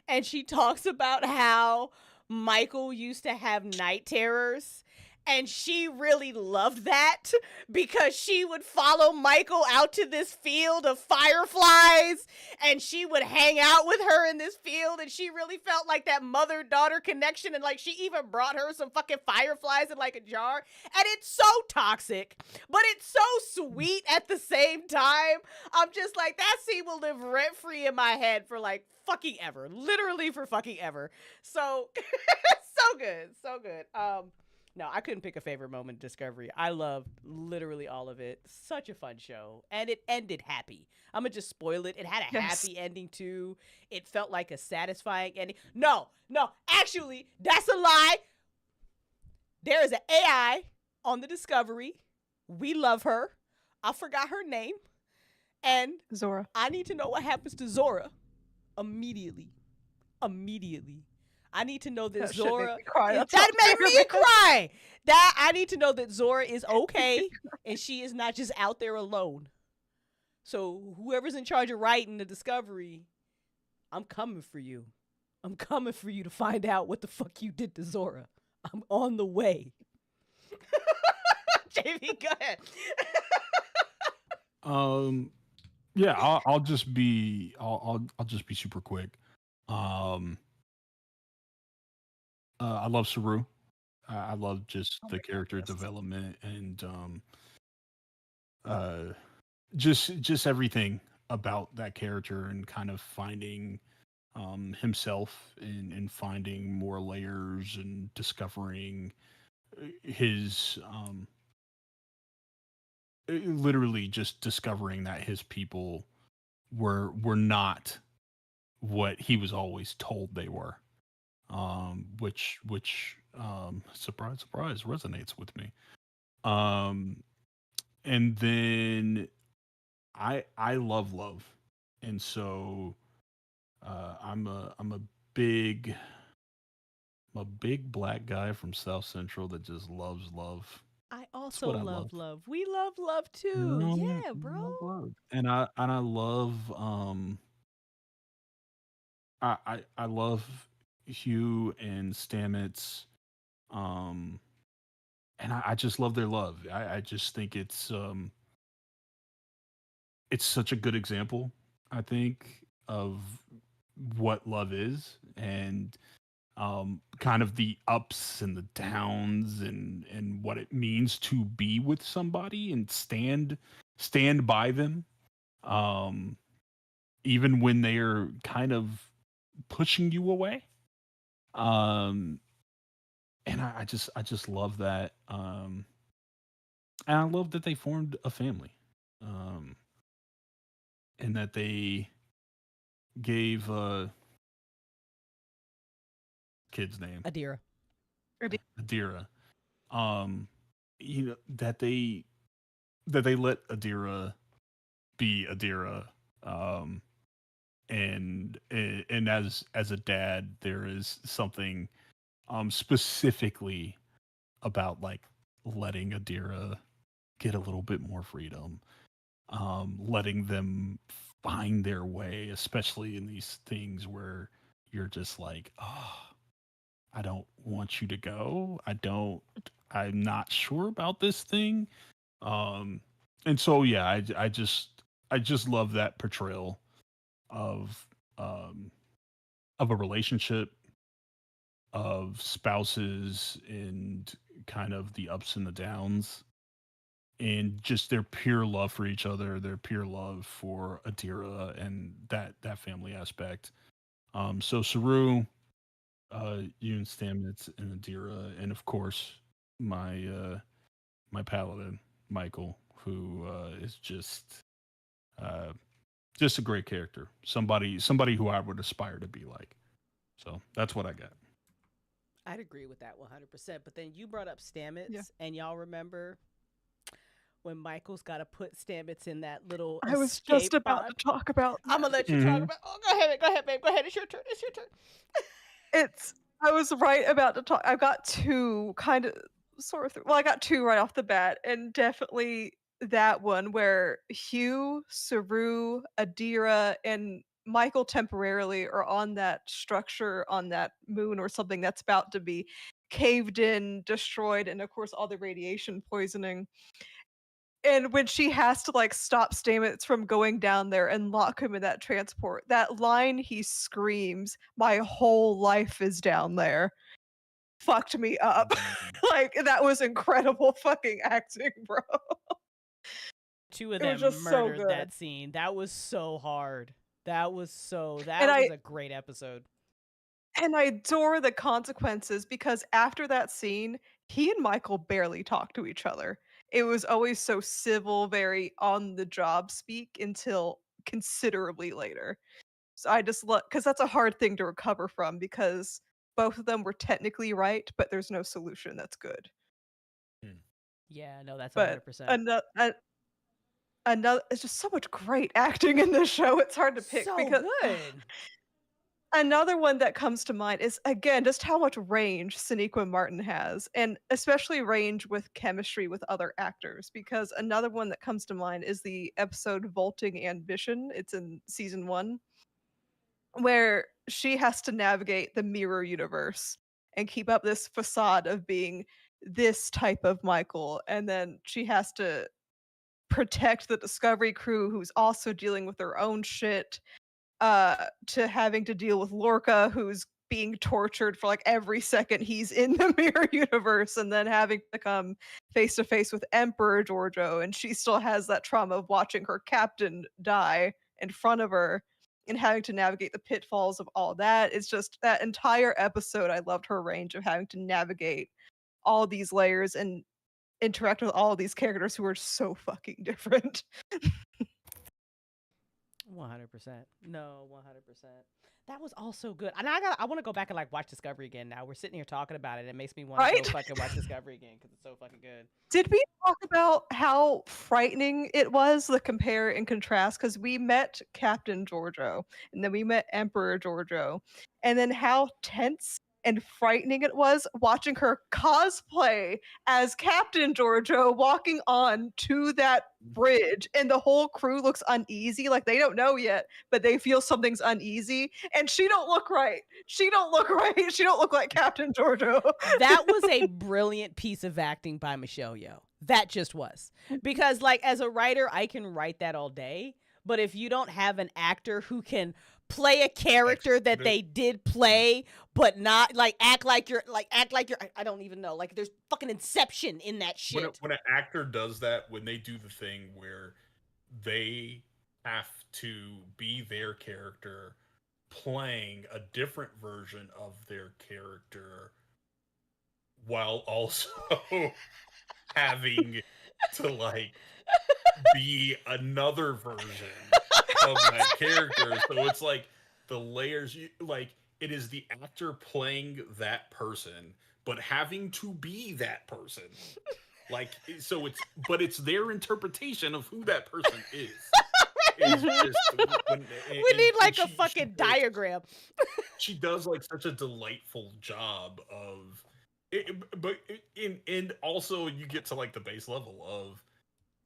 and she talks about how Michael used to have night terrors, And she really loved that because she would follow Michael out to this field of fireflies and she would hang out with her in this field. And she really felt like that mother daughter connection. And like she even brought her some fucking fireflies in like a jar. And it's so toxic, but it's so sweet at the same time. I'm just like, that scene will live rent free in my head for like fucking ever. Literally for fucking ever. So, so good. So good. No, I couldn't pick a favorite moment in Discovery. I loved literally all of it. Such a fun show. And it ended happy. I'm going to just spoil it. It had a Yes. happy ending too. It felt like a satisfying ending. No, actually, that's a lie. There is an AI on the Discovery. We love her. I forgot her name. And Zora. I need to know what happens to Zora immediately. I need to know that That shit Zora. made me cry. That's That how made me serious. cry. That I need to know that Zora is okay and she is not just out there alone. So whoever's in charge of writing the Discovery, I'm coming for you. I'm coming for you to find out what the fuck you did to Zora. I'm on the way. JV, go ahead. Yeah, I'll just be super quick. I love Saru. I love just Oh the my God, character yes. development and just everything about that character and kind of finding himself and finding more layers and discovering his literally just discovering that his people were not what he was always told they were, which surprise surprise resonates with me. And then I love, and so I'm a big black guy from South Central that just loves love. I That's also what I love. love. We love love too. No, Yeah, I bro. love. And I love I love Hugh and Stamets, um and I just love their love. I just think it's such a good example, I think, of what love is, and kind of the ups and the downs, and what it means to be with somebody and stand by them, um even when they're kind of pushing you away. um and I just love that, and I love that they formed a family, um and that they gave kid's name Adira. Adira, um that they let Adira be Adira, um and as a dad there is something specifically about like letting Adira get a little bit more freedom, letting them find their way, especially in these things where you're just like, oh, I don't want you to go. I'm not sure about this thing. Um, and so, yeah, I just love that portrayal of, um, of a relationship, of spouses, and kind of the ups and the downs, and just their pure love for each other, their pure love for Adira, and that family aspect. So Saru, Yoon Stamets, and Adira, and of course my paladin Michael, who is uh, just a great character, somebody who I would aspire to be like. So that's what I got. I'd agree with that 100%. But then you brought up Stamets, Yeah. and y'all remember when Michael's got to put Stamets in that little I was escape just about pod? to talk about I'm that. gonna let you talk Mhm. about. Oh, go ahead, babe. Go ahead. It's your turn. It's your turn. I was right about to talk. I've got two kind of sort of. Well, I got two right off the bat, and definitely that one where Hugh, Saru, Adira, and Michael temporarily are on that structure on that moon or something that's about to be caved in, destroyed, and of course all the radiation poisoning. And when she has to like stop Stamets from going down there and lock him in that transport, that line he screams, "My whole life is down there," fucked me up. Like that was incredible fucking acting, bro. Two of It was them just so murdered good. that scene. That was so hard. That was And a great episode. I adore the consequences because after that scene, he and Michael barely talked to each other. It was always so civil, very on the job speak until considerably later. So I just look because that's a hard thing to recover from because both of them were technically right, but there's no solution that's good. Yeah, no, that's But 100%. another, it's just so much great acting in this show. It's hard to pick So because good. another one that comes to mind is again just how much range Sonequa Martin has, and especially range with chemistry with other actors. Because another one that comes to mind is the episode "Vaulting Ambition." It's in season 1, where she has to navigate the mirror universe and keep up this facade of being this type of Michael, and then she has to protect the Discovery crew who's also dealing with their own shit, to having to deal with Lorca, who's being tortured for like every second he's in the mirror universe, and then having to come face to face with Emperor Giorgio, and she still has that trauma of watching her captain die in front of her and having to navigate the pitfalls of all that. It's just that entire episode. I loved her range of having to navigate all these layers and interact with all of these characters who are so fucking different. 100%. No, 100%. That was also good. And I want to go back and like watch Discovery again now. We're sitting here talking about it. It makes me want to go Right? fucking watch Discovery again because it's so fucking good. Did we talk about how frightening it was, the compare and contrast? Because we met Captain Giorgio, and then we met Emperor Giorgio, and then how tense and frightening it was watching her cosplay as Captain Giorgio walking on to that bridge, and the whole crew looks uneasy, like they don't know yet, but they feel something's uneasy, and she don't look right. She don't look right. She don't look like Captain Giorgio. That was a brilliant piece of acting by Michelle Yeoh. That just was. Because like as a writer, I can write that all day, but if you don't have an actor who can play a character that they did play but not like act like you're I don't even know, like there's fucking Inception in that shit. When an actor does that, when they do the thing where they have to be their character playing a different version of their character while also having to like be another version of that character. So it's like the layers, like it is the actor playing that person, but having to be that person. Like so, it's their interpretation of who that person is. It's just We need like a she fucking diagram. she does like such a delightful job of it, but and also you get to like the base level of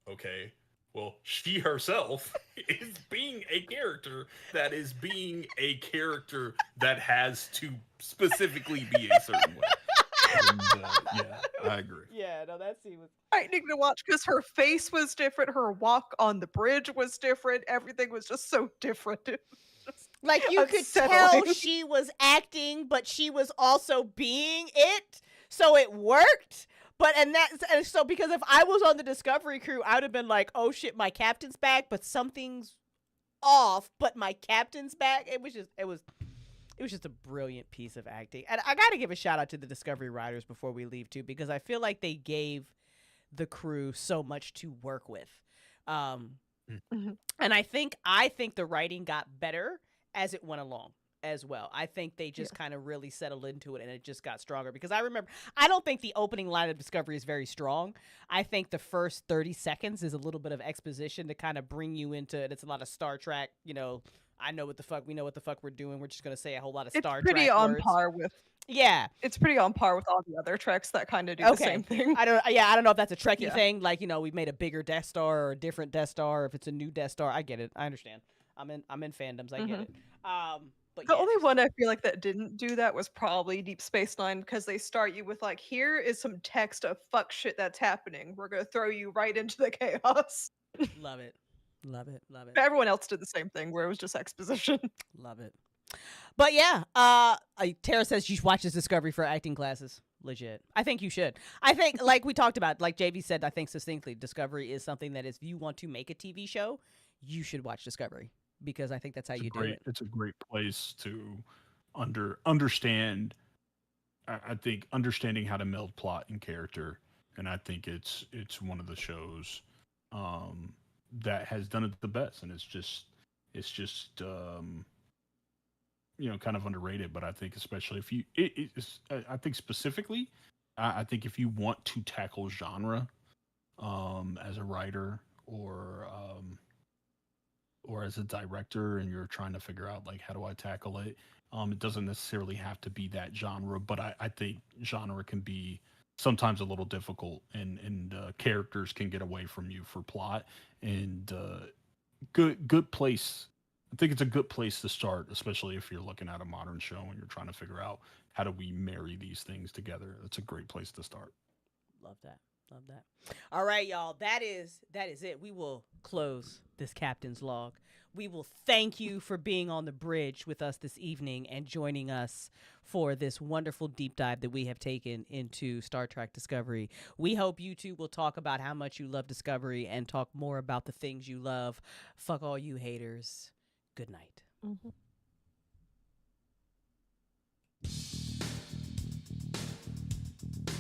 okay, well, she herself is being a character that is being a character that has to specifically be a certain way. And, yeah, I agree. Yeah, no, that scene was Frightening to watch because her face was different, her walk on the bridge was different, everything was just so different. It was just like you could tell unsettling. she was acting, but she was also being it, so it worked. But and so because if I was on the Discovery crew, I would have been like, "Oh shit, my captain's back," but something's off. But my captain's back. It was just a brilliant piece of acting, and I got to give a shout out to the Discovery writers before we leave too, because I feel like they gave the crew so much to work with. Mhm. And I think the writing got better as it went along as well. I think they just kind of really settled into it and it just got stronger, because I remember, I don't think the opening line of Discovery is very strong. I think the first 30 seconds is a little bit of exposition to kind of bring you into it. It's a lot of Star Trek, we know what the fuck we're doing. We're just going to say a whole lot of Star It's pretty Trek on words. par with it's pretty on par with all the other treks that kind of do the same thing. I don't know if that's a Trekkie thing, like, we made a bigger Death Star or a different Death Star, or if it's a new Death Star. I get it. I understand. I'm in fandoms. I get it. But The yeah, only one I feel like that didn't do that was probably Deep Space Nine because they start you with like, here is some text of fuck shit that's happening. We're gonna throw you right into the chaos. love it, love it, love it, Everyone else did the same thing where it was just exposition. love it. But yeah, Tara says she watches Discovery for acting classes. Legit. I think you should. I think, like we talked about, like JV said, I think succinctly, Discovery is something that if you want to make a TV show, you should watch Discovery because I think that's how you do it. It's a great place to understand. I think understanding how to meld plot and character, and I think it's one of the shows that has done it the best, and it's just kind of underrated. But I think especially if you, I think specifically, I think if you want to tackle genre as a writer or as a director and you're trying to figure out like how do I tackle it, it doesn't necessarily have to be that genre, but I think genre can be sometimes a little difficult, and characters can get away from you for plot, and good place. I think it's a good place to start, especially if you're looking at a modern show and you're trying to figure out how do we marry these things together. That's a great place to start. Love that. Love that. All right, y'all. That is it. We will close this captain's log. We will thank you for being on the bridge with us this evening and joining us for this wonderful deep dive that we have taken into Star Trek Discovery. We hope you two will talk about how much you love Discovery and talk more about the things you love. Fuck all you haters. Good night. Mhm.